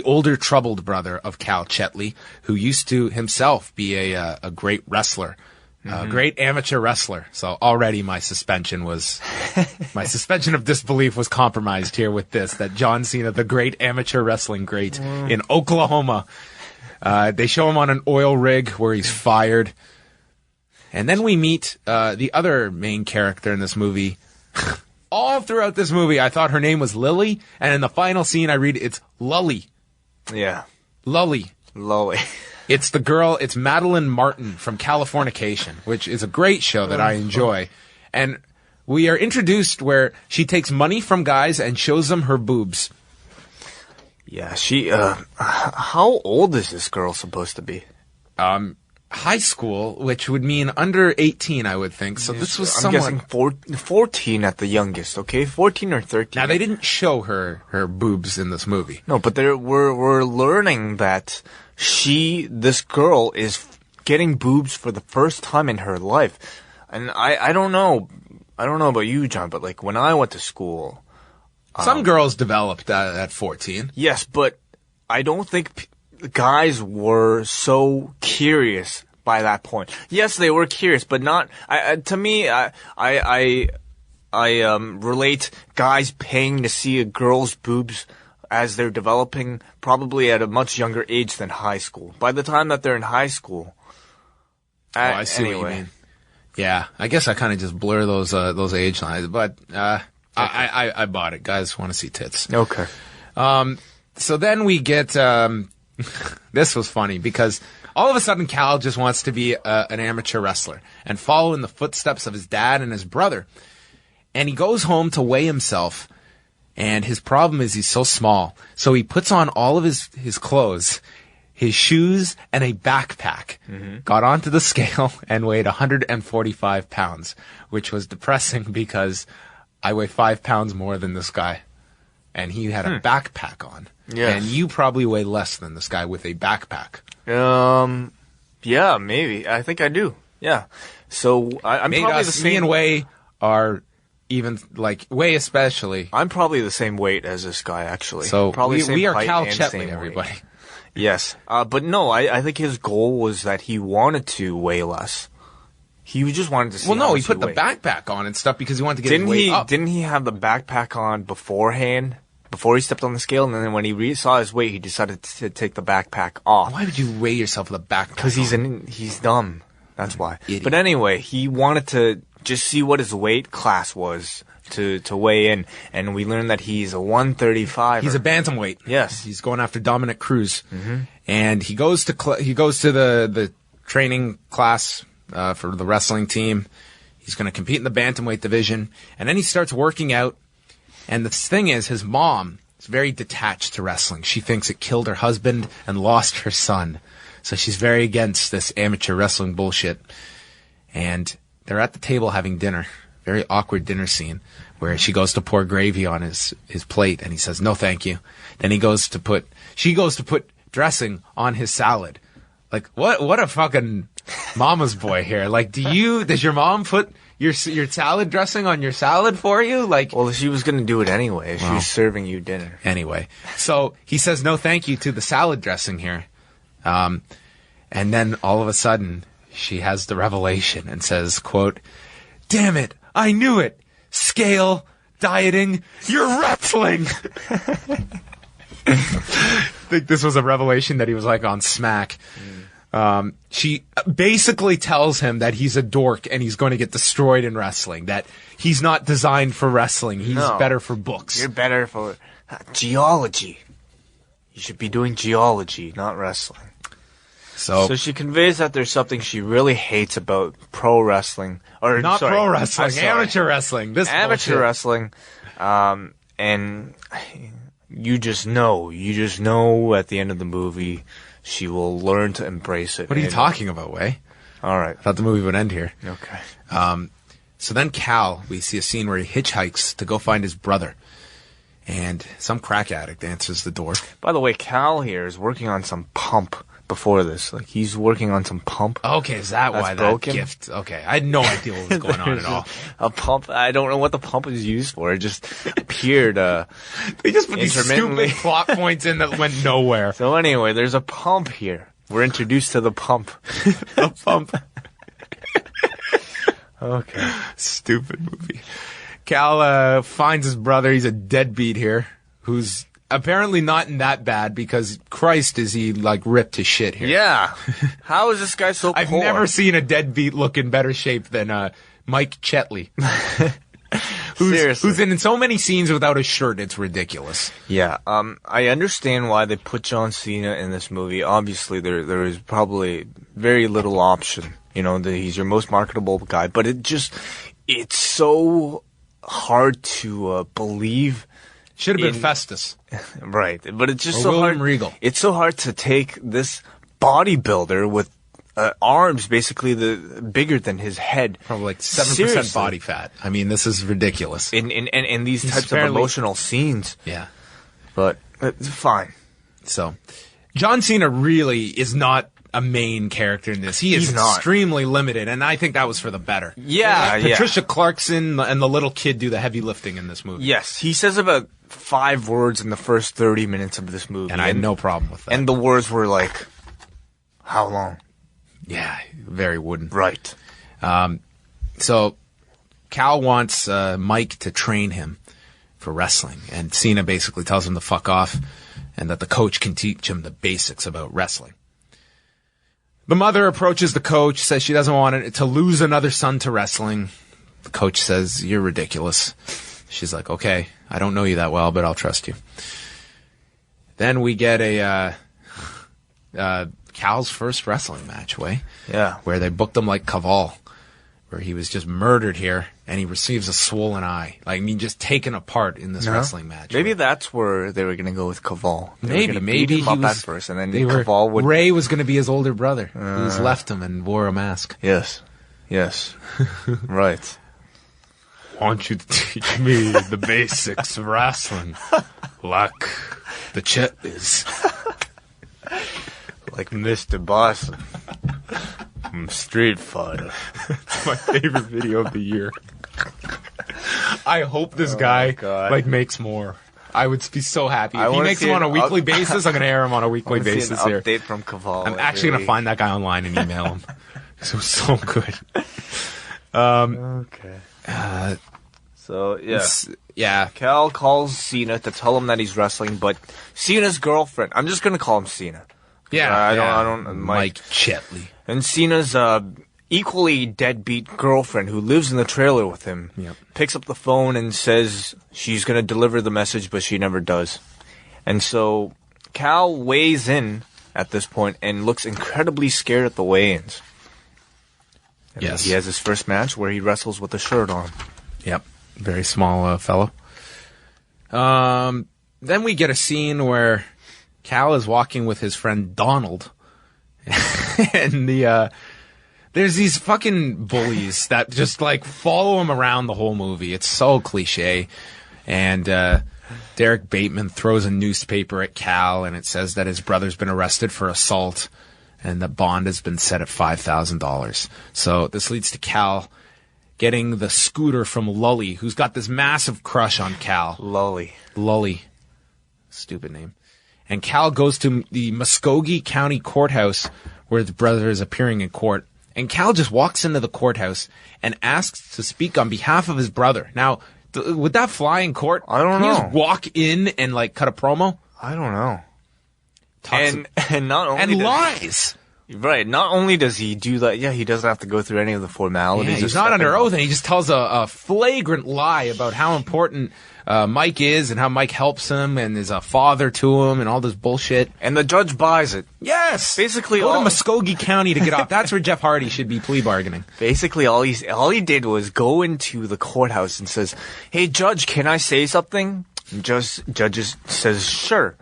older troubled brother of Cal Chetley, who used to himself be a great wrestler, a great amateur wrestler. So already my suspension of disbelief was compromised here with this, that John Cena, the great amateur wrestling great in Oklahoma. They show him on an oil rig where he's fired. And then we meet the other main character in this movie. All throughout this movie, I thought her name was Lily, and in the final scene, I read it's Lully. Yeah. Lully. It's the girl, it's Madeline Martin from Californication, which is a great show that I enjoy. And we are introduced where she takes money from guys and shows them her boobs. Yeah, she, how old is this girl supposed to be? High school, which would mean under 18, I would think. So this was I'm somewhat... guessing 14 at the youngest, okay? 14 or 13. Now, they didn't show her boobs in this movie. No, but we're learning that this girl is getting boobs for the first time in her life. And I don't know about you, John, but like when I went to school... Some girls developed at 14. Yes, but I don't think guys were so curious by that point. Yes, they were curious, but not. To me, I relate guys paying to see a girl's boobs as they're developing, probably at a much younger age than high school. By the time that they're in high school, I see what you mean. Yeah, I guess I kind of just blur those age lines, but I bought it. Guys want to see tits. Okay. So then we get. This was funny because all of a sudden Cal just wants to be an amateur wrestler and follow in the footsteps of his dad and his brother. And he goes home to weigh himself. And his problem is he's so small. So he puts on all of his clothes, his shoes, and a backpack. Got onto the scale and weighed 145 pounds, which was depressing because I weigh 5 pounds more than this guy. And he had a backpack on. Yes. And you probably weigh less than this guy with a backpack. Yeah, maybe. I think I do. Yeah. So I'm probably the same. Me and Wei are even, like, Wei especially. I'm probably the same weight as this guy, actually. So probably we are height Cal and Chetley, same everybody. weight. Yes. But no, I think his goal was that he wanted to weigh less. He just wanted to see. Well, no, how he much put the weighed. backpack on and stuff because he wanted to get his weight up. Didn't he have the backpack on beforehand? Before he stepped on the scale, and then when he saw his weight, he decided to take the backpack off. Why would you weigh yourself with a backpack? Because he's dumb. That's why. Idiot. But anyway, he wanted to just see what his weight class was to weigh in, and we learned that he's a 135. He's a bantamweight. Yes, he's going after Dominic Cruz, and he goes to the training class for the wrestling team. He's going to compete in the bantamweight division, and then he starts working out. And the thing is, his mom is very detached to wrestling. She thinks it killed her husband and lost her son. So she's very against this amateur wrestling bullshit. And they're at the table having dinner. Very awkward dinner scene where she goes to pour gravy on his plate and he says, no, thank you. Then she goes to put dressing on his salad. Like, what a fucking mama's boy here. Like, does your mom put your salad dressing on your salad for you? Like, well, she was going to do it anyway. She was serving you dinner. Anyway. So he says, no, thank you to the salad dressing here. And then all of a sudden she has the revelation and says, quote, damn it. I knew it. Scale, dieting, you're wrestling. I think this was a revelation that he was like on Smack. She basically tells him that he's a dork and he's going to get destroyed in wrestling, that he's not designed for wrestling. He's better for books. You're better for geology. You should be doing geology, not wrestling. So she conveys that there's something she really hates about pro wrestling, or not pro wrestling, amateur wrestling. This amateur wrestling, and you just know at the end of the movie she will learn to embrace it. What are you talking about, Wei? All right, I thought the movie would end here. Okay. So then Cal, we see a scene where he hitchhikes to go find his brother, and some crack addict answers the door. By the way, Cal here is working on some pump. Before this, like, he's working on some pump. Okay, is that why broken? That gift? Okay, I had no idea what was going on at all. A pump. I don't know what the pump is used for. It just appeared. They just put these stupid plot points in that went nowhere. So anyway, there's a pump here. We're introduced to the pump. The pump. Okay. Stupid movie. Cal finds his brother. He's a deadbeat here, who's apparently not in that bad because Christ is he like ripped to shit here. Yeah. How is this guy so poor? I've never seen a deadbeat look in better shape than Mike Chetley. who's in so many scenes without a shirt, it's ridiculous. Yeah. I understand why they put John Cena in this movie. Obviously there is probably very little option. You know, he's your most marketable guy, but it's so hard to believe. Should have been Festus. Right. But it's just or so William hard. Regal. It's so hard to take this bodybuilder with arms basically bigger than his head. Probably like 7% body fat. I mean, this is ridiculous. In these types of emotional scenes. Yeah. But it's fine. So, John Cena really is not a main character in this. He is extremely limited, and I think that was for the better. Yeah, Patricia Clarkson and the little kid do the heavy lifting in this movie. Yes, he says about 5 words in the first 30 minutes of this movie. And I had no problem with that. And the words were like, how long? Yeah, very wooden. Right. So, Cal wants Mike to train him for wrestling, and Cena basically tells him to fuck off, and that the coach can teach him the basics about wrestling. The mother approaches the coach, says she doesn't want to lose another son to wrestling. The coach says, you're ridiculous. She's like, okay, I don't know you that well, but I'll trust you. Then we get Cal's first wrestling match, where they booked him like Caval, where he was just murdered here, and he receives a swollen eye. Like, I mean, just taken apart in this wrestling match. Maybe that's where they were going to go with Caval. Maybe he was at first, and then Caval would. Ray was going to be his older brother, who's left him and wore a mask. Yes, right. Want you to teach me the basics of wrestling, like the Chet is, like Mr. Boston from Street Fighter. It's my favorite video of the year. I hope this guy makes more. I would be so happy. If he makes them on a weekly basis, I'm going to air him on a weekly basis here. Update from Caval. I'm actually going to find that guy online and email him. It was so good. Okay. So, yeah. Cal calls Cena to tell him that he's wrestling, but Cena's girlfriend, I'm just going to call him Cena. I don't Mike Chetley. And Cena's equally deadbeat girlfriend who lives in the trailer with him picks up the phone and says she's going to deliver the message, but she never does. And so Cal weighs in at this point and looks incredibly scared at the weigh-ins. Yes. He has his first match where he wrestles with a shirt on. Yep. Very small fellow. Then we get a scene where Cal is walking with his friend Donald. And the There's these fucking bullies that just like follow him around the whole movie. It's so cliche. And Derek Bateman throws a newspaper at Cal, and it says that his brother's been arrested for assault, and the bond has been set at $5,000. So this leads to Cal getting the scooter from Lully, who's got this massive crush on Cal. Lully. Stupid name. And Cal goes to the Muskogee County Courthouse where his brother is appearing in court. And Cal just walks into the courthouse and asks to speak on behalf of his brother. Now, would that fly in court? I don't know. Can you just walk in and like cut a promo? I don't know. And not only lies. Right. Not only does he do that, he doesn't have to go through any of the formalities. Yeah, he's not under oath, and he just tells a flagrant lie about how important Mike is and how Mike helps him and is a father to him and all this bullshit. And the judge buys it. Yes! Basically, go to Muskogee County to get off. That's where Jeff Hardy should be plea bargaining. Basically, all he did was go into the courthouse and says, "Hey, Judge, can I say something?" And judge says, "Sure.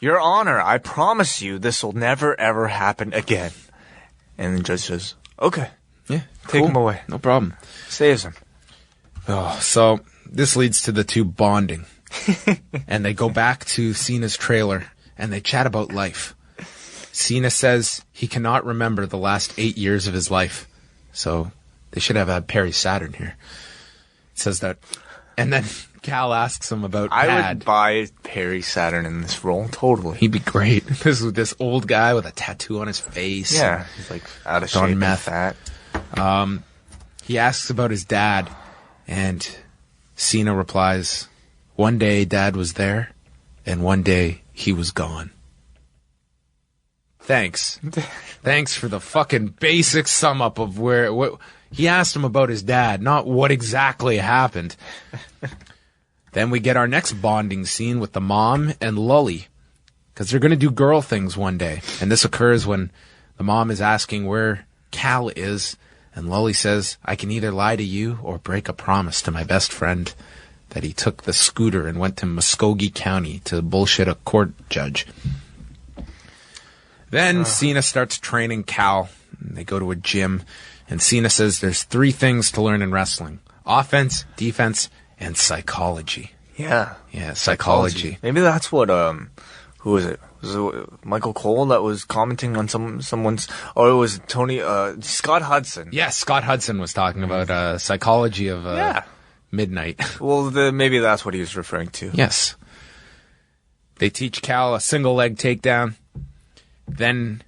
Your Honor, I promise you this will never, ever happen again." And the judge says, "Okay. Yeah, take him away. No problem." Saves him. Oh, so this leads to the two bonding. And they go back to Cena's trailer, and they chat about life. Cena says he cannot remember the last 8 years of his life. So they should have had Perry Saturn here. It says that. And then Cal asks him about I Dad. would buy Perry Saturn in this role, totally. He'd be great. This old guy with a tattoo on his face. Yeah, he's like out of shape on and meth. fat. He asks about his dad, and Cena replies, "One day Dad was there, and one day he was gone." Thanks. Thanks for the fucking basic sum up of what he asked him about his dad, not what exactly happened. Then we get our next bonding scene with the mom and Lully, because they're going to do girl things one day. And this occurs when the mom is asking where Cal is, and Lully says, "I can either lie to you or break a promise to my best friend that he took the scooter and went to Muskogee County to bullshit a court judge." Then Cena starts training Cal. They go to a gym, and Cena says there's 3 things to learn in wrestling: offense, defense, and psychology. Yeah. Yeah, psychology. Maybe that's what, who was it? Was it Michael Cole that was commenting on someone's, or it was Scott Hudson. Yeah, Scott Hudson was talking about psychology of midnight. Well, maybe that's what he was referring to. Yes. They teach Cal a single leg takedown. Then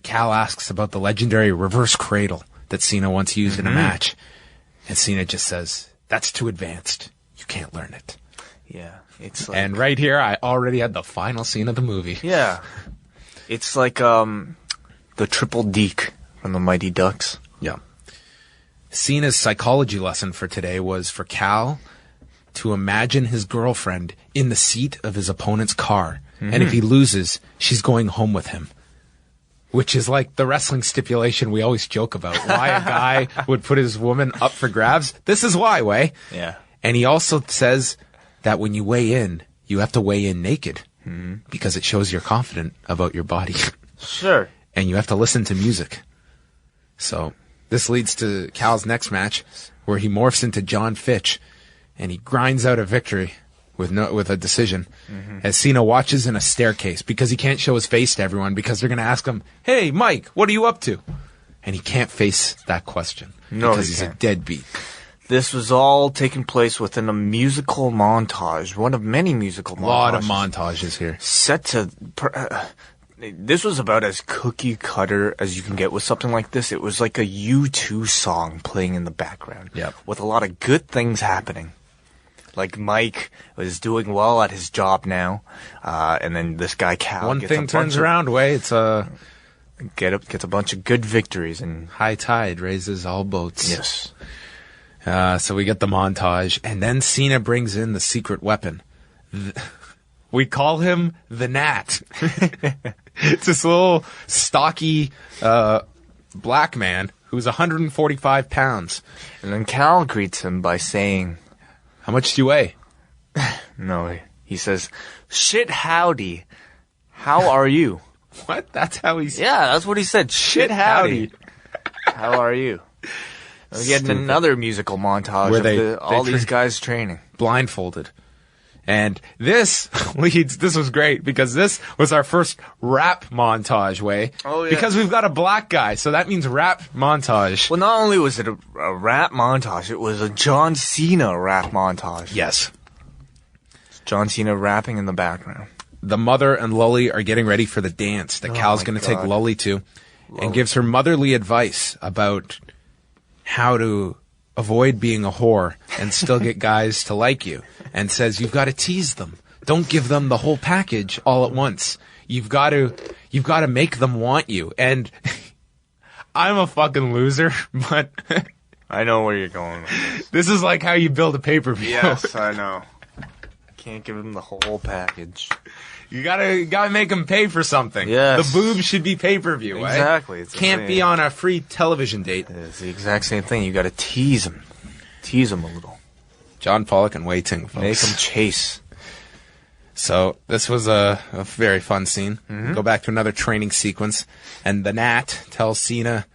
Cal asks about the legendary reverse cradle that Cena once used in a match. And Cena just says, "That's too advanced. You can't learn it." Yeah. It's like, and right here, I already had the final scene of the movie. Yeah. It's like the triple deke from the Mighty Ducks. Yeah. Cena's psychology lesson for today was for Cal to imagine his girlfriend in the seat of his opponent's car. And if he loses, she's going home with him. Which is like the wrestling stipulation we always joke about. Why a guy would put his woman up for grabs. This is why, Way. Yeah. And he also says that when you weigh in, you have to weigh in naked. Because it shows you're confident about your body. Sure. And you have to listen to music. So this leads to Cal's next match, where he morphs into John Fitch, and he grinds out a victory with a decision, as Cena watches in a staircase because he can't show his face to everyone because they're going to ask him, "Hey, Mike, what are you up to?" And he can't face that question because he's a deadbeat. This was all taking place within a musical montage, one of many musical montages. A lot of montages here. Set to... this was about as cookie cutter as you can get with something like this. It was like a U2 song playing in the background. Yep. With a lot of good things happening. Like Mike was doing well at his job now, and then this guy Cal. One thing turns around, Way. It's gets a bunch of good victories, and high tide raises all boats. Yes. So we get the montage, and then Cena brings in the secret weapon. We call him the Gnat. It's this little stocky black man who's 145 pounds. And then Cal greets him by saying, "How much do you weigh?" No, he says, "Shit howdy. How are you?" What? That's how he's... Yeah, that's what he said. Shit howdy. How are you? We're getting another musical montage where all these guys training. Blindfolded. And this was great because this was our first rap montage, Way. Oh, yeah. Because we've got a black guy, so that means rap montage. Well, not only was it a rap montage, it was a John Cena rap montage. Yes. John Cena rapping in the background. The mother and Lully are getting ready for the dance that Cal's going to take Lully to and gives her motherly advice about how to avoid being a whore and still get guys to like you, and says you've got to tease them. Don't give them the whole package all at once. You've got to make them want you. And I'm a fucking loser, but I know where you're going with this. This is like how you build a pay-per-view. Yes, I know. Can't give them the whole package. You gotta make them pay for something. Yes. The boobs should be pay-per-view. Exactly. It's Can't be on a free television date. It's the exact same thing. You gotta tease them. Tease them a little. John Pollock and Wei Ting, folks. Make them chase. So this was a very fun scene. Mm-hmm. Go back to another training sequence, and the Nat tells Cena,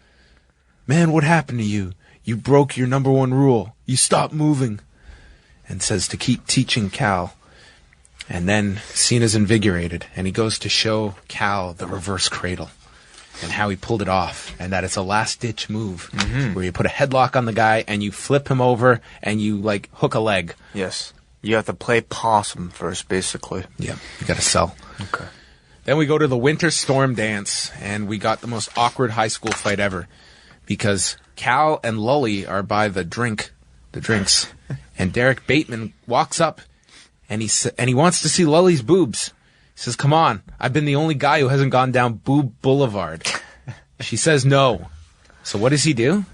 "Man, what happened to you? You broke your number one rule. You stopped moving." And says to keep teaching Cal. And then Cena's invigorated, and he goes to show Cal the reverse cradle and how he pulled it off, and that it's a last-ditch move where you put a headlock on the guy and you flip him over and you, like, hook a leg. Yes. You have to play possum first, basically. Yeah, you got to sell. Okay. Then we go to the Winter Storm dance, and we got the most awkward high school fight ever because Cal and Lully are by the drinks, and Derek Bateman walks up. And he wants to see Lully's boobs. He says, "Come on, I've been the only guy who hasn't gone down Boob Boulevard." She says no. So what does he do?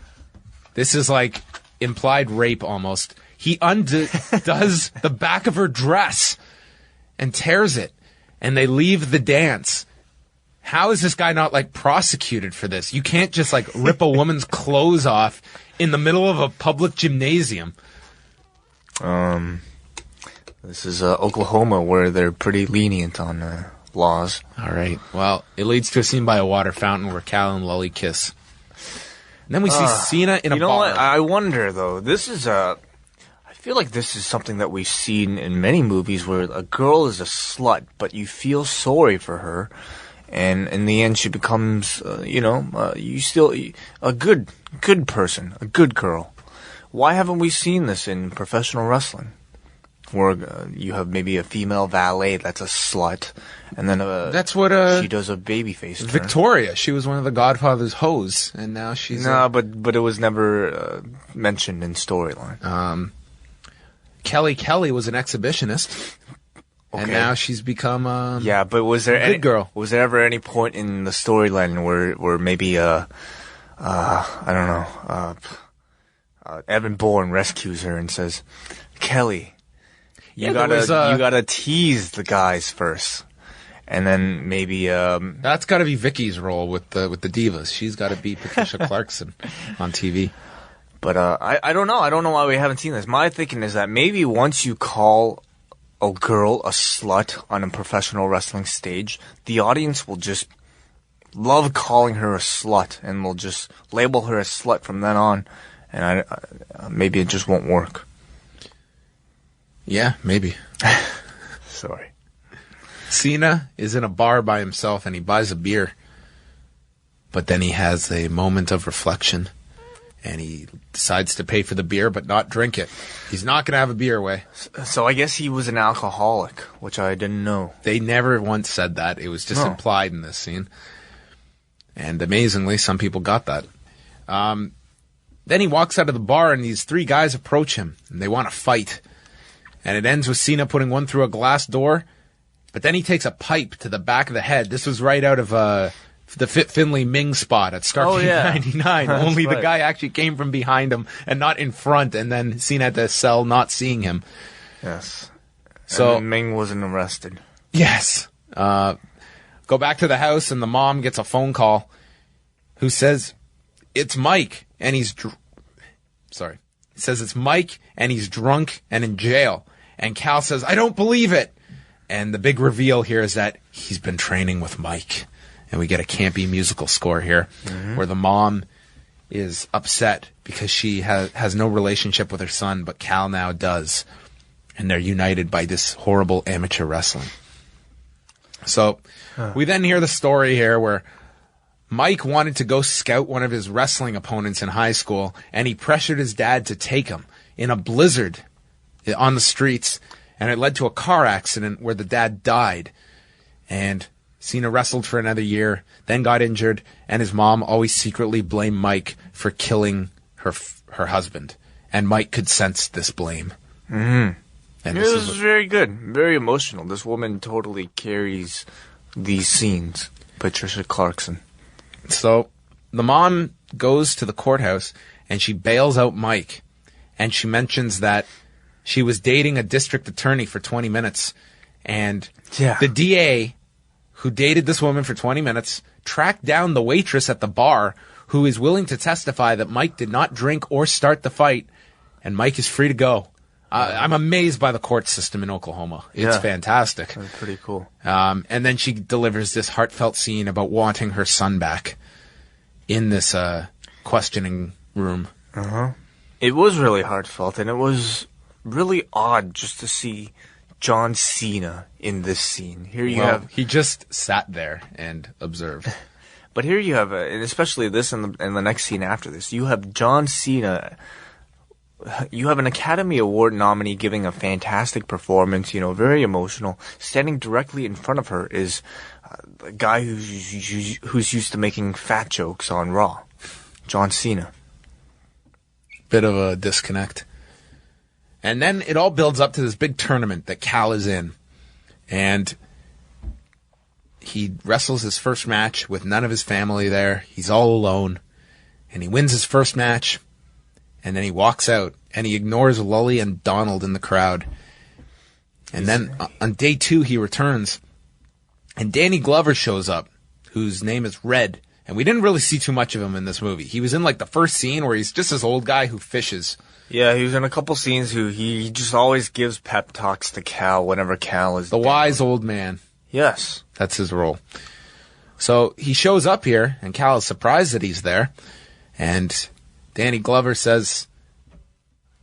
This is like implied rape almost. He undoes the back of her dress and tears it. And they leave the dance. How is this guy not, like, prosecuted for this? You can't just, like, rip a woman's clothes off in the middle of a public gymnasium. This is Oklahoma, where they're pretty lenient on laws. All right. Well, it leads to a scene by a water fountain where Cal and Lully kiss. And then we see Cena in a bar. You know what? I wonder, though. This is I feel like this is something that we've seen in many movies where a girl is a slut, but you feel sorry for her. And in the end, she becomes, you still a good person, a good girl. Why haven't we seen this in professional wrestling? Where you have maybe a female valet that's a slut, and then that's what she does a babyface turn. Victoria, she was one of the Godfather's hoes, and now she's but it was never mentioned in storyline. Kelly was an exhibitionist, and now she's become but was there good girl? Was there ever any point in the storyline where maybe Evan Bourne rescues her and says, "Kelly, you gotta tease the guys first, and then maybe that's got to be Vicky's role with the divas. She's got to be Patricia Clarkson on TV." But I don't know. I don't know why we haven't seen this. My thinking is that maybe once you call a girl a slut on a professional wrestling stage, the audience will just love calling her a slut, and will just label her a slut from then on. And maybe it just won't work. Yeah, maybe. Sorry. Cena is in a bar by himself and he buys a beer. But then he has a moment of reflection and he decides to pay for the beer but not drink it. He's not going to have a beer, Way. So I guess he was an alcoholic, which I didn't know. They never once said that. It was just implied in this scene. And amazingly, some people got that. Then he walks out of the bar and these three guys approach him and they want to fight. And it ends with Cena putting one through a glass door. But then he takes a pipe to the back of the head. This was right out of the Fit Finlay Ming spot at Starcade 99. Only the guy actually came from behind him and not in front. And then Cena had to sell not seeing him. Yes. So and Ming wasn't arrested. Yes. Go back to the house and the mom gets a phone call who says, "It's Mike." And he's It says it's Mike, and he's drunk and in jail. And Cal says, "I don't believe it." And the big reveal here is that he's been training with Mike. And we get a campy musical score here, where the mom is upset because she has no relationship with her son, but Cal now does. And they're united by this horrible amateur wrestling. So we then hear the story here where Mike wanted to go scout one of his wrestling opponents in high school, and he pressured his dad to take him in a blizzard on the streets, and it led to a car accident where the dad died. And Cena wrestled for another year, then got injured, and his mom always secretly blamed Mike for killing her husband. And Mike could sense this blame. Mm-hmm. And this was very good, very emotional. This woman totally carries these scenes. Patricia Clarkson. So the mom goes to the courthouse and she bails out Mike, and she mentions that she was dating a district attorney for 20 minutes, and the DA who dated this woman for 20 minutes tracked down the waitress at the bar who is willing to testify that Mike did not drink or start the fight, and Mike is free to go. I'm amazed by the court system in Oklahoma. It's fantastic. That's pretty cool. And then she delivers this heartfelt scene about wanting her son back in this questioning room. Uh-huh. It was really heartfelt, and it was really odd just to see John Cena in this scene. Here you have... He just sat there and observed. But here you have, and especially this and the next scene after this, you have John Cena... You have an Academy Award nominee giving a fantastic performance, very emotional. Standing directly in front of her is a guy who's used to making fat jokes on Raw, John Cena. Bit of a disconnect. And then it all builds up to this big tournament that Cal is in. And he wrestles his first match with none of his family there. He's all alone. And he wins his first match. And then he walks out, and he ignores Lully and Donald in the crowd. And then on day 2, he returns, and Danny Glover shows up, whose name is Red. And we didn't really see too much of him in this movie. He was in, the first scene where he's just this old guy who fishes. Yeah, he was in a couple scenes he just always gives pep talks to Cal whenever Cal is the wise old man. Yes. That's his role. So he shows up here, and Cal is surprised that he's there. And Danny Glover says,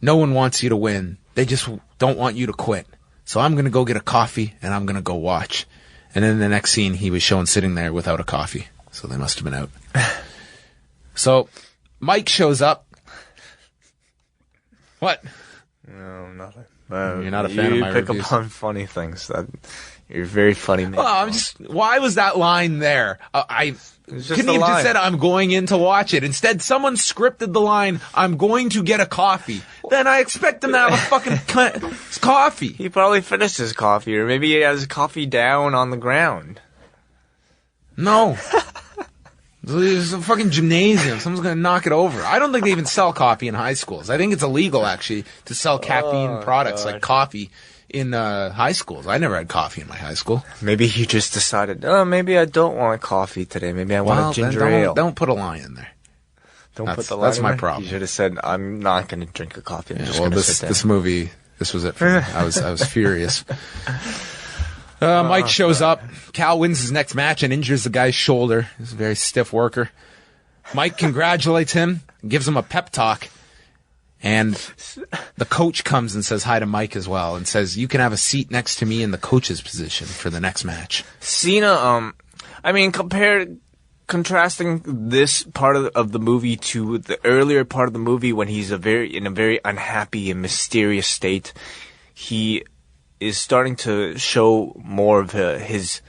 no one wants you to win. They just don't want you to quit. So I'm going to go get a coffee, and I'm going to go watch. And then in the next scene, he was shown sitting there without a coffee. So they must have been out. So Mike shows up. What? No, nothing. You're not a fan of my reviews. You pick up on funny things. You're very funny, man. Well, why was that line there? Couldn't he have just said, I'm going in to watch it? Instead, someone scripted the line, I'm going to get a coffee. Then I expect him to have a fucking coffee. He probably finished his coffee, or maybe he has his coffee down on the ground. No. There's a fucking gymnasium. Someone's going to knock it over. I don't think they even sell coffee in high schools. I think it's illegal, actually, to sell caffeine products like coffee in high schools. I never had coffee in my high school. Maybe he just decided, maybe I don't want coffee today. Maybe I want a ginger ale. Don't put a line in there. Put the line That's in my there? problem. You should have said, I'm not going to drink a coffee. I'm just going to sit down. This movie, this was it for me. I was furious. Mike shows up. Cal wins his next match and injures the guy's shoulder. He's a very stiff worker. Mike congratulates him, gives him a pep talk. And the coach comes and says hi to Mike as well and says, you can have a seat next to me in the coach's position for the next match. Cena, contrasting this part of the movie to the earlier part of the movie when he's in a very unhappy and mysterious state, he is starting to show more of his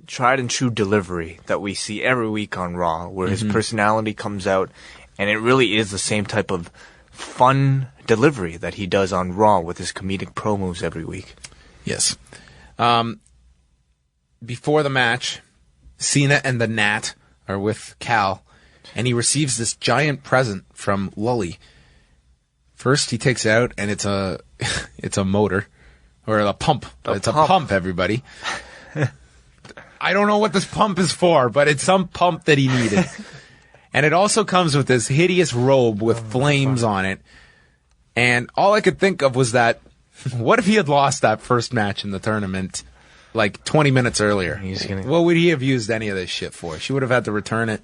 tried and true delivery that we see every week on Raw, where his personality comes out, and it really is the same type of fun delivery that he does on Raw with his comedic promos every week. Yes. Before the match, Cena and the Gnat are with Cal, and he receives this giant present from Lully. First, he takes it out, and it's a motor. Or a pump. It's a pump, everybody. I don't know what this pump is for, but it's some pump that he needed. And it also comes with this hideous robe with flames on it. And all I could think of was that, what if he had lost that first match in the tournament 20 minutes earlier? What would he have used any of this shit for? She would have had to return it.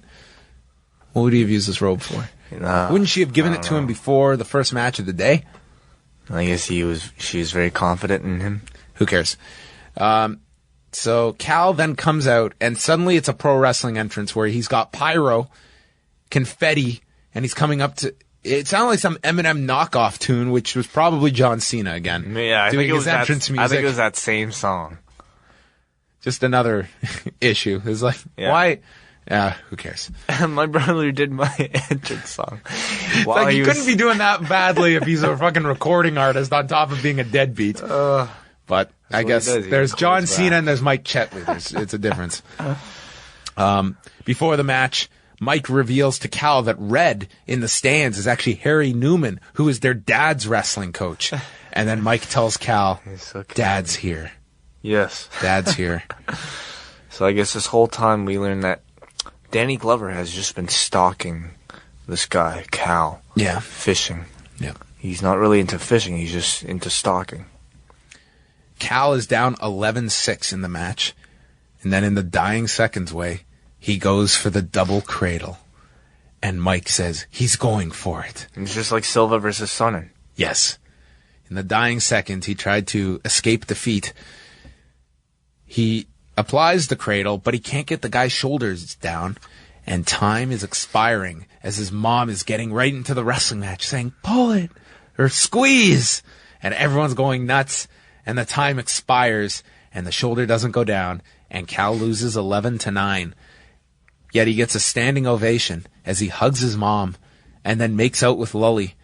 What would he have used this robe for? Wouldn't she have given it to him before the first match of the day? I guess she was very confident in him. Who cares? So Cal then comes out, and suddenly it's a pro wrestling entrance where he's got pyro, confetti, and he's coming up to... It sounded like some Eminem knockoff tune, which was probably John Cena again. Yeah, I doing think it was his entrance music. I think it was that same song. Just another issue. It's like, why... who cares? My brother did my entrance song. It's like he couldn't be doing that badly if he's a fucking recording artist on top of being a deadbeat. But I guess there's John Cena and there's Mike Chetley. It's a difference. Before the match, Mike reveals to Cal that Red in the stands is actually Harry Newman, who is their dad's wrestling coach. And then Mike tells Cal, Dad's here. Yes. Dad's here. So I guess this whole time we learned that Danny Glover has just been stalking this guy, Cal. Yeah. Fishing. Yeah. He's not really into fishing, he's just into stalking. Cal is down 11-6 in the match. And then in the dying seconds way, he goes for the double cradle. And Mike says he's going for it. It's just like Silva versus Sonnen. Yes. In the dying seconds, he tried to escape defeat. He applies the cradle, but he can't get the guy's shoulders down. And time is expiring as his mom is getting right into the wrestling match, saying, pull it, or squeeze. And everyone's going nuts. And the time expires, and the shoulder doesn't go down. And Cal loses 11-9. Yet he gets a standing ovation as he hugs his mom and then makes out with Lully.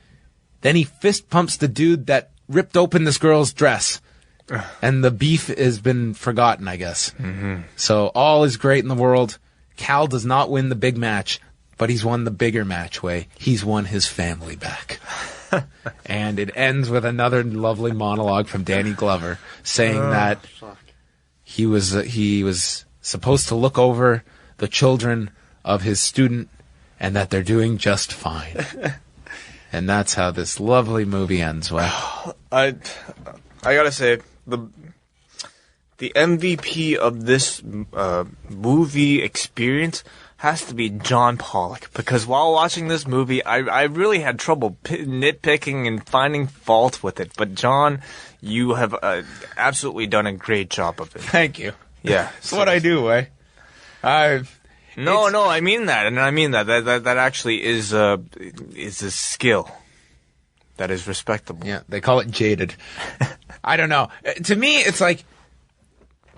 Then he fist pumps the dude that ripped open this girl's dress. And the beef has been forgotten, I guess. Mm-hmm. So all is great in the world. Cal does not win the big match, but he's won the bigger match way. He's won his family back. And it ends with another lovely monologue from Danny Glover saying that he was supposed to look over the children of his student and that they're doing just fine. And that's how this lovely movie ends. Well, I gotta say, the MVP of this movie experience has to be John Pollock, because while watching this movie, I really had trouble nitpicking and finding fault with it. But John, you have absolutely done a great job of it. Thank you. Yeah, it's what I do, eh? No, I mean that, and I mean that actually is a skill that is respectable. Yeah, they call it jaded. I don't know. To me, it's like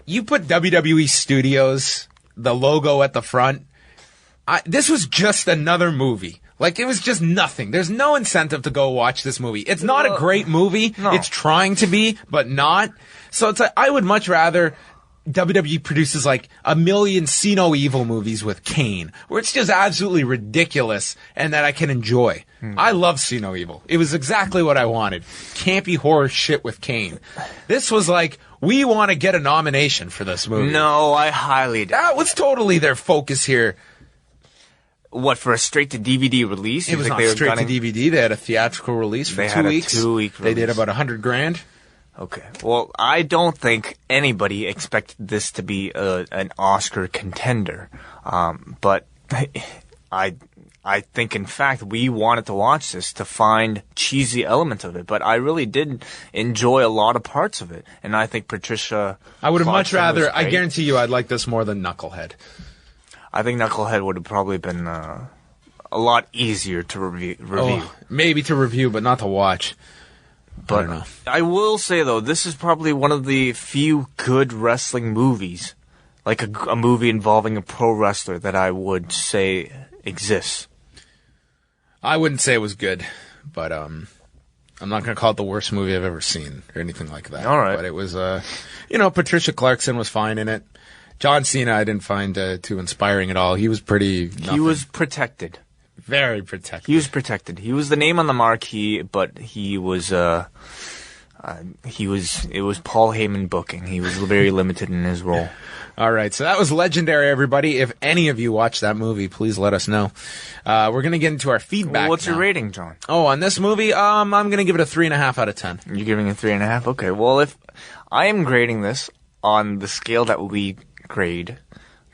you put WWE Studios, the logo at the front. This was just another movie. Like, it was just nothing. There's no incentive to go watch this movie. It's not a great movie. No. It's trying to be, but not. So it's like, I would much rather WWE produces like a million See No Evil movies with Kane, where it's just absolutely ridiculous and that I can enjoy. I love See No Evil. It was exactly what I wanted. Campy horror shit with Kane. This was like, we want to get a nomination for this movie. No, I highly doubt. That was totally their focus here. What, for a straight-to-DVD release? It was not straight-to-DVD. They had a theatrical release for 2 weeks. They had a 2-week release. They did about $100,000. Okay. Well, I don't think anybody expected this to be an Oscar contender. But I think, in fact, we wanted to watch this to find cheesy elements of it. But I really did enjoy a lot of parts of it. And I think Patricia... I would have much Clarkson was rather... I great. guarantee you I'd like this more than Knucklehead. I think Knucklehead would have probably been a lot easier to review. Oh, maybe to review, but not to watch. But I don't know. I will say, though, this is probably one of the few good wrestling movies, like a movie involving a pro wrestler, that I would say exists. I wouldn't say it was good, but I'm not going to call it the worst movie I've ever seen or anything like that. All right. But it was, Patricia Clarkson was fine in it. John Cena I didn't find too inspiring at all. He was pretty... nothing. He was protected. Very protected. He was protected. He was the name on the marquee, but he was... It was Paul Heyman booking. He was very limited in his role. All right, so that was legendary, everybody. If any of you watched that movie, please let us know. We're going to get into our feedback. What's now. your rating, John? Oh, on this movie, I'm going to give it a 3.5 out of 10. You're giving it 3.5? Okay, well, if I am grading this on the scale that we grade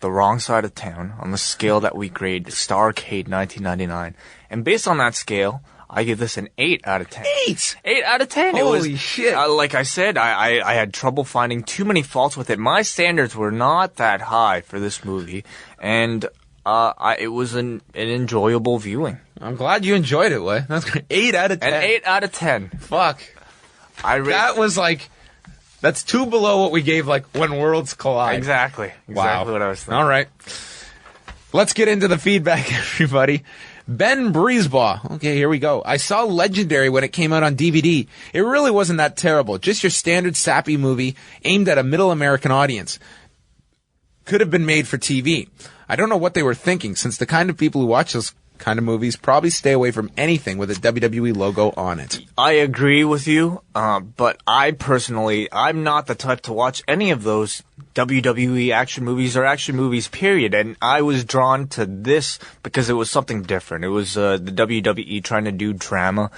the wrong side of town on the scale that we grade Starrcade 1999. And based on that scale, I give this an 8 out of 10. 8? 8 out of 10. Holy shit. Like I said, I had trouble finding too many faults with it. My standards were not that high for this movie, and it was an enjoyable viewing. I'm glad you enjoyed it, Way. That's great. 8 out of 10. An 8 out of 10. Fuck. That was like... That's 2 below what we gave, like, When Worlds Collide. Exactly. Wow. What I was thinking. All right. Let's get into the feedback, everybody. Ben Breezebaugh. Okay, here we go. I saw Legendary when it came out on DVD. It really wasn't that terrible. Just your standard sappy movie aimed at a middle American audience. Could have been made for TV. I don't know what they were thinking, since the kind of people who watch those kind of movies probably stay away from anything with a WWE logo on it. I agree with you, but I'm not the type to watch any of those WWE action movies or action movies, period. And I was drawn to this because it was something different. It was the WWE trying to do drama,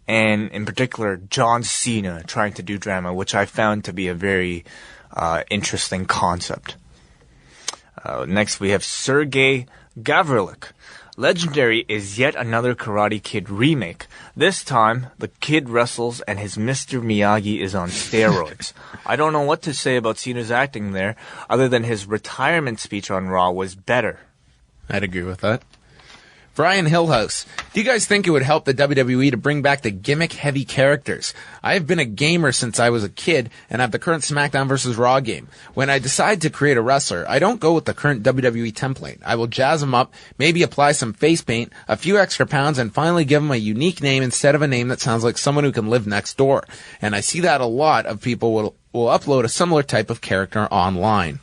and in particular, John Cena trying to do drama, which I found to be a very interesting concept. Next, we have Sergei Gavrilik. Legendary is yet another Karate Kid remake. This time, the kid wrestles and his Mr. Miyagi is on steroids. I don't know what to say about Cena's acting there, other than his retirement speech on Raw was better. I'd agree with that. Brian Hillhouse, do you guys think it would help the WWE to bring back the gimmick-heavy characters? I have been a gamer since I was a kid and have the current SmackDown vs. Raw game. When I decide to create a wrestler, I don't go with the current WWE template. I will jazz them up, maybe apply some face paint, a few extra pounds, and finally give them a unique name instead of a name that sounds like someone who can live next door. And I see that a lot of people will upload a similar type of character online.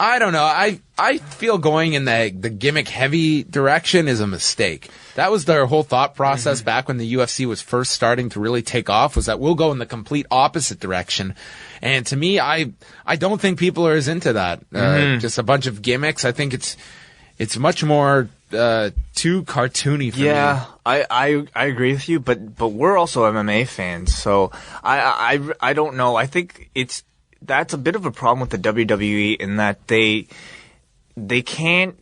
I don't know. I feel going in the gimmick-heavy direction is a mistake. That was their whole thought process back when the UFC was first starting to really take off, was that we'll go in the complete opposite direction. And to me, I don't think people are as into that. Just a bunch of gimmicks. I think it's much more too cartoony for me. Yeah, I agree with you, but we're also MMA fans, so I don't know. I think that's a bit of a problem with the WWE in that they can't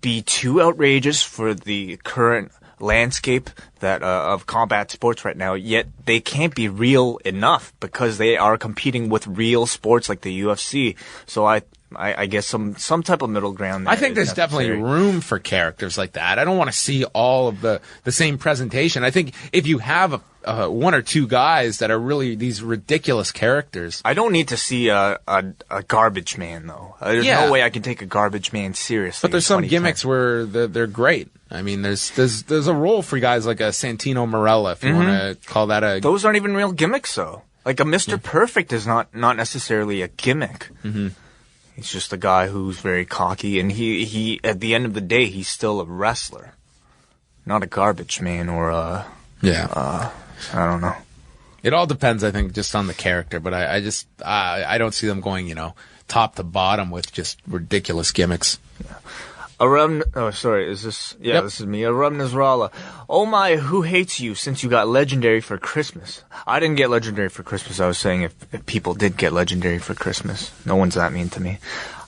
be too outrageous for the current landscape that of combat sports right now, yet they can't be real enough because they are competing with real sports like the UFC. So I guess some type of middle ground there. I think there's definitely room for characters like that. I don't want to see all of the same presentation. I think if you have one or two guys that are really these ridiculous characters. I don't need to see a garbage man, though. There's no way I can take a garbage man seriously. But there's some gimmicks where they're great. I mean, there's a role for guys like a Santino Marella, if you want to call that a... Those aren't even real gimmicks, though. Like a Mr. Perfect is not necessarily a gimmick. Mm-hmm. He's just a guy who's very cocky, and he at the end of the day, he's still a wrestler, not a garbage man or a... I don't know. It all depends, I think, just on the character, but I don't see them going, top to bottom with just ridiculous gimmicks. Yeah. This is me. Aram Nasrallah. Oh my, who hates you since you got Legendary for Christmas? I didn't get Legendary for Christmas. I was saying if people did get Legendary for Christmas. No one's that mean to me.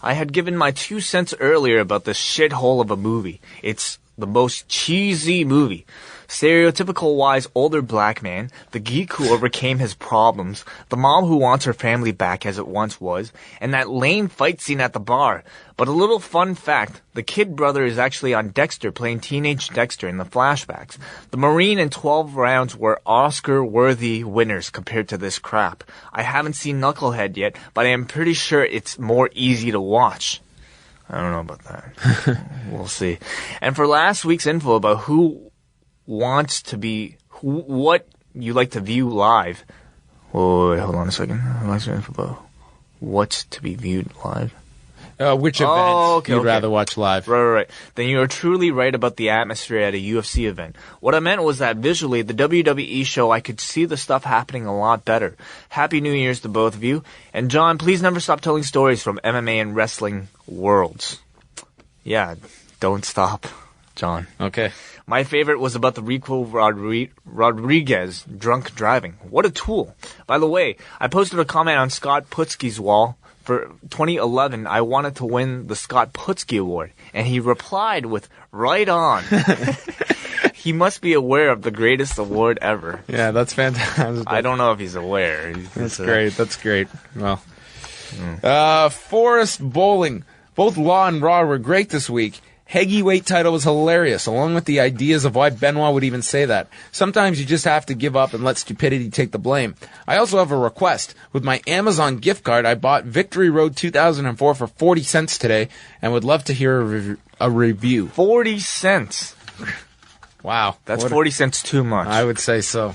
I had given my 2 cents earlier about this shithole of a movie. It's the most cheesy movie. Stereotypical wise older black man, the geek who overcame his problems, the mom who wants her family back as it once was, and that lame fight scene at the bar. But a little fun fact, the kid brother is actually on Dexter playing teenage Dexter in the flashbacks. The Marine and 12 Rounds were Oscar-worthy winners compared to this crap. I haven't seen Knucklehead yet, but I am pretty sure it's more easy to watch. I don't know about that. We'll see. And for last week's info about what you like to view live. Wait, hold on a second. What's to be viewed live? Which event you'd rather watch live? Right. Then you are truly right about the atmosphere at a UFC event. What I meant was that visually, the WWE show, I could see the stuff happening a lot better. Happy New Year's to both of you. And John, please never stop telling stories from MMA and wrestling worlds. Yeah, don't stop, John. Okay. My favorite was about the Rico Rodriguez drunk driving. What a tool. By the way, I posted a comment on Scott Putsky's wall for 2011, I wanted to win the Scott Putski Award. And he replied with, right on. He must be aware of the greatest award ever. Yeah, that's fantastic. I don't know if he's aware. That's great. That's great. Well, Forest Bowling. Both Law and Raw were great this week. Heavyweight title was hilarious, along with the ideas of why Benoit would even say that. Sometimes you just have to give up and let stupidity take the blame. I also have a request. With my Amazon gift card, I bought Victory Road 2004 for 40 cents today and would love to hear a review. 40 cents? Wow. That's 40 cents too much. I would say so.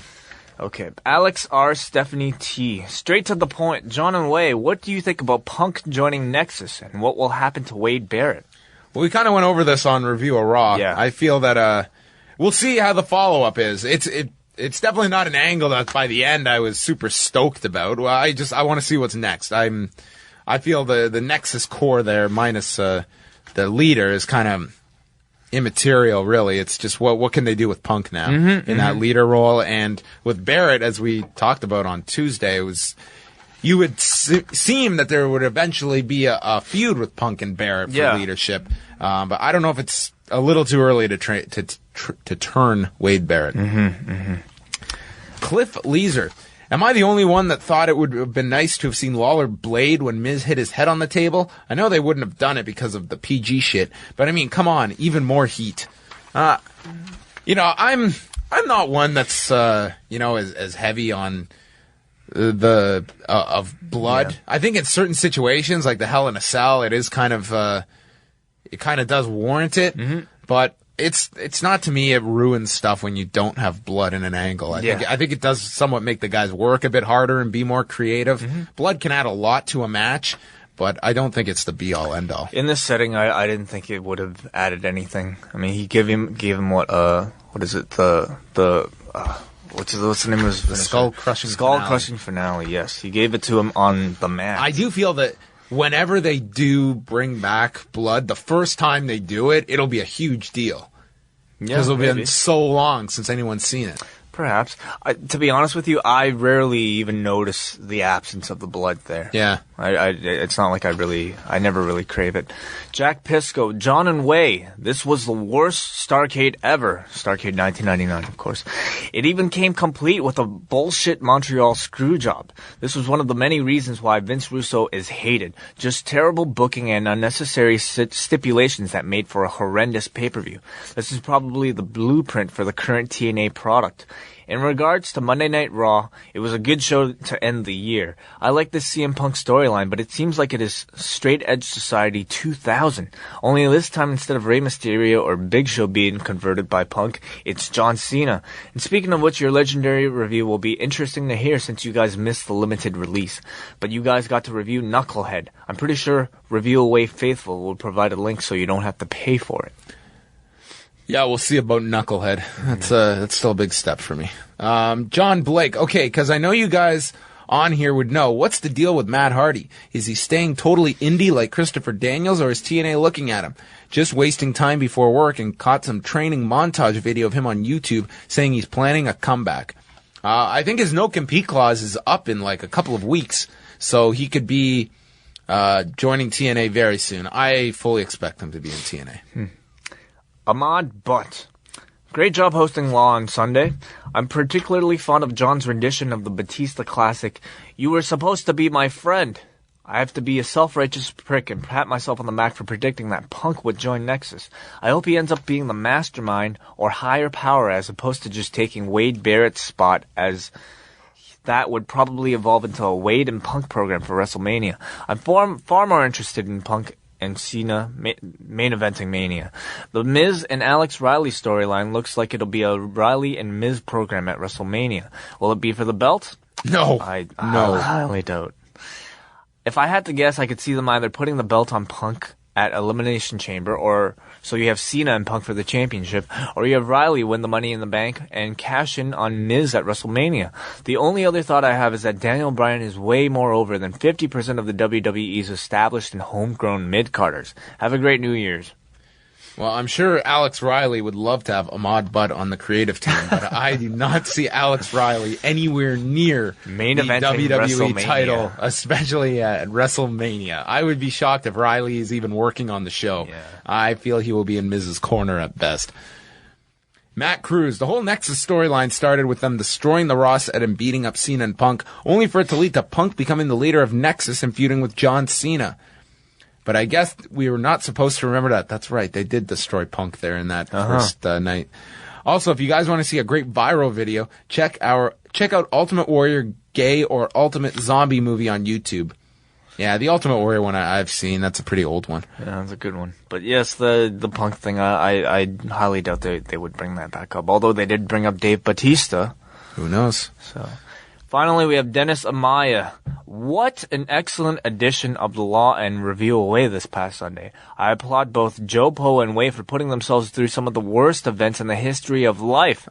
Okay. Alex R. Stephanie T. Straight to the point. John and Wai, what do you think about Punk joining Nexus and what will happen to Wade Barrett? Well, we kind of went over this on Review-A-Wai. Yeah. I feel that we'll see how the follow-up is. It's definitely not an angle that by the end I was super stoked about. Well, I want to see what's next. I feel the Nexus core there minus the leader is kind of immaterial, really. It's just what can they do with Punk now in that leader role? And with Barrett, as we talked about on Tuesday, it was you would seem that there would eventually be a feud with Punk and Barrett for leadership. But I don't know if it's a little too early to turn Wade Barrett. Cliff Leeser. Am I the only one that thought it would have been nice to have seen Lawler blade when Miz hit his head on the table? I know they wouldn't have done it because of the PG shit, but I mean, come on, even more heat. I'm not one that's as heavy on the of blood. I think in certain situations, like the Hell in a Cell, it is kind of it kind of does warrant it, but it's not, to me, it ruins stuff when you don't have blood in an angle. I think it does somewhat make the guys work a bit harder and be more creative. Blood can add a lot to a match, but I don't think it's the be-all, end-all. In this setting, I didn't think it would have added anything. I mean, he gave him what is it, what's the name of his the skull-crushing finale, yes. He gave it to him on the mat. I do feel that whenever they do bring back blood, the first time they do it, it'll be a huge deal. Because it'll been so long since anyone's seen it. Perhaps. To be honest with you, I rarely even notice the absence of the blood there. Yeah. It's not like I never really crave it. Jack Pisco, John and Wai, this was the worst Starrcade ever. Starrcade 1999, of course. It even came complete with a bullshit Montreal screw job. This was one of the many reasons why Vince Russo is hated. Just terrible booking and unnecessary stipulations that made for a horrendous pay-per-view. This is probably the blueprint for the current TNA product. In regards to Monday Night Raw, it was a good show to end the year. I like this CM Punk storyline, but it seems like it is Straight Edge Society 2000. Only this time, instead of Rey Mysterio or Big Show being converted by Punk, it's John Cena. And speaking of which, your legendary review will be interesting to hear since you guys missed the limited release. But you guys got to review Knucklehead. I'm pretty sure Review-A-Wai Faithful will provide a link so you don't have to pay for it. Yeah, we'll see about Knucklehead. That's still a big step for me. John Blake. Okay, because I know you guys on here would know, what's the deal with Matt Hardy? Is he staying totally indie like Christopher Daniels, or is TNA looking at him? Just wasting time before work, and caught some training montage video of him on YouTube saying he's planning a comeback. I think his no-compete clause is up in like a couple of weeks, so he could be joining TNA very soon. I fully expect him to be in TNA. Ahmad Butt. Great job hosting Law on Sunday. I'm particularly fond of John's rendition of the Batista classic, "You were supposed to be my friend." I have to be a self-righteous prick and pat myself on the back for predicting that Punk would join Nexus. I hope he ends up being the mastermind or higher power as opposed to just taking Wade Barrett's spot, as that would probably evolve into a Wade and Punk program for WrestleMania. I'm far more interested in Punk and Cena main eventing Mania. The Miz and Alex Riley storyline looks like it'll be a Riley and Miz program at WrestleMania. Will it be for the belt? No. I highly doubt. If I had to guess, I could see them either putting the belt on Punk at Elimination Chamber, or so you have Cena and Punk for the championship, or you have Riley win the Money in the Bank and cash in on Miz at WrestleMania. The only other thought I have is that Daniel Bryan is way more over than 50% of the WWE's established and homegrown mid-carders. Have a great New Year's. Well, I'm sure Alex Riley would love to have Ahmad Butt on the creative team, but I do not see Alex Riley anywhere near Main the eventing WWE WrestleMania. title, especially at WrestleMania. I would be shocked if Riley is even working on the show. I feel he will be in Miz's corner at best. Matt Cruz. The whole Nexus storyline started with them destroying the Raw set and beating up Cena and Punk, only for it to lead to Punk becoming the leader of Nexus and feuding with John Cena. But I guess we were not supposed to remember that. That's right. They did destroy Punk there in that first night. Also, if you guys want to see a great viral video, check out Ultimate Warrior Gay or Ultimate Zombie movie on YouTube. Yeah, the Ultimate Warrior one I've seen. That's a pretty old one. Yeah, that's a good one. But yes, the Punk thing, I highly doubt they would bring that back up. Although they did bring up Dave Bautista. Who knows? So, finally, we have Dennis Amaya. What an excellent edition of the Law and Review-A-Wai this past Sunday. I applaud both Joe Poe and Wai for putting themselves through some of the worst events in the history of life.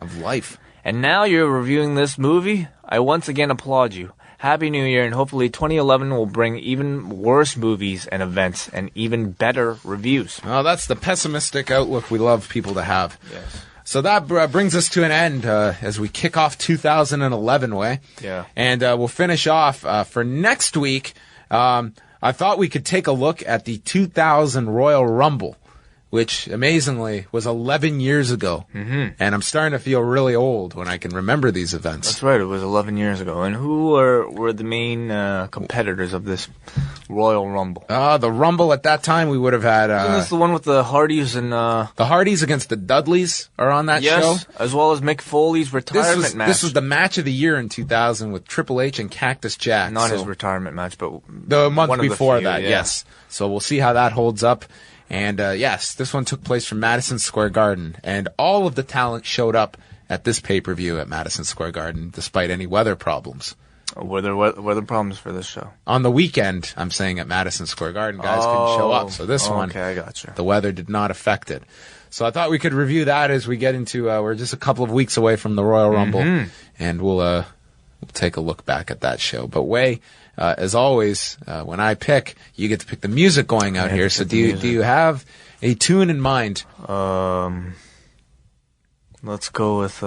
And now you're reviewing this movie? I once again applaud you. Happy New Year, and hopefully 2011 will bring even worse movies and events and even better reviews. Well, that's the pessimistic outlook we love people to have. Yes. So that brings us to an end as we kick off 2011, Way. Yeah. And we'll finish off for next week. I thought we could take a look at the 2000 Royal Rumble, which amazingly was 11 years ago. Mm-hmm. And I'm starting to feel really old when I can remember these events. That's right, it was 11 years ago. And who were the main competitors of this Royal Rumble? The Rumble at that time, we would have had... Isn't this the one with the Hardys and... The Hardys against the Dudleys are on that show. Yes, as well as Mick Foley's retirement match. This was the match of the year in 2000 with Triple H and Cactus Jack. Not his retirement match, but... The month before that, yeah. yes. So we'll see how that holds up. And yes, this one took place from Madison Square Garden, and all of the talent showed up at this pay-per-view at Madison Square Garden, despite any weather problems. Were there weather problems for this show? On the weekend, I'm saying at Madison Square Garden, guys couldn't show up. So this one, I gotcha. The weather did not affect it. So I thought we could review that as we get into, we're just a couple of weeks away from the Royal Rumble, and we'll take a look back at that show. But Way, as always, when I pick, you get to pick the music going out here. So do you have a tune in mind? Let's go with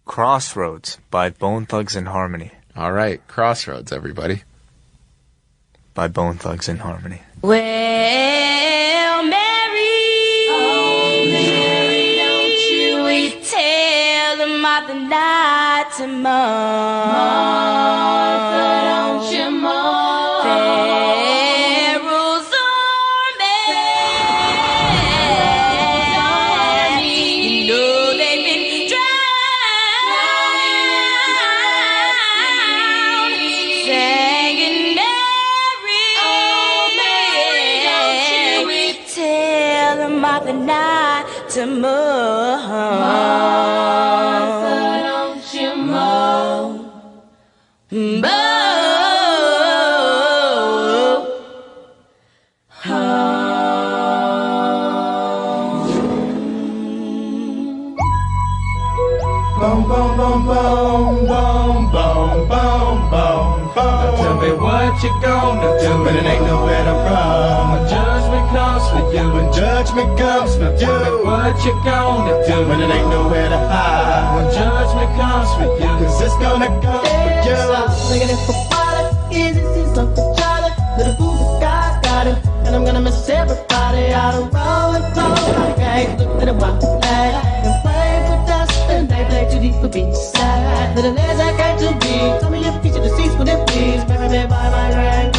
Crossroads by Bone Thugs and Harmony. All right, Crossroads, everybody. By Bone Thugs and Harmony. Well, Mary, don't you tell them Martha not to Martha, don't you Pharaoh's army, you know they've been drowned, singing Mary, don't you tell them Martha not to Martha, don't you Boom, boom, boom, boom, boom, boom, boom, boom, boom. Now tell me what you gonna do when it ain't nowhere to run. When judgment comes for you, when judgment comes for you. Tell me what you gonna do when it ain't nowhere to hide. When judgment comes for you, 'cause it's gonna come for you. Looking at for water, easy season for Charlie. Little boo guys got him, and I'm gonna miss everybody out of roll and close like I look at a wild flag and play for dust, and they play too deep for B-side. Little as I got to be, tell me if each of the seats would it please. Baby, by my grand,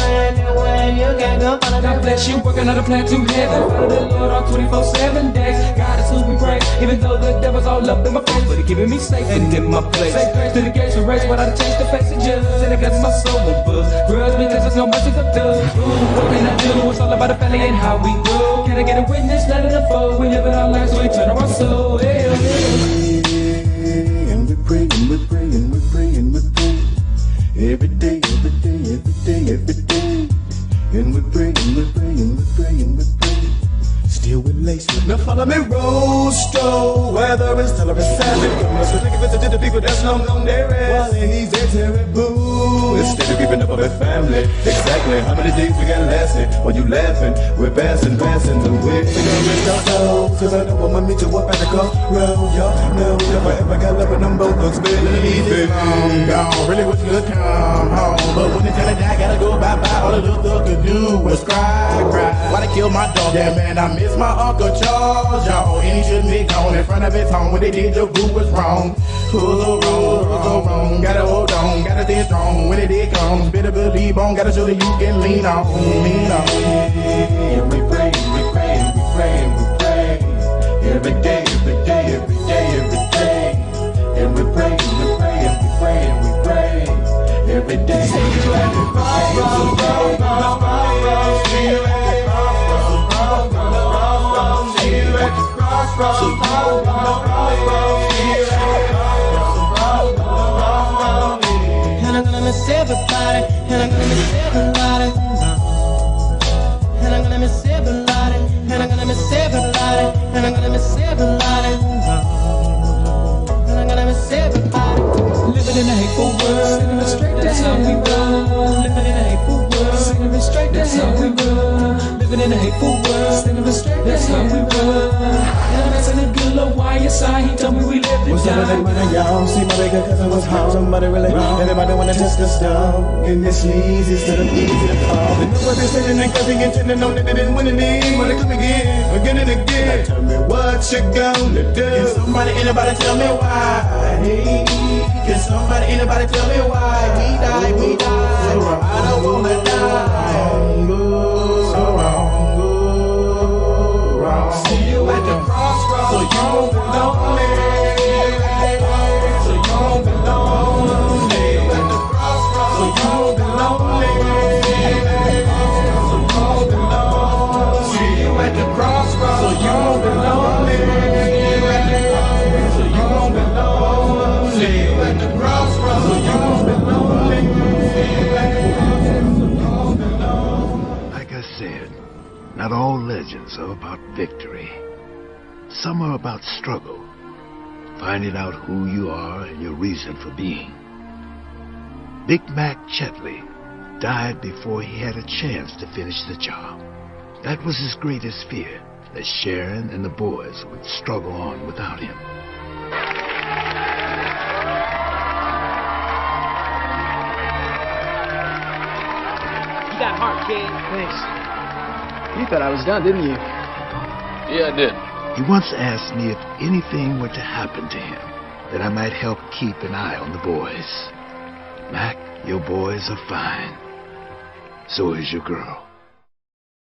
when you can't go follow God bless you, working on a plan to heaven. Follow the Lord on 24/7 days. God is who we praise, even though the devil's all up in my face, but he keeping me safe and in my place. Say grace to the gates of race, but I change the face of judge, and it gets my soul will buzz. Grudge because there's no mercy to do. What can I do? It's all about the family and how we grow. Can I get a witness? Let it unfold. We live in our lives, so we turn our soul. Hey, and we're praying, we're praying, we're praying, we're praying. Every day, every day, every day, every day. And we're praying, we're praying, we're praying, we're praying. Still with lace. Now follow me, Rosto. Whether it's tell or it's savage. Let's take it to the people that's long gone there is. While he's there terrible, instead of giving up on his family. Exactly how many days we got lasting? While you laughing, we're passing the way. Cause I know I'ma meet you up at the crossroad. Y'all know never ever got love and them both looks baby. Gone, really wish you could come home. But when it's time to die, gotta go bye-bye. All the little thug could do was cry. Why they kill my dog? Yeah, man, I miss my Uncle Charles, y'all. And he shouldn't be gone in front of his home. When they did, the boo was wrong. Who's so wrong? Gotta hold on, gotta stay strong. When it did come, better believe on. Gotta show that you can lean on. And we pray, we pray, we pray, we pray. Every day, every day, every day, every day. And we pray, we pray, and we pray, and we pray. Every day. See you at the crossroads, see you at the crossroads, see you at the crossroads, see you at the crossroads. And I'm gonna miss everybody, and I'm gonna miss everybody. And I'm gonna miss everybody, and I'm gonna miss everybody, and I'm gonna miss everybody. And I'm gonna miss everybody. Living in a hateful world, singing it straight, that's how we roll. Living in a hateful world, singing it straight, that's how we roll. Living in a hateful world, singing it straight, that's how we roll. And I'm asking a good little YSI, he told me we lived it What's up with everybody, y'all? See my bigger cousin was home. Somebody really wrong. Everybody wanna test the stuff. And this sleazy instead of easy to fall. They know what they're saying and cause they intending on that they didn't win it. Wanna come again and again. Now tell me what you gonna do. Can somebody, anybody tell me why? Can somebody, anybody tell me why? We die, we die. So wrong. I don't wanna die. So wrong, wrong. See you at the crossroads, so you won't be lonely. So you won't be lonely. See you at the crossroads, so you won't be lonely. So you won't be lonely. See you at the crossroads, so you won't be lonely. So you won't be lonely. See you at the crossroads, so you won't be lonely. Like I said, not all legends are about victory. Some are about struggle, finding out who you are and your reason for being. Big Mac Chetley died before he had a chance to finish the job. That was his greatest fear, that Sharon and the boys would struggle on without him. You got heart, kid. Thanks. You thought I was done, didn't you? Yeah, I did. He once asked me if anything were to happen to him, that I might help keep an eye on the boys. Mac, your boys are fine. So is your girl.